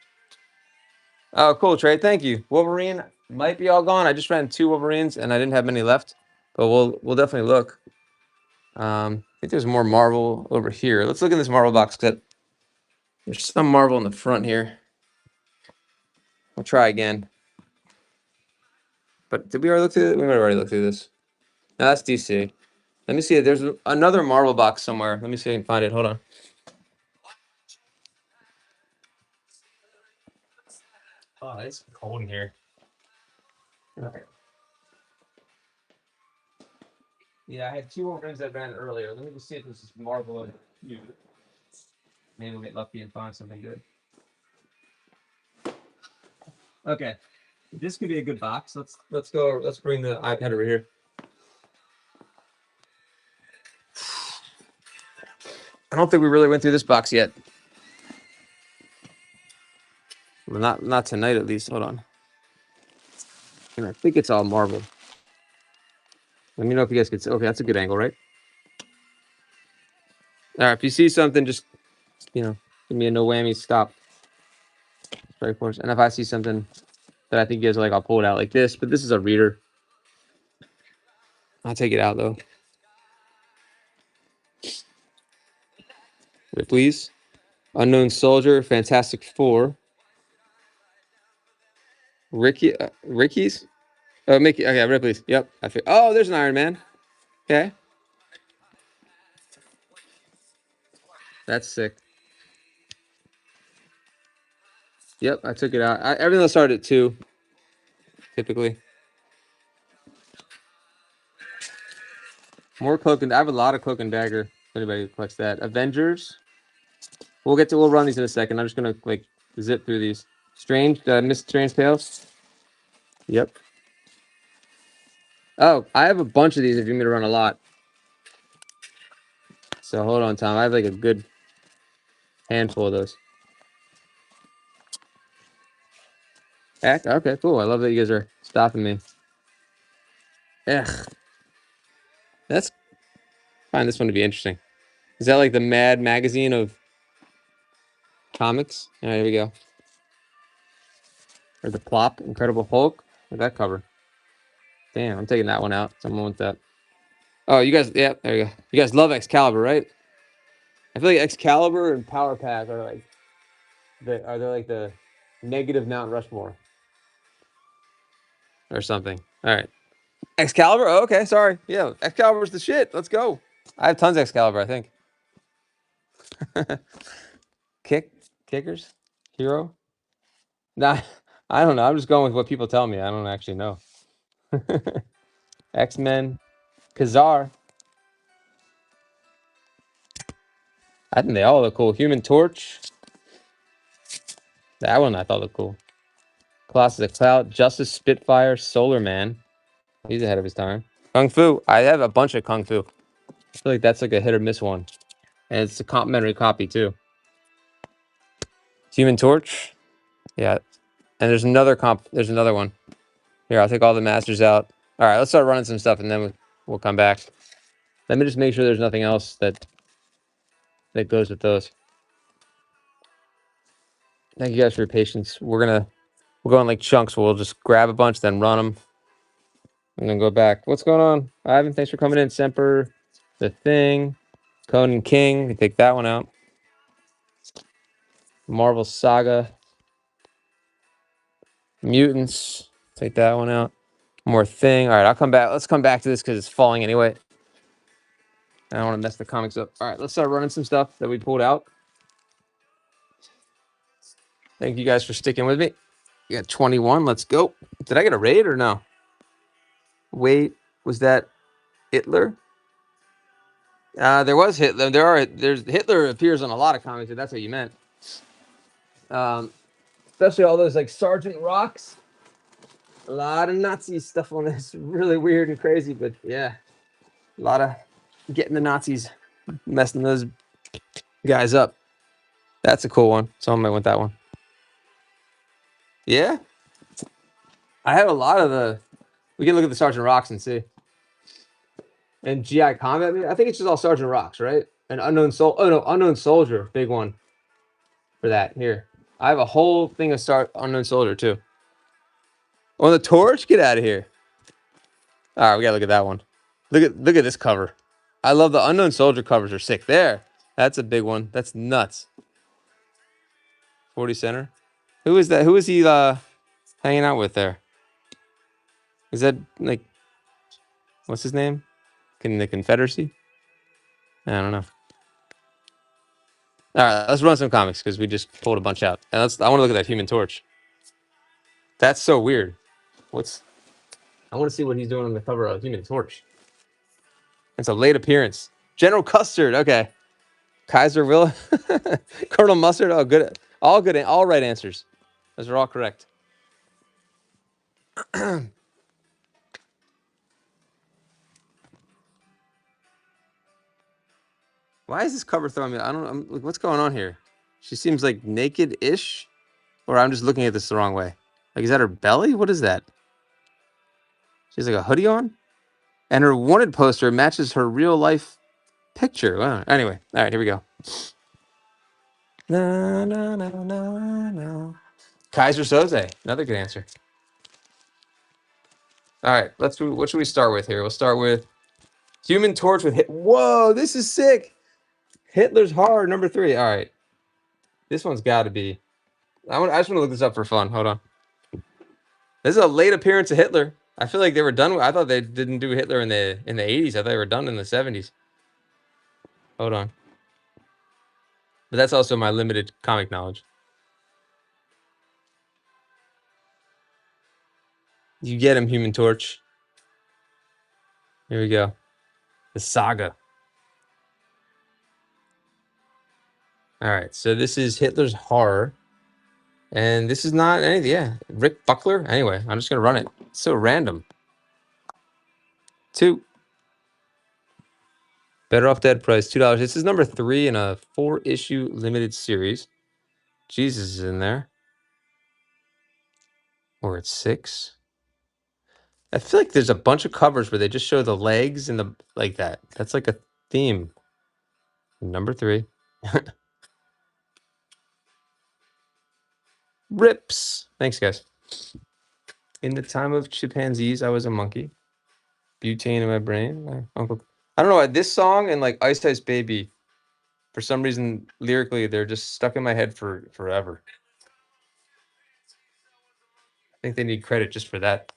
Oh, cool trade. Thank you. Wolverine might be all gone. I just ran 2 Wolverines and I didn't have many left, but we'll definitely look. I think there's more Marvel over here. Let's look in this Marvel box set. There's some Marvel in the front here. We'll try again. But did we already look through it? We might have already looked through this. No, that's DC. Let me see. There's another Marvel box somewhere. Let me see if I can find it. Hold on. Oh, it's cold in here. Okay. Yeah, I had 2 Wolverines that ran earlier. Let me just see if this is Marvel. Maybe we'll get lucky and find something good. Okay. This could be a good box. Let's go. Let's bring the iPad over here. I don't think we really went through this box yet. Well, not tonight at least. Hold on. And I think it's all Marvel. Let me know if you guys can see. Okay, that's a good angle, right? All right, if you see something, just give me a no whammy stop. Strike force. And if I see something that I think is like, I'll pull it out like this. But this is a reader. I'll take it out though. Ripley's, Unknown Soldier, Fantastic Four, Ricky's, Mickey. Okay, Ripley's. Yep. Oh, there's an Iron Man. Okay, that's sick. Yep, I took it out. Everything will start at 2, typically. More Cloak and I have a lot of Cloak and Dagger. If anybody collects that, Avengers. We'll run these in a second. I'm just gonna like zip through these. Miss Strange Tales. Yep. Oh, I have a bunch of these if you need me to run a lot. So hold on, Tom. I have like a good handful of those. Heck, okay, cool. I love that you guys are stopping me. Ugh. That's find this one to be interesting. Is that like the Mad magazine of comics? All right, here we go. Or the Plop, Incredible Hulk. Look at that cover. Damn, I'm taking that one out. Someone wants that. Oh, you guys, yeah, there you go. You guys love Excalibur, right? I feel like Excalibur and Power Pack are like the negative Mount Rushmore or something. All right, Excalibur. Oh, okay, sorry. Yeah, Excalibur's the shit. Let's go. I have tons of Excalibur, I think. Kickers, hero. Nah, I don't know. I'm just going with what people tell me. I don't actually know. X-Men, Kazar. I think they all look cool. Human Torch. That one I thought looked cool. Colossus of Cloud, Justice Spitfire, Solar Man. He's ahead of his time. Kung Fu. I have a bunch of Kung Fu. I feel like that's like a hit or miss one. And it's a complimentary copy too. Human Torch. Yeah. And there's another one. Here, I'll take all the masters out. All right, let's start running some stuff and then we'll come back. Let me just make sure there's nothing else that goes with those. Thank you guys for your patience. We'll go in like chunks. We'll just grab a bunch, then run them, and then go back. What's going on, Ivan? Thanks for coming in. Semper, The Thing, Conan King. We take that one out. Marvel Saga, Mutants. Take that one out. More Thing. All right, I'll come back. Let's come back to this because it's falling anyway. I don't want to mess the comics up. All right, let's start running some stuff that we pulled out. Thank you guys for sticking with me. We got 21. Let's go. Did I get a raid or no? Wait, was that Hitler? There was Hitler. There's Hitler appears on a lot of comics, if that's what you meant. Especially all those like Sergeant Rocks. A lot of Nazi stuff on this. Really weird and crazy, but yeah. A lot of getting the Nazis, messing those guys up. That's a cool one. Someone might want that one. Yeah. I have a lot of the. We can look at the Sergeant Rocks and see. And GI Combat, I think it's just all Sergeant Rocks, right? And Unknown Soul. Oh no, Unknown Soldier, big one for that. Here, I have a whole thing of Unknown Soldier too. On the Torch, get out of here. All right, we gotta look at that one. Look at this cover. I love the Unknown Soldier covers. Are sick. There, that's a big one. That's nuts. 40 center. Who is that? Who is he hanging out with there? Is that like what's his name? The Confederacy? I don't know. All right, let's run some comics because we just pulled a bunch out. And I want to look at that Human Torch. That's so weird. I want to see what he's doing on the cover of Human Torch. It's a late appearance. General Custard. Okay. Kaiser Will. Colonel Mustard. Oh, good. All good. All right answers. Those are all correct. Why is this cover throwing me? I don't know. Like, what's going on here? She seems like naked-ish, or I'm just looking at this the wrong way. Like, is that her belly? What is that? She has like a hoodie on, and her wanted poster matches her real life picture. Wow. Anyway, all right, here we go. No, no, no, no, no. Kaiser Soze, another good answer. All right, what should we start with here? We'll start with Human Torch with Whoa, this is sick. Hitler's Hard, number 3. All right, this one's got to be. I just want to look this up for fun. Hold on. This is a late appearance of Hitler. I feel like they were done. I thought they didn't do Hitler in the 80s. I thought they were done in the 70s. Hold on. But that's also my limited comic knowledge. You get him, Human Torch. Here we go. The Saga. All right, so this is Hitler's Horror. And this is not anything. Yeah, Rick Buckler. Anyway, I'm just going to run it. It's so random. 2. Better Off Dead price, $2. This is number 3 in a 4-issue limited series. Jesus is in there. Or it's 6. I feel like there's a bunch of covers where they just show the legs and the like that. That's like a theme. Number 3. Rips. Thanks, guys. In the time of chimpanzees, I was a monkey. Butane in my brain. My uncle. I don't know. This song and like Ice Ice Baby, for some reason, lyrically, they're just stuck in my head for forever. I think they need credit just for that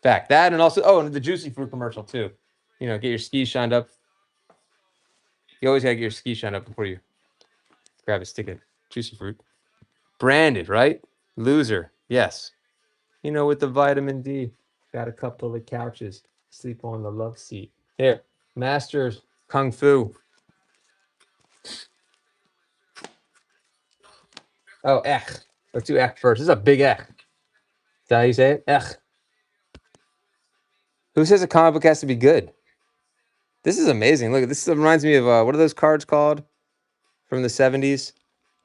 fact. That and also, and the Juicy Fruit commercial too. You know, get your skis shined up. You always gotta get your skis shined up before you grab a stick of Juicy Fruit. Branded, right? Loser. Yes. You know, with the vitamin D. Got a couple of couches. Sleep on the love seat. Here. Masters Kung Fu. Oh, ech. Let's do ech first. This is a big ech. Is that how you say it? Ech. Who says a comic book has to be good? This is amazing. Look, this reminds me of what are those cards called from the 70s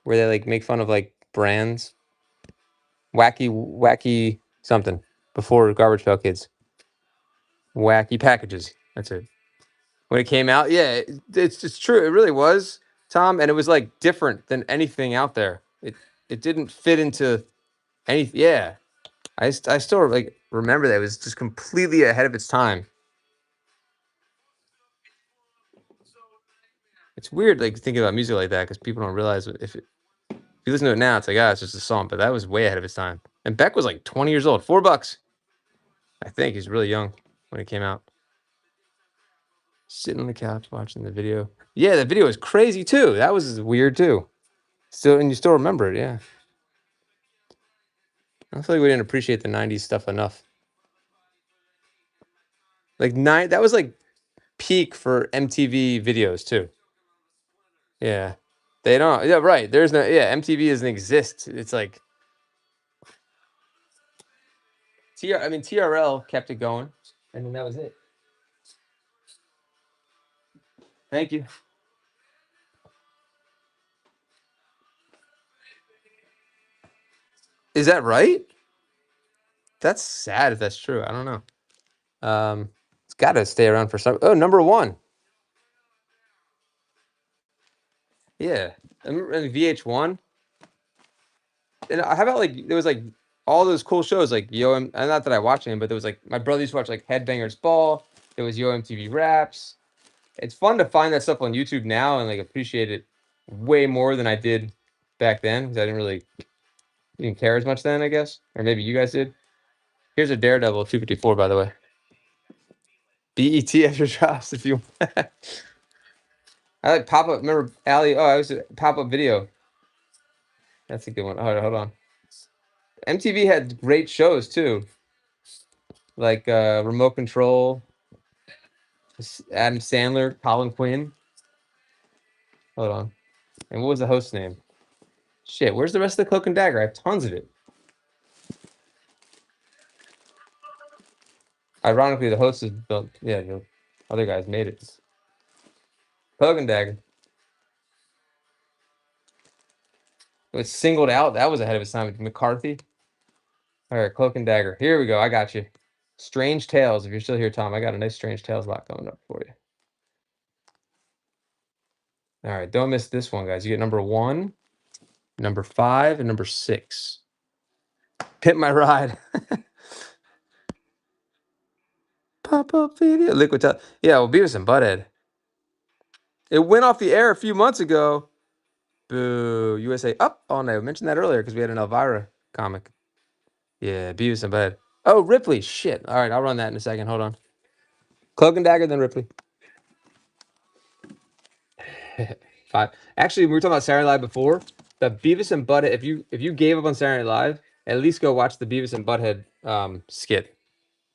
where they like make fun of like brands? Wacky something before Garbage Pail Kids. Wacky Packages. That's it. When it came out, yeah, it's true. It really was, Tom, and it was like different than anything out there. It didn't fit into anything. Yeah, I still like remember that it was just completely ahead of its time. It's weird, like thinking about music like that because people don't realize if you listen to it now, it's like it's just a song, but that was way ahead of its time. And Beck was like 20 years old, $4. I think he's really young when it came out. Sitting on the couch watching the video. Yeah, the video was crazy too. That was weird too. And you still remember it, yeah. I feel like we didn't appreciate the 90s stuff enough. Like that was like peak for MTV videos too. Yeah. They don't. Yeah, right. There's no. Yeah, MTV doesn't exist. It's like TRL kept it going, and then that was it. Thank you. Is that right? That's sad if that's true. I don't know. It's got to stay around for some. Oh, number one. Yeah, I remember in VH1. And how about like there was like all those cool shows like not that I watched them, but there was like my brother used to watch like Headbangers Ball. There was Yo MTV Raps. It's fun to find that stuff on YouTube now and like appreciate it way more than I did back then because I didn't care as much then, I guess, or maybe you guys did. Here's a Daredevil 254, by the way. BET after drops if you. I like pop up. Remember Ali? Oh, I was pop up video. That's a good one. Hold on. MTV had great shows too, like Remote Control, Adam Sandler, Colin Quinn. Hold on. And what was the host's name? Shit, where's the rest of the Cloak and Dagger? I have tons of it. Ironically, the host is the other guys made it. Cloak and Dagger. It was singled out. That was ahead of its time. McCarthy. All right, Cloak and Dagger. Here we go. I got you. Strange Tales. If you're still here, Tom, I got a nice Strange Tales lot coming up for you. All right, don't miss this one, guys. You get number 1, number 5, and number 6. Pimp My Ride. Pop-up video. Liquid Tell. Yeah, well, Beavis and Butthead. It went off the air a few months ago. Boo. USA Up All Night. I mentioned that earlier because we had an Elvira comic. Yeah, Beavis and Butthead. Oh, Ripley. Shit. All right, I'll run that in a second. Hold on. Cloak and Dagger, then Ripley. 5. Actually, we were talking about Saturday Night Live before. The Beavis and Butthead. If you gave up on Saturday Night Live, at least go watch the Beavis and Butthead skit.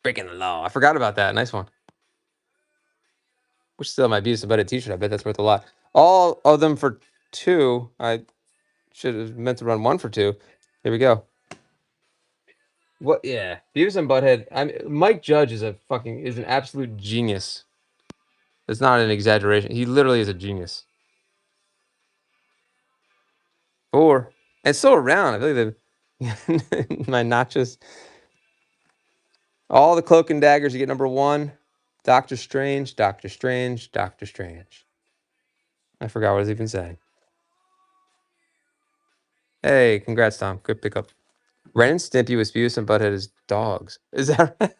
Breaking the law. I forgot about that. Nice one. Which still might be a better t-shirt. I bet that's worth a lot. All of them for 2. I should have meant to run 1 for 2. Here we go. What? Yeah, Beavis and Butthead. Mike Judge is an absolute genius. It's not an exaggeration. He literally is a genius. 4. And it's still around. I feel like my notches. All the Cloak and Daggers. You get number 1. Doctor Strange. Doctor Strange. Doctor Strange. I forgot what I was even saying. Hey, congrats, Tom. Good pickup. Ren and Stimpy with Beavis and Butthead as dogs. Is that right?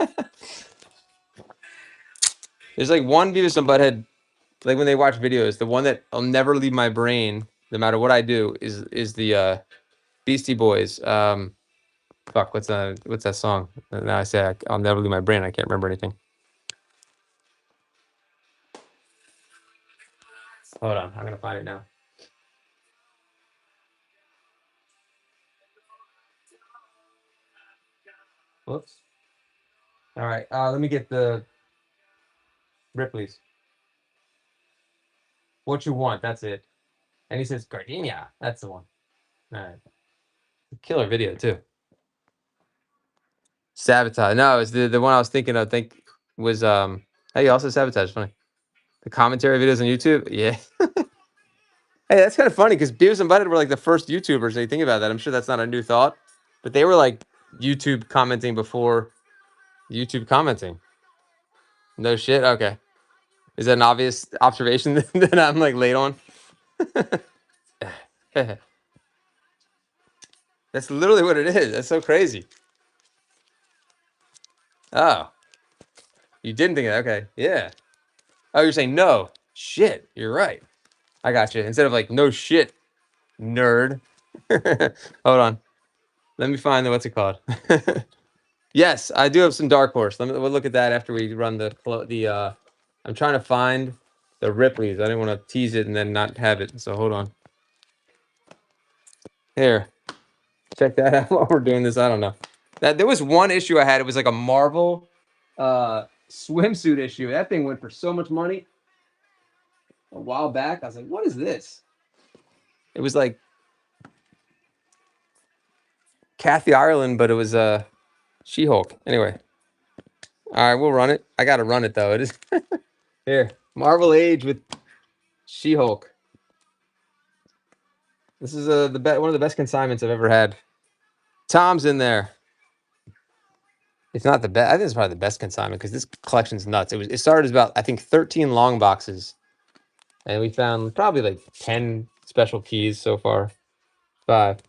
There's like one Beavis and Butthead, like when they watch videos, the one that will never leave my brain, no matter what I do, is the Beastie Boys. Fuck, what's that song? Now I say I'll never leave my brain. I can't remember anything. Hold on, I'm gonna find it now. Whoops. All right, let me get the Ripley's. What You Want, that's it. And he says Gardenia. That's the one. All right. Killer video too. Sabotage. No, it's the one I was thinking of. Was hey, also Sabotage. Funny. The commentary videos on YouTube. Yeah. Hey, that's kind of funny because Beavis and Butthead were like the first YouTubers. So you think about that. I'm sure that's not a new thought, but they were like YouTube commenting before YouTube commenting. No shit. Okay. Is that an obvious observation that I'm like late on? That's literally what it is. That's so crazy. Oh, you didn't think that? Okay. Yeah. Oh, you're saying no. Shit. You're right. I got you. Instead of like no shit, nerd. Hold on. Let me find what's it called. Yes, I do have some Dark Horse. We'll look at that after we run the. I'm trying to find the Ripley's. I didn't want to tease it and then not have it. So hold on. Here, check that out while we're doing this. I don't know. There was one issue I had. It was like a Marvel swimsuit issue. That thing went for so much money a while back. I was like, what is this? It was like Kathy Ireland, but it was She-Hulk. Anyway. All right, we'll run it. I got to run it, though. It is here. Marvel Age with She-Hulk. This is one of the best consignments I've ever had. Tom's in there. It's not the best. I think it's probably the best consignment because this collection's nuts. It started as about, I think, 13 long boxes. And we found probably like 10 special keys so far. 5.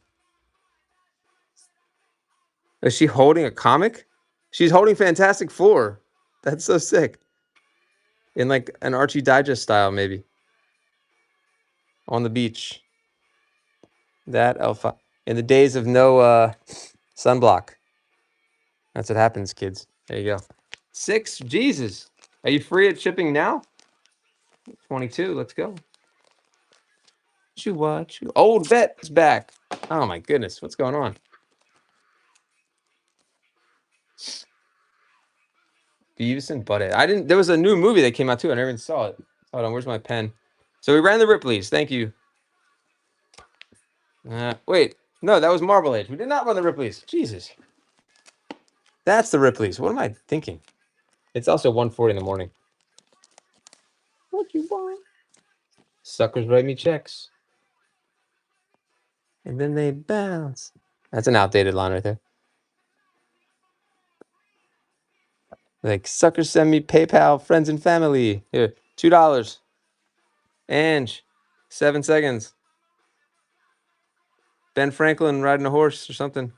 Is she holding a comic? She's holding Fantastic Four. That's so sick. In like an Archie Digest style, maybe. On the beach. That alpha. In the days of no sunblock. That's what happens, kids. There you go. 6. Jesus. Are you free at shipping now? 22. Let's go. What you old vet is back. Oh my goodness. What's going on? Beavis and Butthead. There was a new movie that came out too. I never even saw it. Hold on, where's my pen? So we ran the Ripley's. Thank you. Wait. No, that was Marvel Age. We did not run the Ripley's. Jesus. That's the Ripley's. What am I thinking? It's also 1:40 in the morning. What you want? Suckers write me checks. And then they bounce. That's an outdated line right there. Like, suckers send me PayPal, friends and family. Here, $2. Ange, 7 seconds. Ben Franklin riding a horse or something.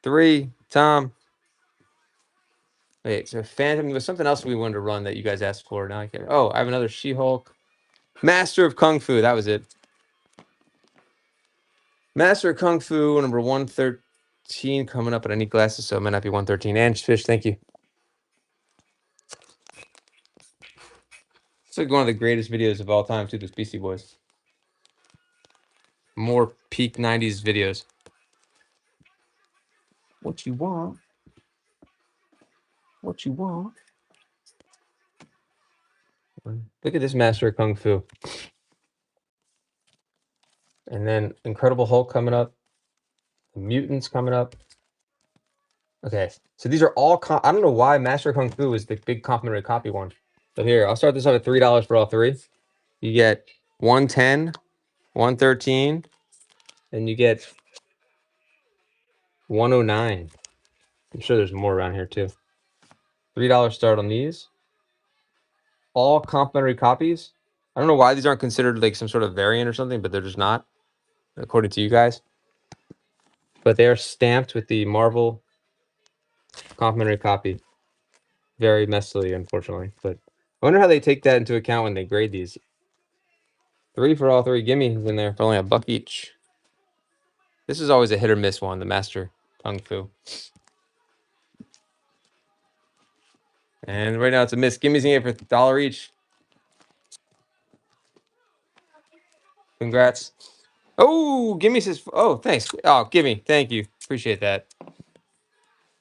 3. Tom. Wait, so Phantom, there was something else we wanted to run that you guys asked for. Now I can't. Oh, I have another She-Hulk. Master of Kung Fu. That was it. Master of Kung Fu, number 113 coming up, but I need glasses, so it might not be 113. And Fish, thank you. It's like one of the greatest videos of all time, too, this Beastie Boys. More peak 90s videos. What you want? What you want? Look at this Master of Kung Fu. And then Incredible Hulk coming up. The Mutants coming up. Okay, so these are all... I don't know why Master of Kung Fu is the big complimentary copy one. So here, I'll start this off at $3 for all 3. You get 110, 113, and you get 109. I'm sure there's more around here too. $3 start on these. All complimentary copies. I don't know why these aren't considered like some sort of variant or something, but they're just not, according to you guys. But they are stamped with the Marvel complimentary copy. Very messily, unfortunately. But I wonder how they take that into account when they grade these. 3 for all 3. Gimme in there for only $1 each. This is always a hit or miss one, the Master Kung Fu. And right now it's a miss. Gimmy's in here for $1 each. Congrats. Oh, Gimme says, oh, thanks. Oh, Gimme, thank you. Appreciate that.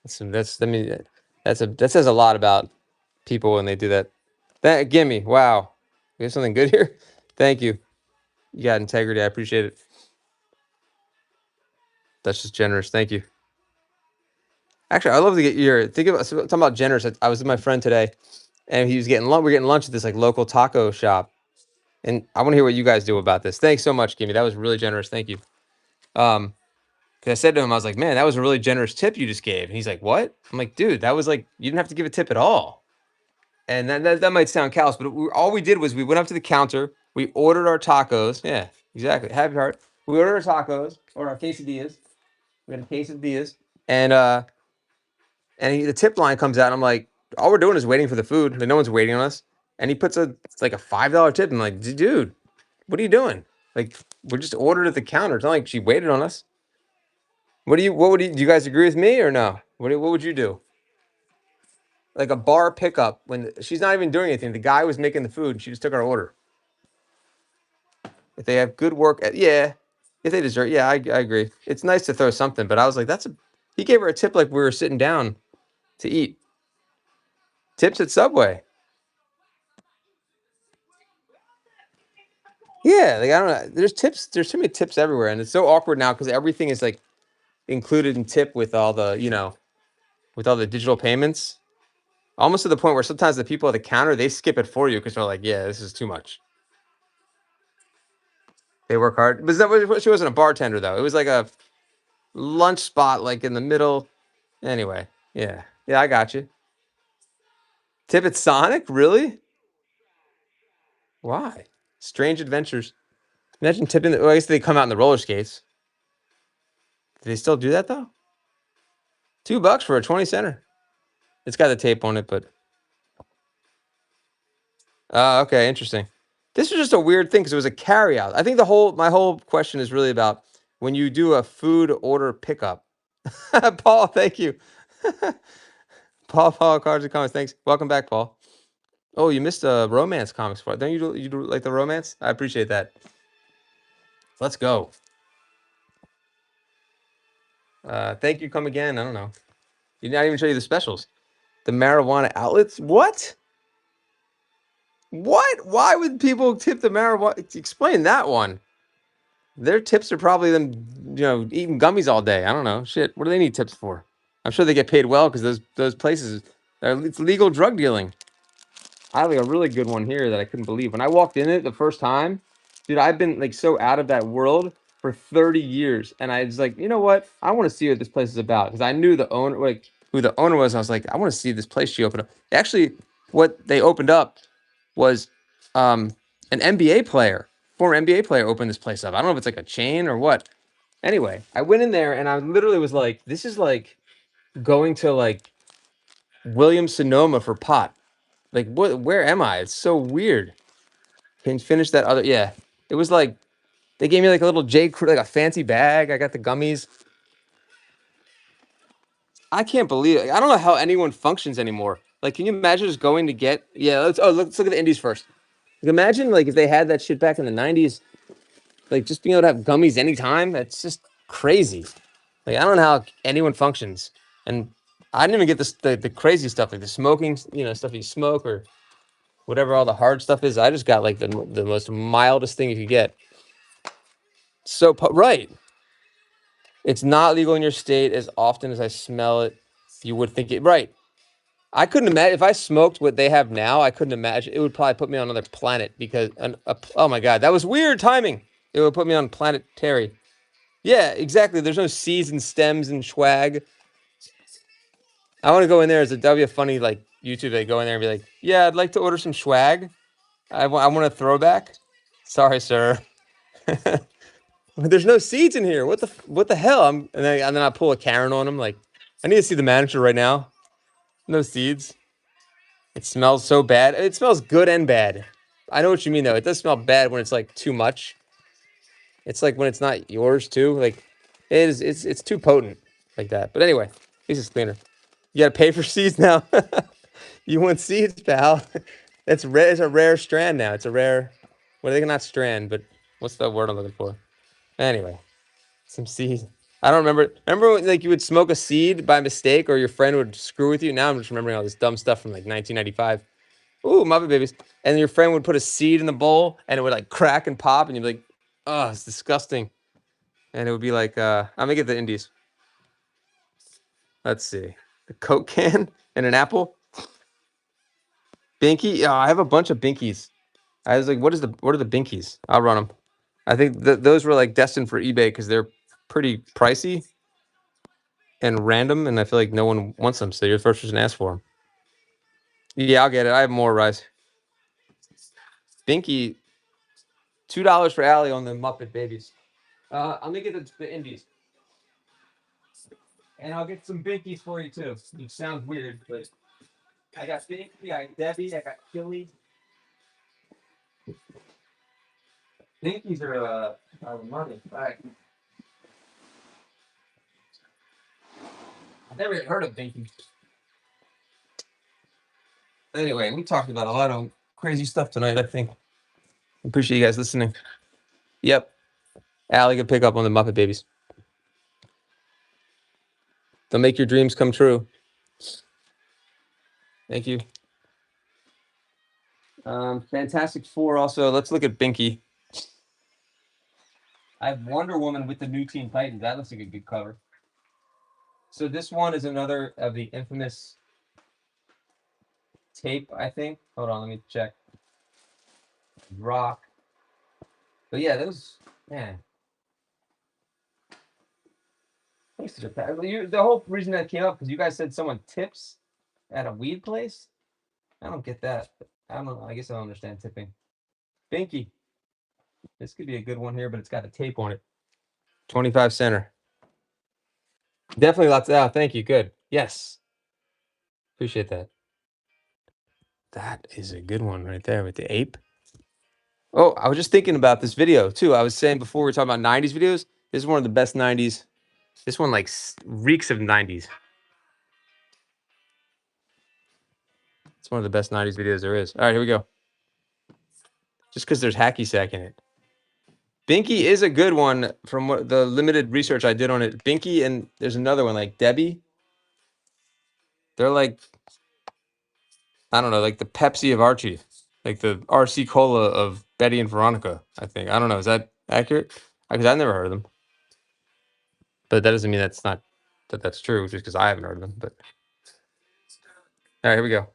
That says a lot about people when they do that. Gimme, wow. We have something good here? Thank you. You got integrity. I appreciate it. That's just generous. Thank you. Actually, I'd love to get your talking about generous. I was with my friend today, and he was getting lunch. We're getting lunch at this like local taco shop, and I want to hear what you guys do about this. Thanks so much, Gimme. That was really generous. Thank you. Because I said to him, I was like, man, that was a really generous tip you just gave. And he's like, what? I'm like, dude, that was like, you didn't have to give a tip at all. And that might sound callous, but all we did was we went up to the counter, we ordered our tacos. Yeah, exactly. Happy heart. We ordered our tacos or our quesadillas. We had a quesadillas, and the tip line comes out. And I'm like, all we're doing is waiting for the food. Like, no one's waiting on us. And he puts it's like a $5 tip. I'm like, dude, what are you doing? Like, we're just ordered at the counter. It's not like she waited on us. Do you guys agree with me or no? What would you do? Like a bar pickup when she's not even doing anything. The guy was making the food. She just took our order. If they have good work, yeah. If they deserve, yeah, I agree. It's nice to throw something, but I was like, he gave her a tip like we were sitting down to eat. Tips at Subway. Yeah, like I don't know. There's tips. There's too many tips everywhere, and it's so awkward now because everything is like included in tip with all the with all the digital payments. Almost to the point where sometimes the people at the counter, they skip it for you because they're like, yeah, this is too much. They work hard. But she wasn't a bartender, though. It was like a lunch spot, like in the middle. Anyway, yeah. Yeah, I got you. Tip at Sonic? Really? Why? Strange adventures. Imagine tipping well, I guess they come out in the roller skates. Do they still do that, though? $2 for a 20 center. It's got the tape on it, but... okay, interesting. This was just a weird thing because it was a carryout. I think my whole question is really about when you do a food order pickup. Paul, thank you. Paul, cards and comments. Thanks. Welcome back, Paul. Oh, you missed a romance comics part. Don't you do like the romance? I appreciate that. Let's go. Thank you. Come again. I don't know. Did not even show you the specials. The marijuana outlets. What? What? Why would people tip the marijuana? Explain that one. Their tips are probably them, eating gummies all day. I don't know. Shit. What do they need tips for? I'm sure they get paid well because those places, it's legal drug dealing. I have like a really good one here that I couldn't believe. When I walked in it the first time, dude, I've been like so out of that world for 30 years. And I was like, you know what? I want to see what this place is about. Because I knew the owner, like who the owner was. I was like, I want to see this place she opened up. Actually, what they opened up was an NBA player, former NBA player opened this place up. I don't know if it's like a chain or what. Anyway, I went in there and I literally was like, this is like going to like Williams Sonoma for pot. Like, what? Where am I? It's so weird. Can you finish that other? Yeah, it was like they gave me like a little J. Crew, like a fancy bag. I got the gummies. I can't believe it. I don't know how anyone functions anymore. Like, can you imagine just going to get? Yeah, let's look at the indies first. Like, imagine like if they had that shit back in the '90s. Like just being able to have gummies anytime. That's just crazy. Like I don't know how anyone functions. And I didn't even get the crazy stuff like the smoking, stuff you smoke or whatever all the hard stuff is. I just got like the most mildest thing you could get. So right, it's not legal in your state as often as I smell it. You would think it right. I couldn't imagine if I smoked what they have now. I couldn't imagine. It would probably put me on another planet because oh my god, that was weird timing. It would put me on planetary. Yeah, exactly. There's no seeds and stems and swag. I want to go in there as a W funny like YouTube. They go in there and be like, yeah, I'd like to order some swag. I want a throwback. Sorry, sir. There's no seeds in here. What the hell? And then I pull a Karen on him. Like, I need to see the manager right now. No seeds. It smells so bad. It smells good and bad. I know what you mean though. It does smell bad when it's like too much. It's like when it's not yours too. Like, it is. It's too potent like that. But anyway, this is cleaner. You gotta pay for seeds now. You want seeds, pal? It's rare. It's a rare strand now. It's a rare. Well, they not strand, but what's the word I'm looking for? Anyway, some seeds. I don't remember. Remember when, like you would smoke a seed by mistake, or your friend would screw with you? Now I'm just remembering all this dumb stuff from like 1995. Ooh, Muppet Babies. And your friend would put a seed in the bowl, and it would like crack and pop, and you'd be like, "Oh, it's disgusting." And it would be like, I'm gonna get the indies. Let's see, the Coke can and an apple. Binky. Yeah, I have a bunch of Binkies. I was like, what are the Binkies? I'll run them. I think those were like destined for eBay because they're pretty pricey and random, and I feel like no one wants them. So you're the first person to ask for them. Yeah, I'll get it. I have more rice. Binky, $2 for Allie on the Muppet Babies. I'm gonna get the indies, and I'll get some Binkies for you too. It sounds weird, but I got Binky, I got Debbie, I got Chili. Binkies are money. All right. I've never heard of Binkies. Anyway, we talked about a lot of crazy stuff tonight, I think. Appreciate you guys listening. Yep. Allie can pick up on the Muppet Babies. They'll make your dreams come true. Thank you. Fantastic Four also. Let's look at Binky. I have Wonder Woman with the new Teen Titans. That looks like a good cover. So this one is another of the infamous tape, I think. Hold on, let me check. Rock. But yeah, those, man. The whole reason that came up because you guys said someone tips at a weed place. I don't get that. I don't know. I guess I don't understand tipping. Binky. This could be a good one here, but it's got a tape on it. 25 center. Definitely lots of. Oh, thank you. Good. Yes. Appreciate that. That is a good one right there with the ape. Oh, I was just thinking about this video too. I was saying before we were talking about 90s videos. This is one of the best 90s. This one like reeks of 90s. It's one of the best 90s videos there is. All right, here we go. Just because there's hacky sack in it. Binky is a good one from what the limited research I did on it. Binky and there's another one like Debbie. They're like, I don't know, like the Pepsi of Archie, like the RC Cola of Betty and Veronica. I think. I don't know. Is that accurate? Because I've never heard of them. But that doesn't mean that's true, just because I haven't heard of them. But all right, here we go.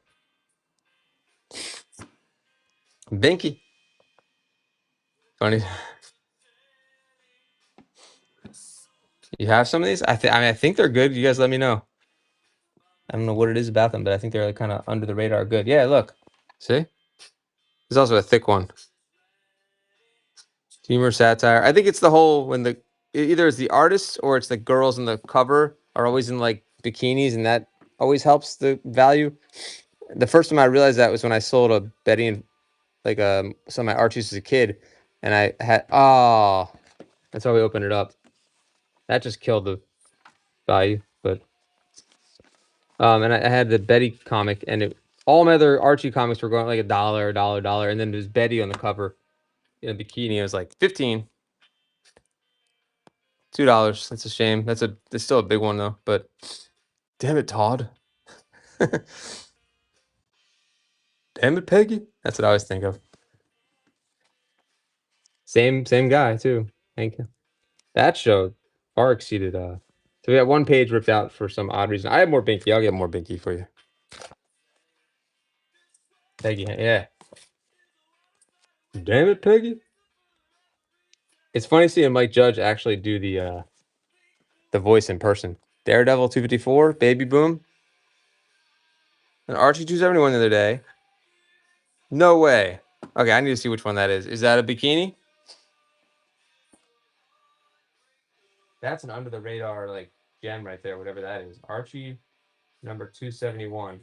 Binky. Funny. You have some of these? I mean, I think they're good. You guys let me know. I don't know what it is about them, but I think they're like kind of under the radar good. Yeah, look. See? There's also a thick one. Humor, satire. I think it's the whole when either it's the artists or it's the girls in the cover are always in like bikinis, and that always helps the value. The first time I realized that was when I sold a Betty and like some of my Archies as a kid, and I had that's how we opened it up. That just killed the value, but and I had the Betty comic, and all my other Archie comics were going like $1, and then there's Betty on the cover in a bikini. It was like 15. $2. That's a shame. That's still a big one though. But damn it, Todd. Damn it, Peggy. That's what I always think of. Same guy too. Thank you. That show far exceeded. So we got one page ripped out for some odd reason. I have more Binky. I'll get more Binky for you. Peggy, yeah. Damn it, Peggy. It's funny seeing Mike Judge actually do the voice in person. Daredevil 254, Baby Boom, and Archie 271 the other day. No way. Okay, I need to see which one that is. Is that a bikini? That's an under the radar like gem right there, whatever that is. Archie number 271.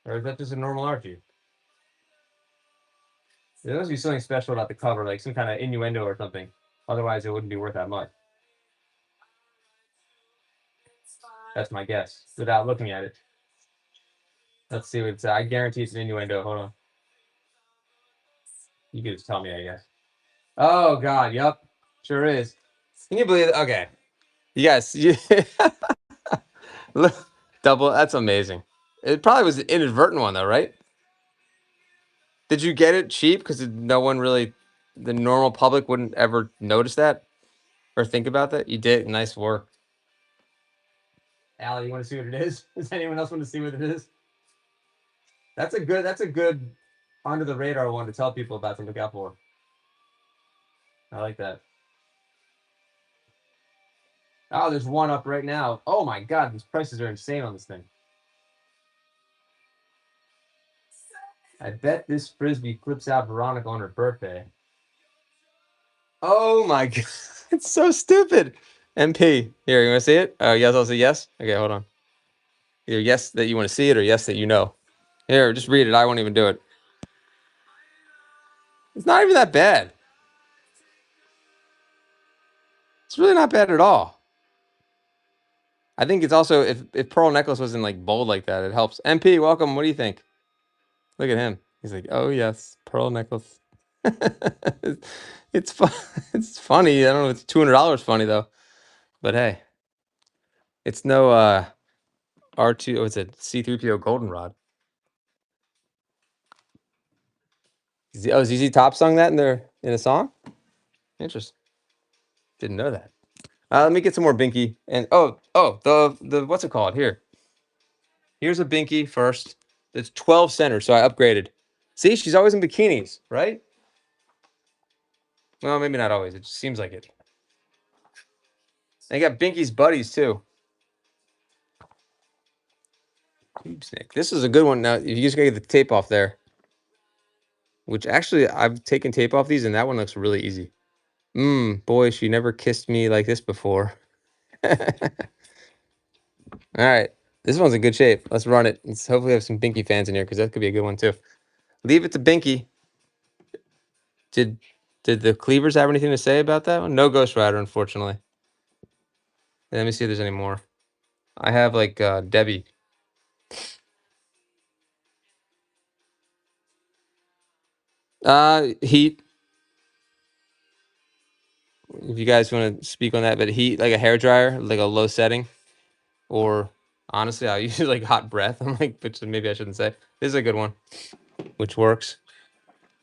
Or is that just a normal Archie? There must be something special about the cover, like some kind of innuendo or something. Otherwise, it wouldn't be worth that much. That's my guess, without looking at it. Let's see what it's. I guarantee it's an innuendo. Hold on. You can just tell me, I guess. Oh God, yep, sure is. Can you believe it? Okay, yes, double. That's amazing. It probably was an inadvertent one though, right? Did you get it cheap? Because no one really, the normal public wouldn't ever notice that or think about that. You did. Nice work. Allie, you want to see what it is? Does anyone else want to see what it is? That's a good under the radar one to tell people about to look out for. I like that. Oh, there's one up right now. Oh my God, these prices are insane on this thing. I bet this Frisbee flips out Veronica on her birthday. Oh my God, it's so stupid. MP, here, you want to see it? Oh, yes, I'll say yes. Okay, hold on. Either yes that you want to see it or yes that you know. Here, just read it. I won't even do it. It's not even that bad. It's really not bad at all. I think it's also if Pearl Necklace wasn't like bold like that, it helps. MP, welcome. What do you think? Look at him. He's like, oh yes, Pearl Necklace. It's fun. It's funny. I don't know if it's $200 funny though, but hey, it's no R2. Oh, it's a C3PO Goldenrod. Oh, ZZ Top sung that in a song. Interesting. Didn't know that. Let me get some more Binky. And the what's it called? Here's a Binky first. It's 12 center, so I upgraded. See, she's always in bikinis, right? Well, maybe not always. It just seems like it. They got Binky's buddies too. Tube snake. This is a good one. Now you just gotta get the tape off there. Which actually I've taken tape off these, and that one looks really easy. Boy, she never kissed me like this before. All right. This one's in good shape. Let's run it. Let's hopefully have some Binky fans in here because that could be a good one too. Leave it to Binky. Did the Cleavers have anything to say about that one? No Ghost Rider, unfortunately. Let me see if there's any more. I have like Debbie. Heat. If you guys want to speak on that, but heat, like a hair dryer, like a low setting, or honestly, I use like hot breath. I'm like, but maybe I shouldn't say. This is a good one, which works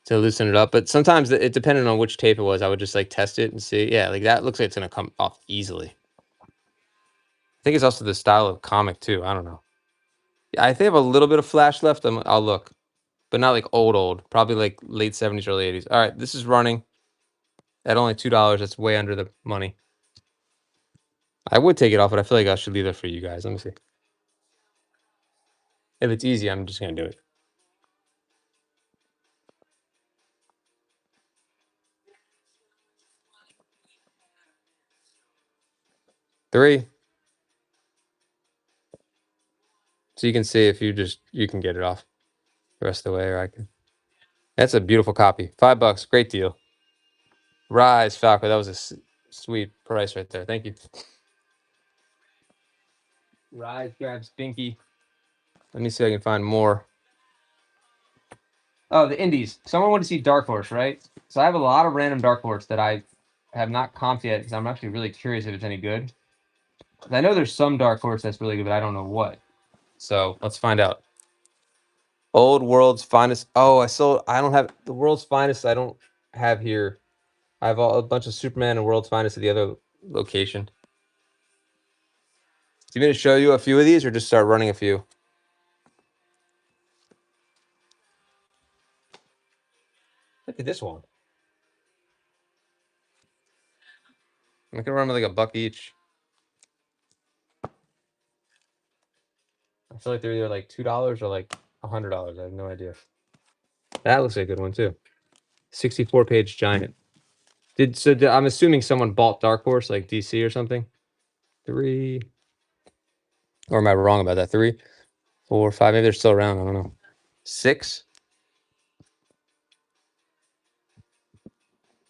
to loosen it up. But sometimes it depended on which tape it was. I would just like test it and see. Yeah, like that looks like it's gonna come off easily. I think it's also the style of comic too. I don't know. I think I have a little bit of flash left. I'll look, but not like old. Probably like late 70s, early 80s. All right, this is running at only $2. That's way under the money. I would take it off, but I feel like I should leave that for you guys. Let me see. If it's easy, I'm just gonna do it. Three. So you can see if you can get it off the rest of the way, or I can. That's a beautiful copy. $5, great deal. Rise, Falco. That was a sweet price right there. Thank you. Rise grabs Binky. Let me see if I can find more. Oh, the indies. Someone wanted to see Dark Horse, right? So I have a lot of random Dark Horse that I have not comped yet because I'm actually really curious if it's any good. I know there's some Dark Horse that's really good, but I don't know what. So let's find out. Old World's Finest. Oh, I don't have the World's Finest. I don't have here. I have a bunch of Superman and World's Finest at the other location. Do you want me to show you a few of these or just start running a few? Look at this one. I'm gonna run with like $1 each. I feel like they're either like $2 or like $100. I have no idea. That looks like a good one too. 64-page giant. I'm assuming someone bought Dark Horse, like DC or something. 3. Or am I wrong about that? 3, 4, 5. Maybe they're still around. I don't know. 6.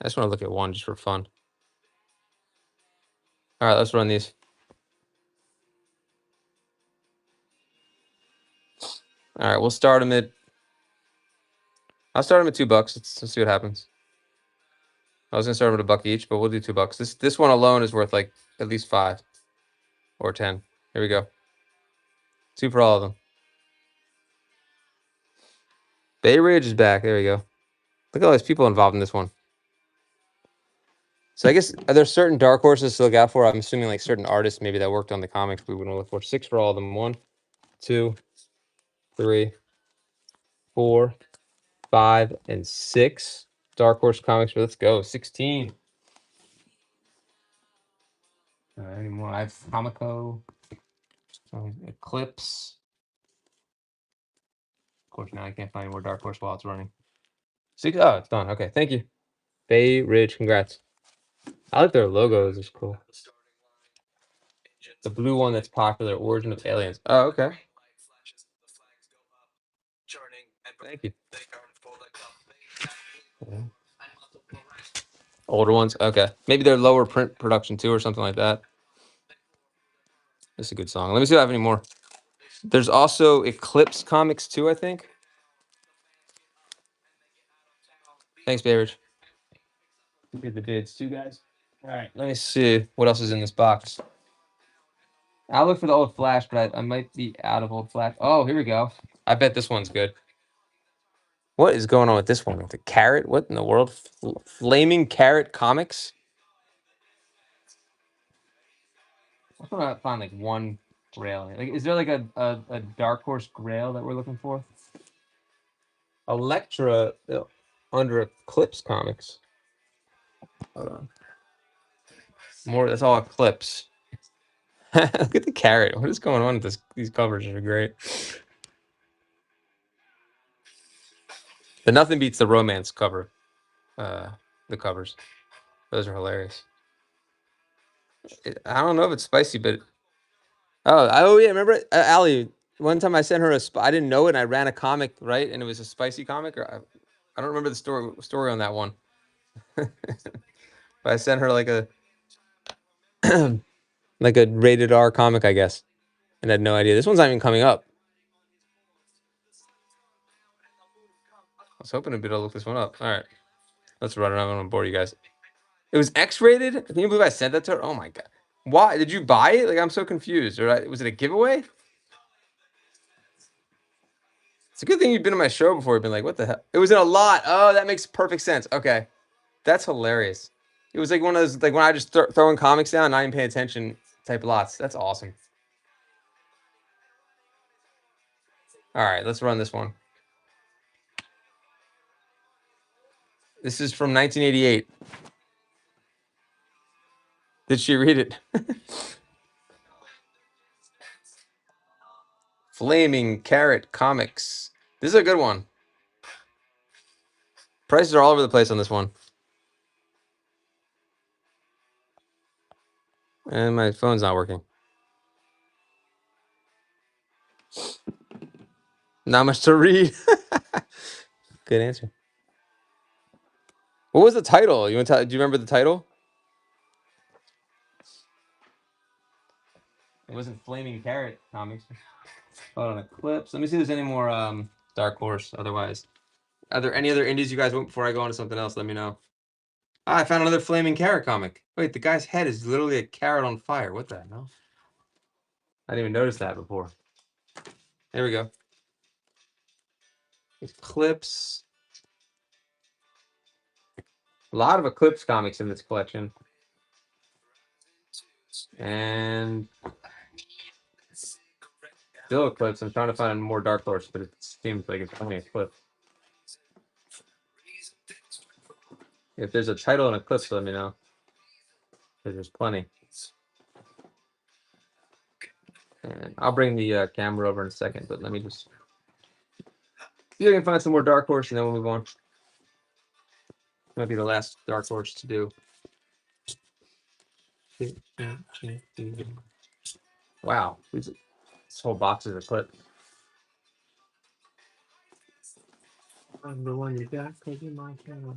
I just want to look at one just for fun. All right, let's run these. All right, we'll start them at. I'll start them at $2. Let's see what happens. I was gonna start them at $1 each, but we'll do $2. This one alone is worth like at least 5 or 10. Here we go. 2 for all of them. Bay Ridge is back. There we go. Look at all these people involved in this one. So I guess are there certain Dark Horses to look out for? I'm assuming like certain artists maybe that worked on the comics we wouldn't look for. 6 for all of them. 1, 2, 3, 4, 5, and 6 Dark Horse comics. Let's go. 16. All right, any more? I have Comico, Eclipse. Of course, now I can't find any more Dark Horse while it's running. 6. Oh, it's done. Okay, thank you. Bay Ridge, congrats. I like their logos. It's cool. The blue one that's popular, Origin of Aliens. Oh, okay. Thank you. Yeah. Older ones? Okay. Maybe they're lower print production too or something like that. That's a good song. Let me see if I have any more. There's also Eclipse comics too, I think. Thanks, Bay Ridge. Get the bids too, guys. All right, let me see what else is in this box. I'll look for the old Flash, but I might be out of old Flash. Oh, here we go. I bet this one's good. What is going on with this one? With the carrot? What in the world? Flaming Carrot Comics? I'm trying to find like one grail. Like, is there like a dark horse grail that we're looking for? Electra under Eclipse Comics. Hold on. More. That's all Eclipse. Look at the carrot. What is going on with this? These covers are great. But nothing beats the romance cover. The covers. Those are hilarious. I don't know if it's spicy, but oh yeah, remember Allie? One time I sent her I didn't know it, and I ran a comic, right, and it was a spicy comic. Or I don't remember the story on that one. But I sent her like a like a rated R comic, I guess, and had no idea. This one's not even coming up. I was hoping to be able to look this one up. All right, let's run it. I'm gonna bore you guys. It was X-rated. Can you believe I sent that to her? Oh my god! Why did you buy it? Like, I'm so confused. Or was it a giveaway? It's a good thing you've been on my show before. You've been like, what the hell? It was in a lot. Oh, that makes perfect sense. Okay, that's hilarious. It was like one of those, like when I just throwing comics down, not even paying attention type lots. That's awesome. All right, let's run this one. This is from 1988. Did she read it? Flaming Carrot Comics. This is a good one. Prices are all over the place on this one. And my phone's not working. Not much to read. Good answer. What was the title? You want to? Do you remember the title? It wasn't Flaming Carrot Comics. Hold on, Eclipse. Let me see if there's any more Dark Horse. Otherwise, are there any other indies you guys want before I go on to something else? Let me know. Ah, I found another Flaming Carrot comic. Wait, the guy's head is literally a carrot on fire. What the hell? I didn't even notice that before. There we go. Eclipse. A lot of Eclipse comics in this collection. And still Eclipse. I'm trying to find more Dark Horse, but it seems like it's only Eclipse. If there's a title in Eclipse, let me know. Because there's plenty. And I'll bring the camera over in a second, but let me just see if I can find some more Dark Horse, and then we'll move on. Might be the last Dark Horse to do. Wow, this whole box is Eclipse. I'm the one you got, cause you my camera.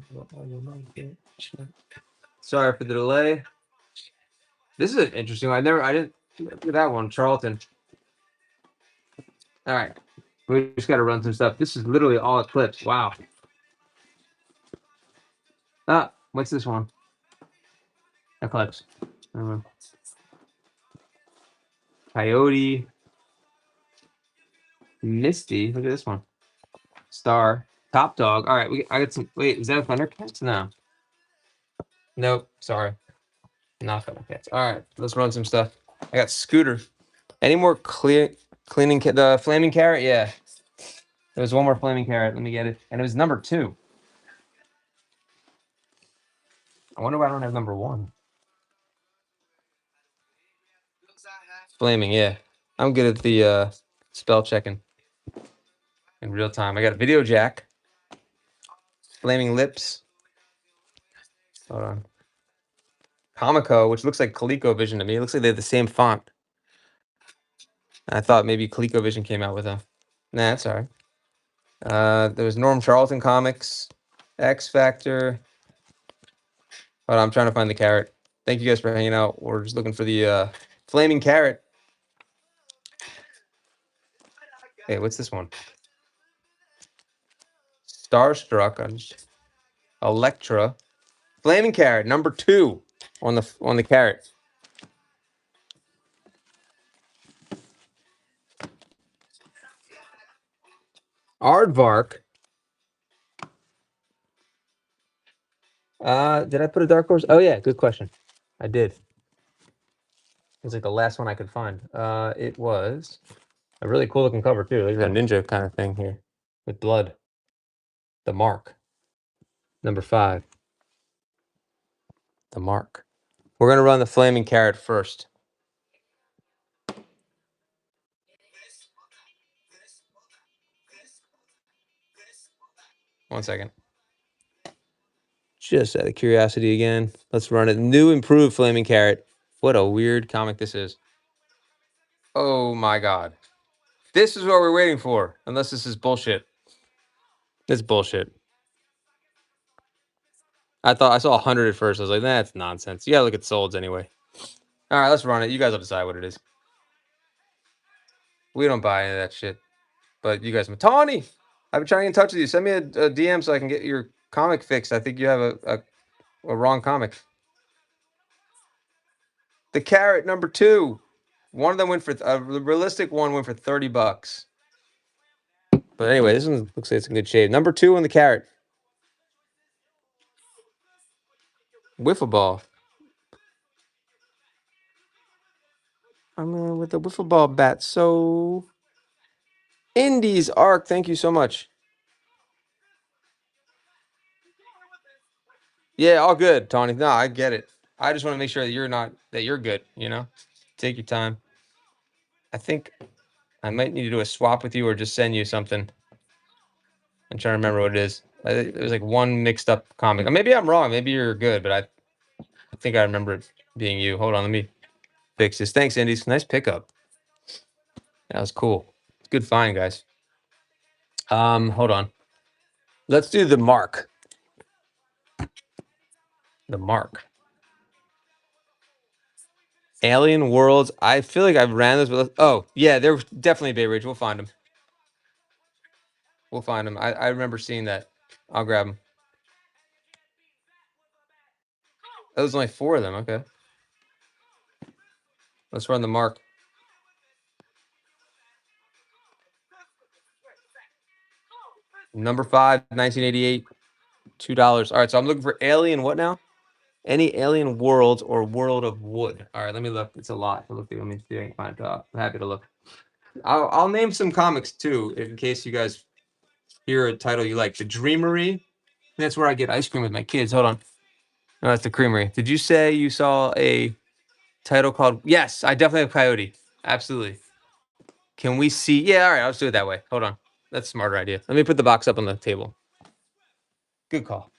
Sorry for the delay. This is an interesting one. I didn't look at that one, Charlton. All right, we just got to run some stuff. This is literally all Eclipse. Wow. Ah, what's this one? Eclipse. Coyote. Misty. Look at this one. Star. Top Dog. All right, I got some. Wait, is that a Thundercats? No. Nope. Sorry. Not Thundercats. All right, let's run some stuff. I got Scooter. Any more cleaning the Flaming Carrot? Yeah. There was one more Flaming Carrot. Let me get it. And it was number 2. I wonder why I don't have number 1. Flaming, yeah. I'm good at the spell checking in real time. I got a Video Jack. Flaming Lips. Hold on. Comico, which looks like ColecoVision to me. It looks like they have the same font. I thought maybe ColecoVision came out with a. Nah, that's all right. There was Norm Charlton comics, X Factor. Hold on, I'm trying to find the carrot. Thank you guys for hanging out. We're just looking for the Flaming Carrot. Hey, what's this one? Starstruck. Electra. Flaming Carrot, number 2 on the carrot. Aardvark. Did I put a Dark Horse? Oh yeah, good question. I did. was like the last one I could find. It was a really cool looking cover too. Like a ninja kind of thing here with blood. The Mark. Number 5. The Mark. We're gonna run the Flaming Carrot first. One second. Just out of curiosity again. Let's run it. New improved Flaming Carrot. What a weird comic this is. Oh my god. This is what we're waiting for. Unless this is bullshit. It's bullshit. I thought I saw 100 at first. I was like, that's nonsense. You gotta look at solds anyway. All right, let's run it. You guys will decide what it is. We don't buy any of that shit. But you guys, Tawny, I've been trying to get in touch with you. Send me a DM so I can get your comic fixed. I think you have a wrong comic. The Carrot number 2. One of them went for a realistic one went for $30. But anyway, this one looks like it's in good shape. Number 2 on the Carrot. Wiffle ball. I'm with the wiffle ball bat. So, Indies Arc. Thank you so much. Yeah, all good, Tawny. No, I get it. I just want to make sure that you're good. You know, take your time. I think I might need to do a swap with you or just send you something. I'm trying to remember what it is. It was like one mixed up comic. Maybe I'm wrong. Maybe you're good, but I think I remember it being you. Hold on, let me fix this. Thanks, Indies. Nice pickup. That was cool. Good find, guys. Hold on. Let's do the Mark. The Mark. Alien Worlds. I feel like I've ran this, but oh yeah, they're definitely Bay Ridge. We'll find them. We'll find them. I remember seeing that. I'll grab them. That was only 4 of them. Okay. Let's run the Mark. Number 5, 1988. $2. All right, so I'm looking for Alien. What now? Any Alien Worlds or World of Wood. All right, let me look. It's a lot to look through. Let me see if I can find it. I'm happy to look. I'll name some comics too, in case you guys hear a title you like. The Dreamery. That's where I get ice cream with my kids. Hold on. No, that's the Creamery. Did you say you saw a title called? Yes, I definitely have Coyote. Absolutely. Can we see? Yeah, all right. I'll just do it that way. Hold on. That's a smarter idea. Let me put the box up on the table. Good call.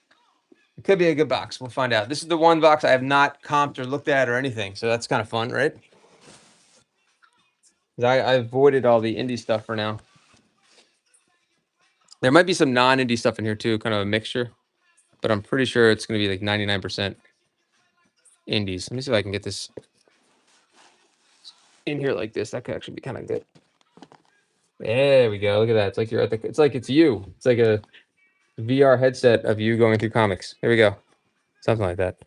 It could be a good box. We'll find out. This is the one box I have not comped or looked at or anything, so that's kind of fun, right? I avoided all the indie stuff for now. There might be some non-indie stuff in here too, kind of a mixture, but I'm pretty sure it's going to be like 99% indies. Let me see if I can get this in here like this. That could actually be kind of good. There we go. Look at that. It's like you're at the. It's like it's you. It's like a VR headset of you going through comics. There we go. Something like that.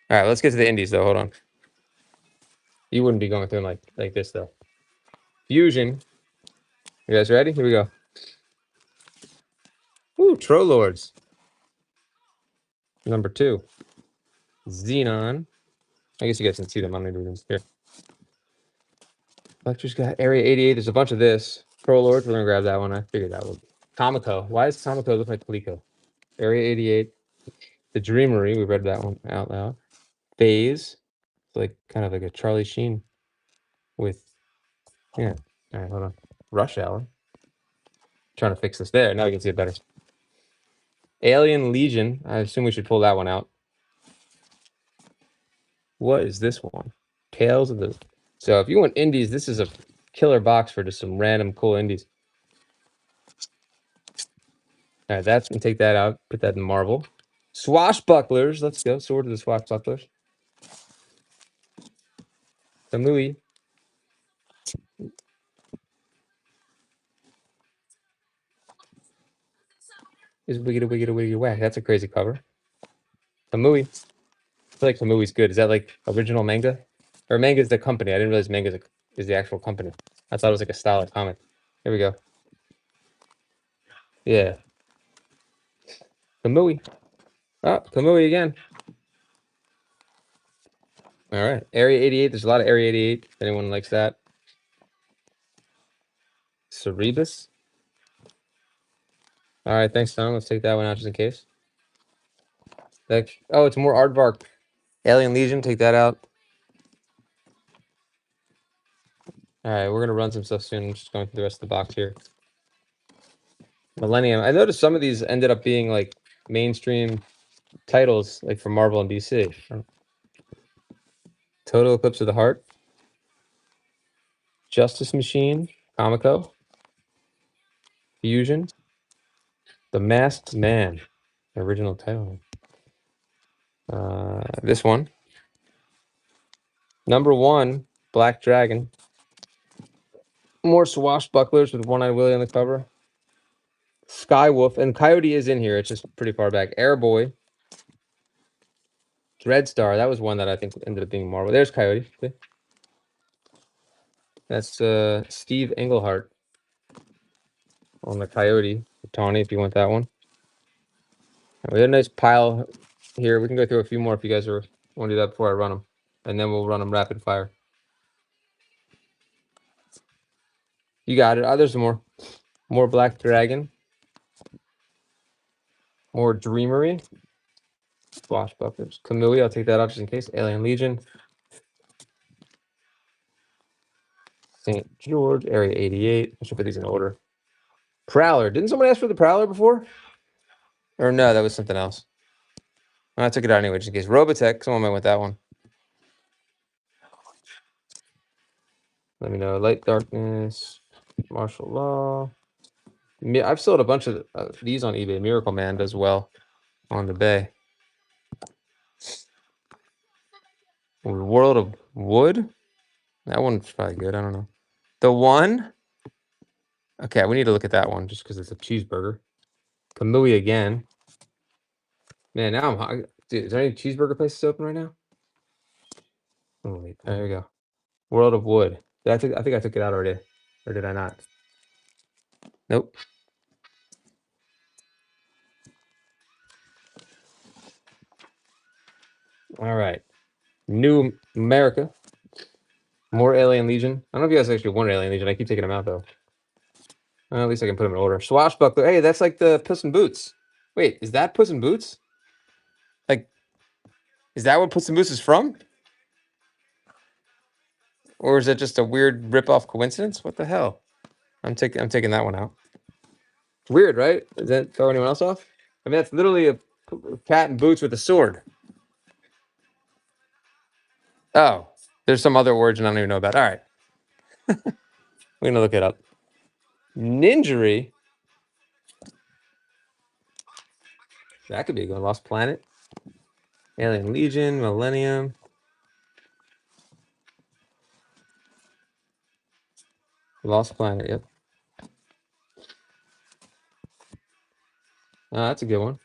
All right, let's get to the indies though. Hold on. You wouldn't be going through them like this though. Fusion. You guys ready? Here we go. Ooh, Trollords. Number 2. Xenon. I guess you guys can see them. I'm gonna do them here. Electric got Area 88. There's a bunch of this. Trollords. We're gonna grab that one. I figured that would. Comico. Why does Comico look like Palico? Area 88. The Dreamery. We read that one out loud. Phase. It's like kind of like a Charlie Sheen with. Yeah. All right, hold on. Rush Hour. Trying to fix this there. Now we can see it better. Alien Legion. I assume we should pull that one out. What is this one? Tales of the. So if you want indies, this is a killer box for just some random cool indies. All right, that's gonna take that out. Put that in Marvel. Swashbucklers. Let's go. Sword of the Swashbucklers. Samui. Is wiggity whack. That's a crazy cover. Samui. I feel like Samui's good. Is that like original manga? Or manga is the company? I didn't realize manga is the actual company. I thought it was like a style of comic. Here we go. Yeah. Kamui. Oh, Kamui again. All right. Area 88. There's a lot of Area 88. If anyone likes that. Cerebus. All right. Thanks, Tom. Let's take that one out just in case. Oh, it's more Aardvark. Alien Legion. Take that out. All right. We're going to run some stuff soon. I'm just going through the rest of the box here. Millennium. I noticed some of these ended up being like mainstream titles, like from Marvel and DC. Total Eclipse of the Heart. Justice Machine. Comico. Fusion. The Masked Man. Original title. This one. Number 1, Black Dragon. More swashbucklers with One-Eyed Willie on the cover. Skywolf. And Coyote is in here. It's just pretty far back. Airboy. Dreadstar. That was one that I think ended up being Marvel. There's Coyote. See? That's Steve Englehart on the Coyote. Tawny, if you want that one. We have a nice pile here. We can go through a few more if you guys want to do that before I run them. And then we'll run them rapid fire. You got it. There's some more. More Black Dragon. More Dreamery. Swashbucklers. Kamui, I'll take that out just in case. Alien Legion. St. George, Area 88. I should put these in order. Prowler. Didn't someone ask for the Prowler before? Or no, that was something else. I took it out anyway, just in case. Robotech. Someone might want that one. Let me know. Light Darkness. Martial Law. I've sold a bunch of these on eBay. Miracle Man does well on the Bay. World of Wood. That one's probably good. I don't know. The One. Okay, we need to look at that one just because it's a cheeseburger. Kamui again. Man, now I'm hungry. Dude, is there any cheeseburger places open right now? Oh, wait. There we go. World of Wood. I think I took it out already. Or did I not? Nope. All right. New America. More Alien Legion. I don't know if you guys actually want Alien Legion. I keep taking them out, though. Well, at least I can put them in order. Swashbuckler. Hey, that's like the Puss in Boots. Wait, is that Puss in Boots? Like, is that what Puss in Boots is from? Or is it just a weird rip-off coincidence? What the hell? I'm taking that one out. Weird, right? Does that throw anyone else off? I mean, that's literally a cat in boots with a sword. Oh, there's some other origin I don't even know about. All right. We're going to look it up. Ninjery. That could be a good one. Lost Planet. Alien Legion. Millennium. Lost Planet, yep. That's a good one.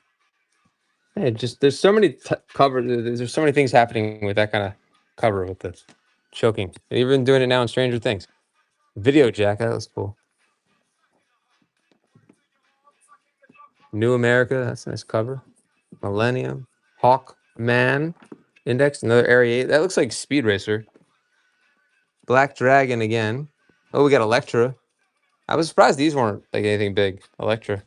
Hey, just there's so many covers. There's so many things happening with that kind of cover with the choking. They've even doing it now in Stranger Things. Video Jack, that was cool. New America, that's a nice cover. Millennium, Hawkman, Index, another Area 8. That looks like Speed Racer. Black Dragon again. Oh, we got Electra. I was surprised these weren't like anything big. Electra.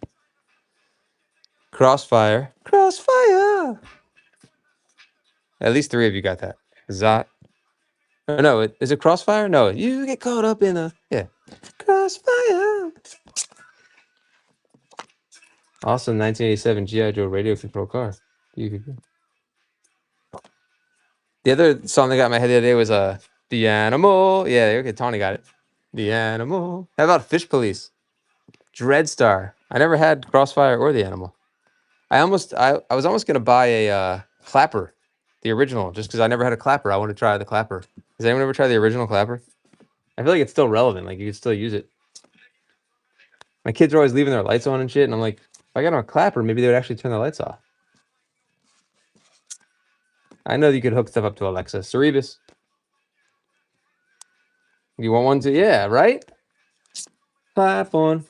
Crossfire. Crossfire. At least 3 of you got that. Zot. Oh, no, is it Crossfire? No, you get caught up in a... Yeah. Crossfire. Awesome 1987 G.I. Joe radio control car. The other song that got in my head the other day was The Animal. Yeah, okay, Tawny got it. The Animal. How about Fish Police? Dreadstar. I never had Crossfire or The Animal. I was almost gonna buy a Clapper, the original, just because I never had a Clapper. I want to try the Clapper. Has anyone ever tried the original Clapper? I feel like it's still relevant. Like you could still use it. My kids are always leaving their lights on and shit, and I'm like, if I got them a Clapper, maybe they would actually turn the lights off. I know you could hook stuff up to Alexa. Cerebus. You want one to? Yeah, right? Clap on.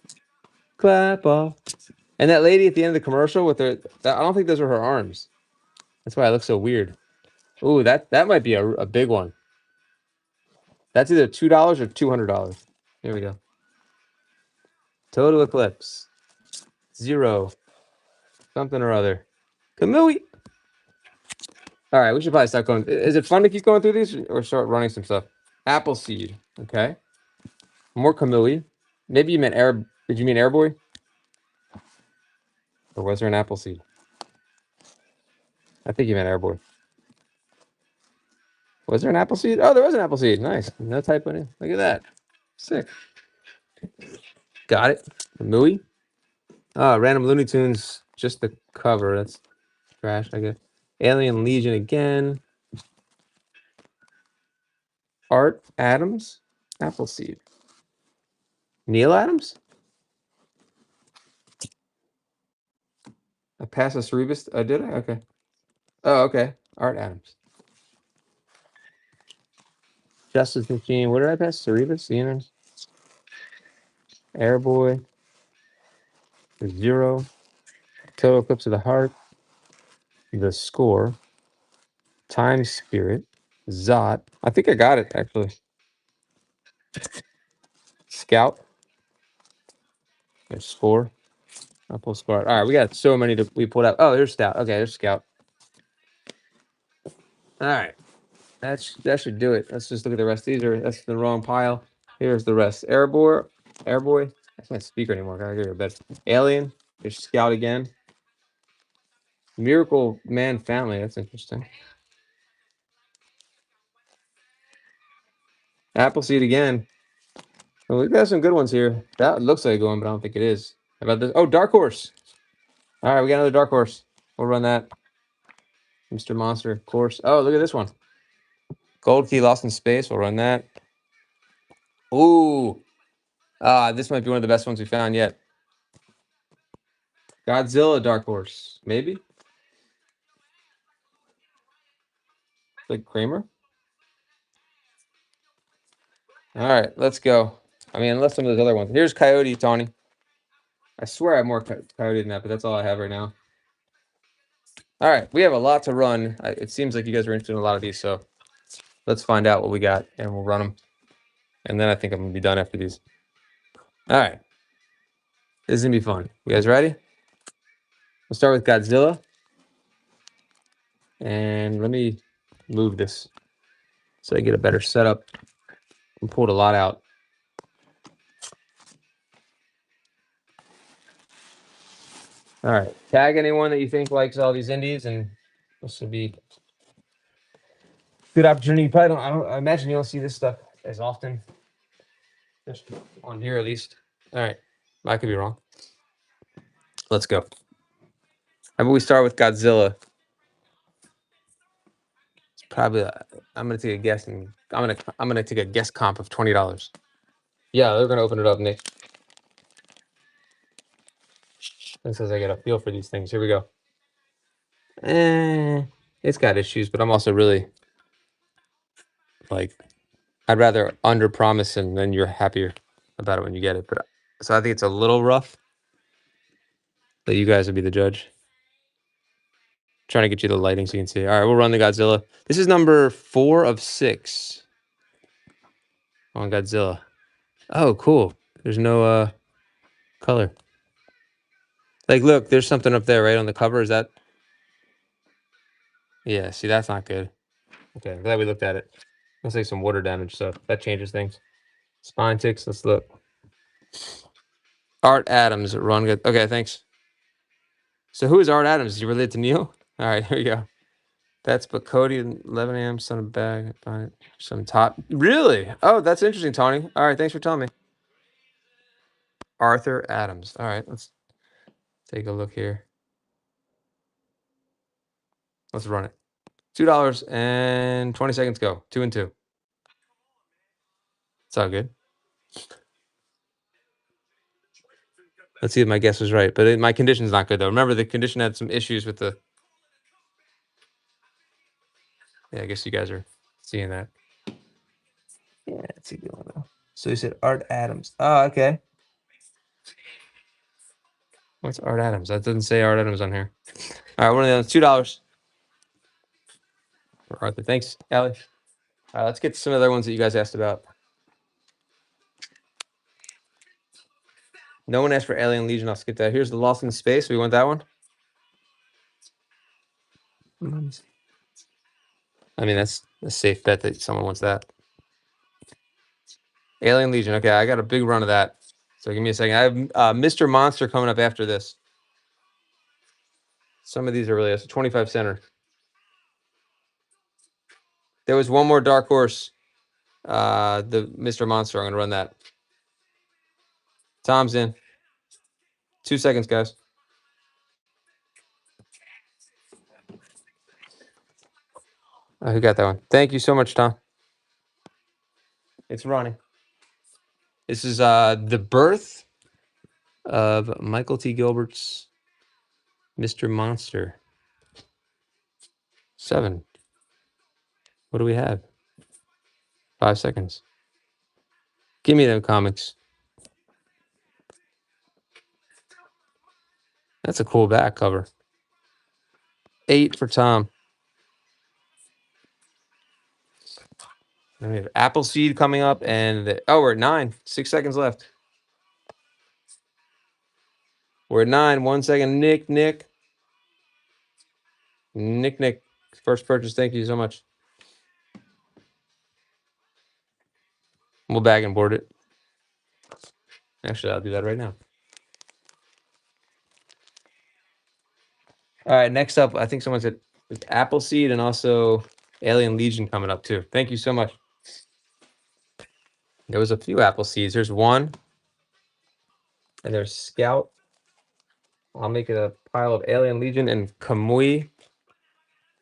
Clap off. And that lady at the end of the commercial with her, I don't think those are her arms. That's why I look so weird. Ooh, that might be a big one. That's either $2 or $200. Here we go. Total Eclipse. 0. Something or other. Kamui. All right, we should probably start going. Is it fun to keep going through these or start running some stuff? Appleseed. Okay. More Kamui. Maybe you meant Air. Did you mean Airboy? Or was there an Appleseed? I think you meant Airboy. Was there an Appleseed? Oh, there was an Appleseed. Nice. No typo in. Look at that. Sick. Got it. Kamui. Random Looney Tunes. Just the cover. That's trash, I guess. Alien Legion again. Art Adams. Appleseed. Neil Adams? I passed a Cerebus. Did I? Okay. Oh, okay. Art Adams. Justice Machine. What did I pass? Cerebus? Xenon? Airboy. 0. Total Eclipse of the Heart. The Score. Time Spirit. Zot. I think I got it, actually. Scout. There's Score. I'll pull Score. All right, we got so many we pulled out. Oh, there's Scout. Okay, there's Scout. All right. That should do it. Let's just look at the rest. That's the wrong pile. Here's the rest. Airboy. I can't speak anymore. Gotta get a bed. Alien. There's Scout again. Miracle Man Family. That's interesting. Appleseed again. Well, we've got some good ones here. That looks like a good one, but I don't think it is. How about this? Oh, Dark Horse. All right, we got another Dark Horse. We'll run that. Mr. Monster, of course. Oh, look at this one. Gold Key Lost in Space. We'll run that. Ooh. This might be one of the best ones we found yet. Godzilla Dark Horse. Maybe? Like Kramer? All right, let's go. I mean, unless some of those other ones. Here's Coyote, Tawny. I swear I have more Coyote than that, but that's all I have right now. All right, we have a lot to run. It seems like you guys are interested in a lot of these, so let's find out what we got, and we'll run them. And then I think I'm going to be done after these. All right. This is going to be fun. You guys ready? We'll start with Godzilla. And let me move this so I get a better setup. We pulled a lot out. All right. Tag anyone that you think likes all these indies, and this would be a good opportunity. You probably don't. I imagine you don't see this stuff as often. Just on here, at least. All right. I could be wrong. Let's go. How about we start with Godzilla? It's probably. I'm gonna take a guess, and I'm gonna take a guess comp of $20. Yeah, they're gonna open it up, Nick. This says I get a feel for these things. Here we go. It's got issues, but I'm also really like, I'd rather under promise and then you're happier about it when you get it. But so I think it's a little rough. But you guys would be the judge. Trying to get you the lighting so you can see. All right, we'll run the Godzilla. This is number 4 of 6 on Godzilla. Oh, cool. There's no color. Like, look, there's something up there right on the cover. Is that? Yeah, see, that's not good. Okay, I'm glad we looked at it. Looks like some water damage, so that changes things. Spine ticks, let's look. Art Adams, Ron good. Okay, thanks. So who is Art Adams? Is he related to Neil? All right, here we go. That's but Cody, 11 a.m. Son of bag. Some top. Really? Oh, that's interesting, Tony. All right, thanks for telling me. Arthur Adams. All right, let's take a look here. Let's run it. $2 and 20 seconds go. 2 and 2. It's all good. Let's see if my guess was right. But my condition's not good, though. Remember, the condition had some issues with the... Yeah, I guess you guys are seeing that. Yeah, it's a good one, though. So you said Art Adams. Oh, okay. What's Art Adams? That doesn't say Art Adams on here. All right, one of those. $2. For Arthur. Thanks, Allie. All right, let's get some other ones that you guys asked about. No one asked for Alien Legion. I'll skip that. Here's the Lost in Space. We want that one. I mean, that's a safe bet that someone wants that. Alien Legion. Okay, I got a big run of that. So give me a second. I have Mr. Monster coming up after this. Some of these are really a 25 center. There was one more dark horse. The Mr. Monster. I'm gonna run that. Tom's in. 2 seconds, guys. Who got that one? Thank you so much, Tom. It's running. This is the birth of Michael T. Gilbert's Mr. Monster. 7. What do we have? 5 seconds. Give me them comics. That's a cool back cover. 8 for Tom. And we have Appleseed coming up, and we're at 9. 6 seconds left. We're at 9. 1 second. Nick. First purchase. Thank you so much. We'll bag and board it. Actually, I'll do that right now. All right, next up, I think someone said Appleseed and also Alien Legion coming up too. Thank you so much. There was a few Appleseeds. There's one, and there's Scout. I'll make it a pile of Alien Legion and Kamui.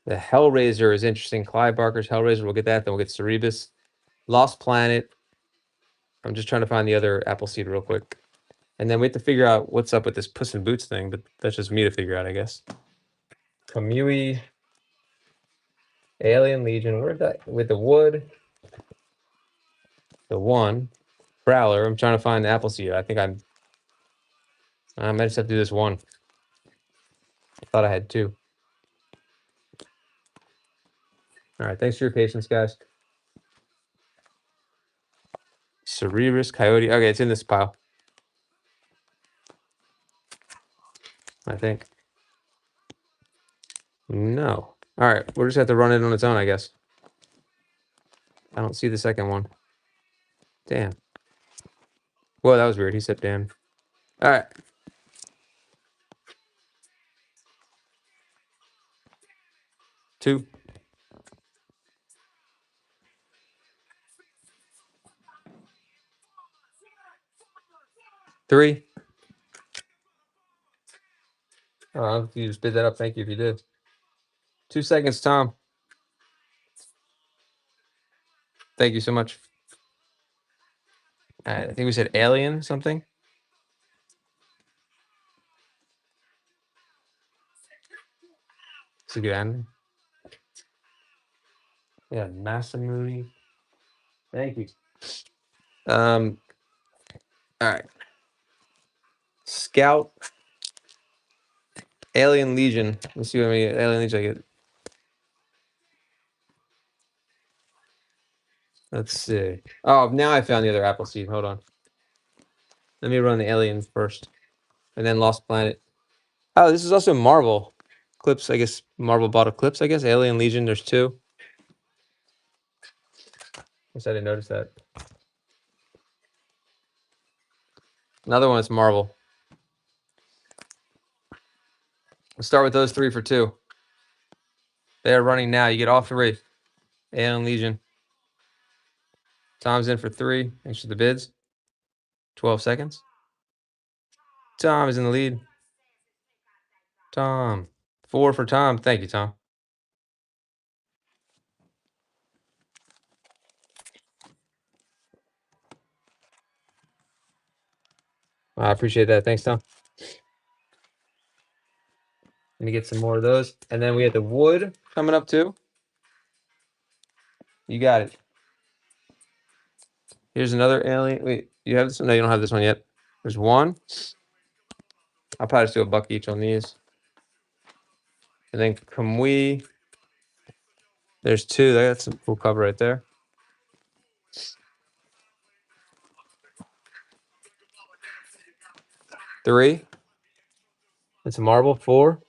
The Hellraiser is interesting. Clive Barker's Hellraiser. We'll get that. Then we'll get Cerebus. Lost Planet. I'm just trying to find the other Appleseed real quick. And then we have to figure out what's up with this Puss in Boots thing, but that's just me to figure out, I guess. Kamui. Alien Legion. Where's that? With the wood. The one. Prowler. I'm trying to find the Appleseed. I think I might just have to do this one. I thought I had 2. All right. Thanks for your patience, guys. Cerebus, Coyote. Okay, it's in this pile. I think. No. All right. We'll just have to run it on its own, I guess. I don't see the second one. Damn. Well, that was weird. He said damn. All right. Two. Three. Oh, you just bid that up. Thank you if you did. 2 seconds, Tom. Thank you so much. All right, I think we said alien something. It's a good ending. Yeah, Masamune. Thank you. All right. Scout. Alien Legion. Let's see what many Alien Legion I get. Let's see. Oh, now I found the other Appleseed. Hold on. Let me run the aliens first. And then Lost Planet. Oh, this is also Marvel. Clips, I guess. Marvel bought a Clips, I guess. Alien Legion, there's 2. Guess I didn't notice that. Another one is Marvel. We'll start with those 3 for 2. They are running now. You get all 3. Alien Legion. Tom's in for 3. Thanks for the bids. 12 seconds. Tom is in the lead. Tom. 4 for Tom. Thank you, Tom. I appreciate that. Thanks, Tom. Let me get some more of those. And then we have the wood coming up too. You got it. Here's another alien. Wait, you have this one? No, you don't have this one yet. There's 1. I'll probably just do a buck each on these. And then Kamui. There's 2. That's some cool cover right there. Three. It's a marble. 4.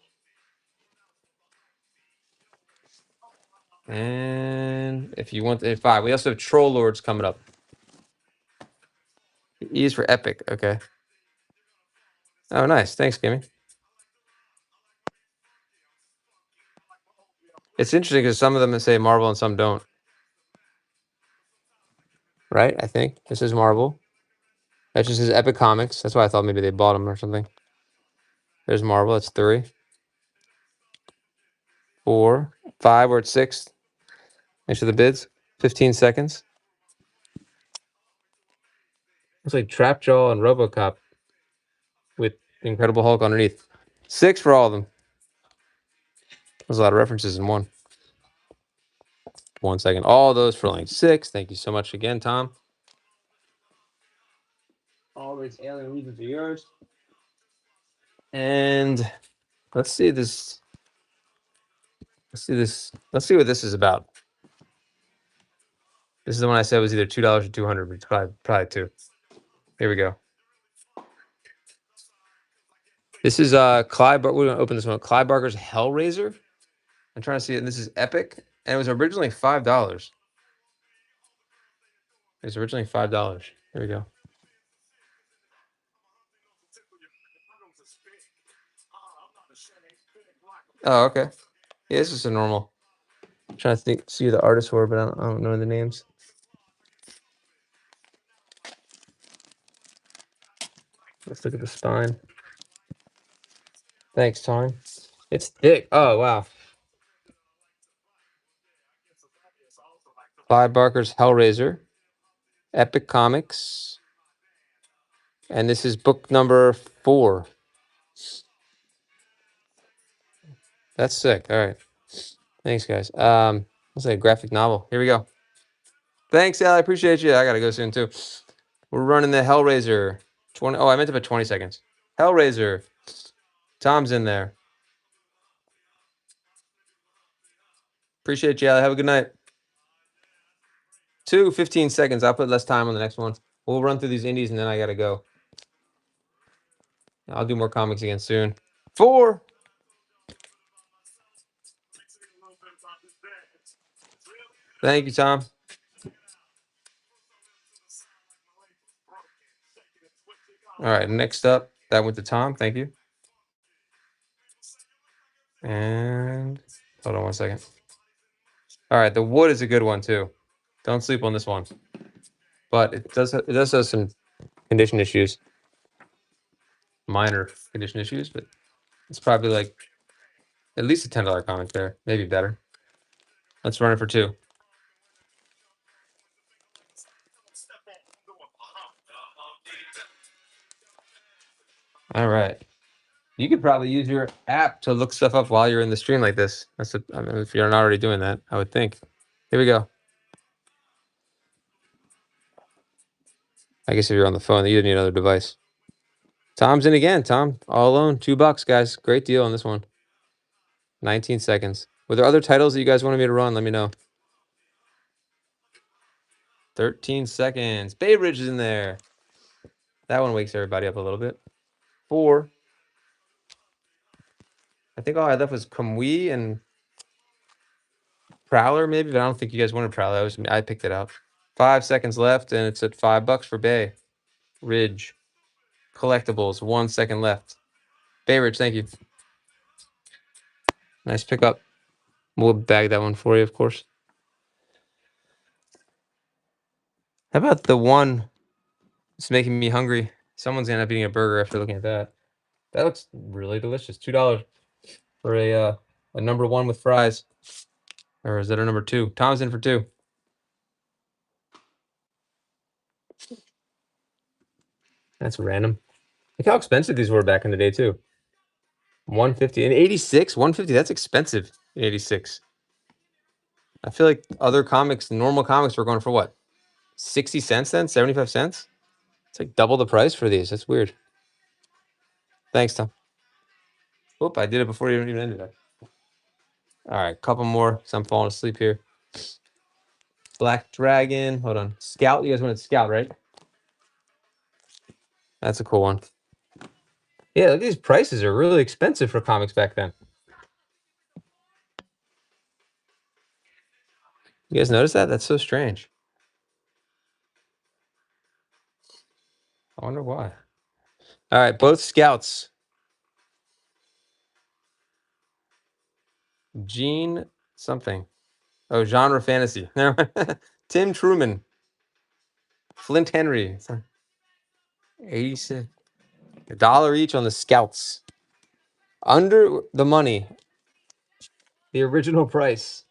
And if you want 5, we also have Troll Lords coming up. E is for epic. Okay. Oh, nice. Thanks, Kimmy. It's interesting because some of them say Marvel and some don't. Right? I think this is Marvel. That just says Epic Comics. That's why I thought maybe they bought them or something. There's Marvel. That's 3. 4. 5. We're at 6. Thanks for the bids. 15 seconds. Looks like Trapjaw and RoboCop with Incredible Hulk underneath. 6 for all of them. There's a lot of references in one. 1 second. All those for like 6. Thank you so much again, Tom. All these alien legions are yours. And let's see this. Let's see this. Let's see what this is about. This is the one I said was either $2 or 200, but it's probably 2. Here we go. This is Clyde. We're gonna open this one. Clyde Barker's Hellraiser. I'm trying to see it. And this is epic, and it was originally $5. It was originally $5. Here we go. Oh, okay. Yeah, this is a normal. I'm trying to see who the artists were, but I don't know the names. Let's look at the spine. Thanks, Tony. It's thick. Oh, wow. Clyde Barker's Hellraiser. Epic Comics. And this is book number 4. That's sick. All right. Thanks, guys. Let's say a graphic novel. Here we go. Thanks, Al. I appreciate you. I got to go soon, too. We're running the Hellraiser. 20. Oh, I meant to put 20 seconds. Hellraiser. Tom's in there. Appreciate you, Al. Have a good night. 15 seconds. I'll put less time on the next one. We'll run through these indies, and then I got to go. I'll do more comics again soon. 4. Thank you, Tom. All right, next up, that went to Tom. Thank you. And hold on 1 second. All right, the wood is a good one too. Don't sleep on this one. But it does have some condition issues. Minor condition issues, but it's probably like at least a $10 comic there, maybe better. Let's run it for 2. All right. You could probably use your app to look stuff up while you're in the stream like this. I mean, if you're not already doing that, I would think. Here we go. I guess if you're on the phone, you need another device. Tom's in again. Tom, all alone. $2, guys. Great deal on this one. 19 seconds. Were there other titles that you guys wanted me to run? Let me know. 13 seconds. Bay Ridge is in there. That one wakes everybody up a little bit. 4. I think all I left was Kamui and Prowler, maybe, but I don't think you guys wanted Prowler. I picked it out. 5 seconds left, and it's at $5 for Bay Ridge. Collectibles. 1 second left. Bay Ridge, thank you. Nice pickup. We'll bag that one for you, of course. How about the one? It's making me hungry. Someone's gonna end up eating a burger after looking at that. That looks really delicious. $2 for a number 1 with fries. Or is that a number 2? Tom's in for 2. That's random. Look how expensive these were back in the day too. 150 and 86. 150. That's expensive. 86. I feel like other comics, normal comics, were going for what? 60 cents then? 75 cents? It's like double the price for these. That's weird. Thanks, Tom. Oop, I did it before you even ended it. All right, couple more because I'm falling asleep here. Black Dragon. Hold on. Scout. You guys wanted Scout, right? That's a cool one. Yeah, look, these prices are really expensive for comics back then. You guys notice that? That's so strange. I wonder why. All right, both Scouts. Gene something. Oh, genre fantasy. Tim Truman. Flint Henry. 86. $1 each on the Scouts. Under the money. The original price.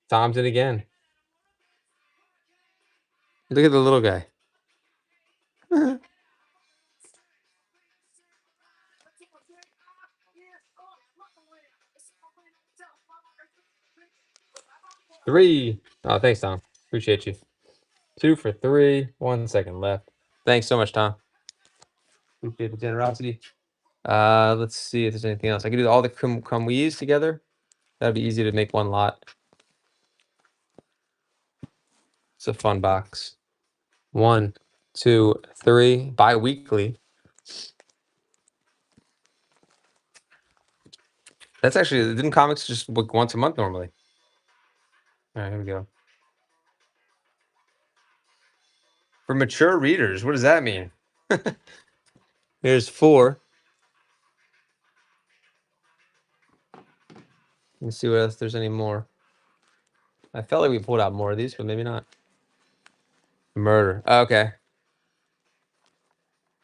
Thompson again. Look at the little guy. 3. Oh, thanks, Tom. Appreciate you. 2 for 3. 1 second left. Thanks so much, Tom. Appreciate the generosity. Let's see if there's anything else. I can do all the Kamwis together. That'd be easy to make one lot. It's a fun box. 1, 2, 3. Bi-weekly. That's actually, didn't comics just look once a month normally? All right, here we go. For mature readers, what does that mean? Here's 4. Let me see what else there's any more. I felt like we pulled out more of these, but maybe not. Murder. Okay.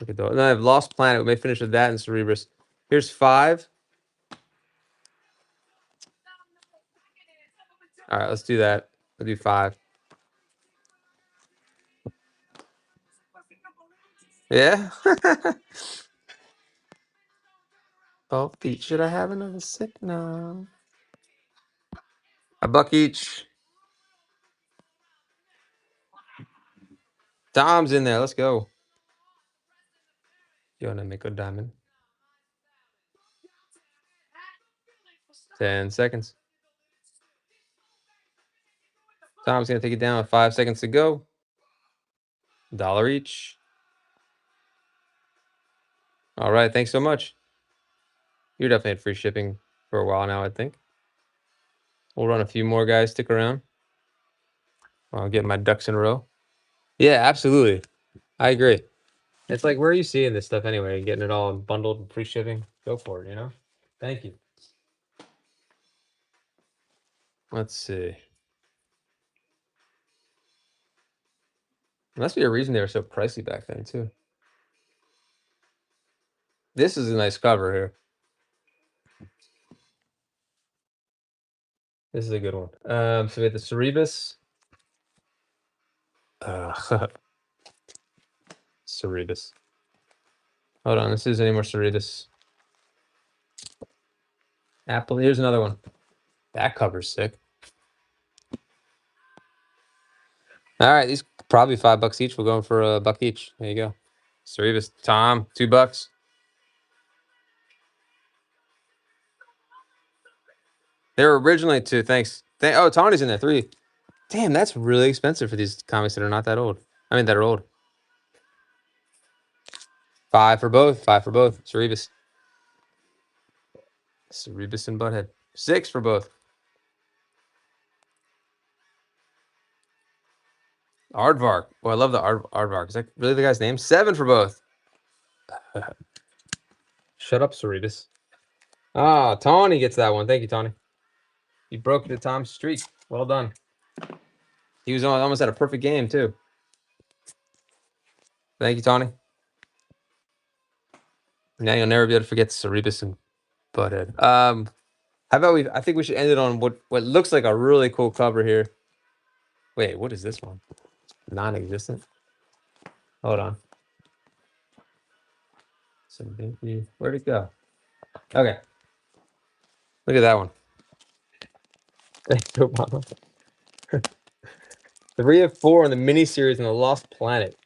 Look at those. No, I have Lost Planet. We may finish with that and Cerebrus. Here's 5. All right, let's do that. We'll do 5. Yeah. Oh, Pete, should I have another sip? No. $1 each. Dom's in there. Let's go. You want to make a diamond? 10 seconds. Tom's going to take it down with 5 seconds to go. $1 each. All right. Thanks so much. You're definitely at free shipping for a while now, I think. We'll run a few more, guys. Stick around. I'll get my ducks in a row. Yeah, absolutely. I agree. It's like, where are you seeing this stuff anyway? Getting it all bundled and free shipping? Go for it, you know? Thank you. Let's see. There must be a reason they were so pricey back then, too. This is a nice cover here. This is a good one. So we have the Cerebus. Cerebus. Hold on, this is any more Cerebus. Apple. Here's another one. That cover's sick. All right, these probably $5 each. We're going for $1 each. There you go. Cerebus. Tom, $2. They were originally 2. Thanks. Oh, Tony's in there. 3. Damn, that's really expensive for these comics that are not that old. I mean, that are old. 5 for both. 5 for both. Cerebus. Cerebus and Butthead. 6 for both. Aardvark. Oh, I love the Aardvark. Is that really the guy's name? 7 for both. Shut up, Cerebus. Ah, Tawny gets that one. Thank you, Tawny. You broke the Tom's streak. Well done. He was almost at a perfect game, too. Thank you, Tawny. Now you'll never be able to forget Cerebus and Butthead. How about I think we should end it on what looks like a really cool cover here. Wait, what is this one? Non-existent. Hold on. Where'd it go? Okay. Look at that one. Thank you, Obama. 3 of 4 in the miniseries in the Lost Planet.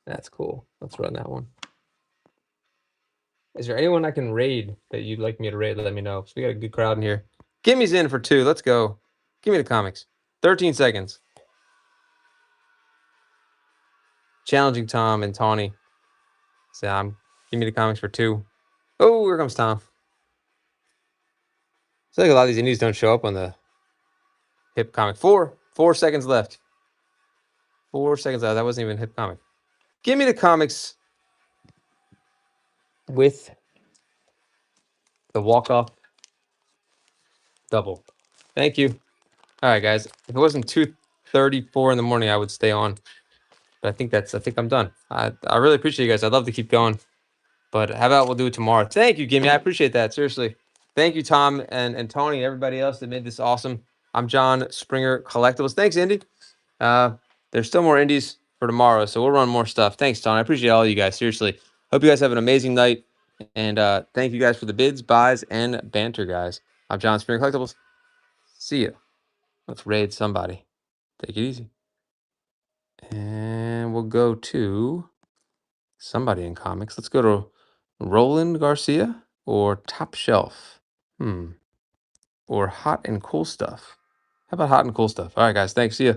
That's cool. Let's run that one. Is there anyone I can raid that you'd like me to raid? Let me know. So we got a good crowd in here. Gimmy's in for 2. Let's go. Give me the comics. 13 seconds. Challenging Tom and Tawny. Sam, give me the comics for 2. Oh, here comes Tom. I feel like a lot of these indies don't show up on the hip comic. 4 seconds left. 4 seconds left. That wasn't even hip comic. Give me the comics with the walk-off double. Thank you. All right, guys. If it wasn't 2:34 in the morning, I would stay on. But I think I'm done. I really appreciate you guys. I'd love to keep going. But how about we'll do it tomorrow? Thank you, Gimme. I appreciate that. Seriously. Thank you, Tom and Tony and everybody else that made this awesome. I'm John Springer Collectibles. Thanks, Indy. There's still more indies for tomorrow, so we'll run more stuff. Thanks, Tom. I appreciate all you guys. Seriously. Hope you guys have an amazing night. And thank you guys for the bids, buys, and banter, guys. I'm John Springer Collectibles. See you. Let's raid somebody. Take it easy. And we'll go to somebody in comics. Let's go to Roland Garcia or Top Shelf. Or Hot and Cool Stuff. How about Hot and Cool Stuff? All right, guys. Thanks. See ya.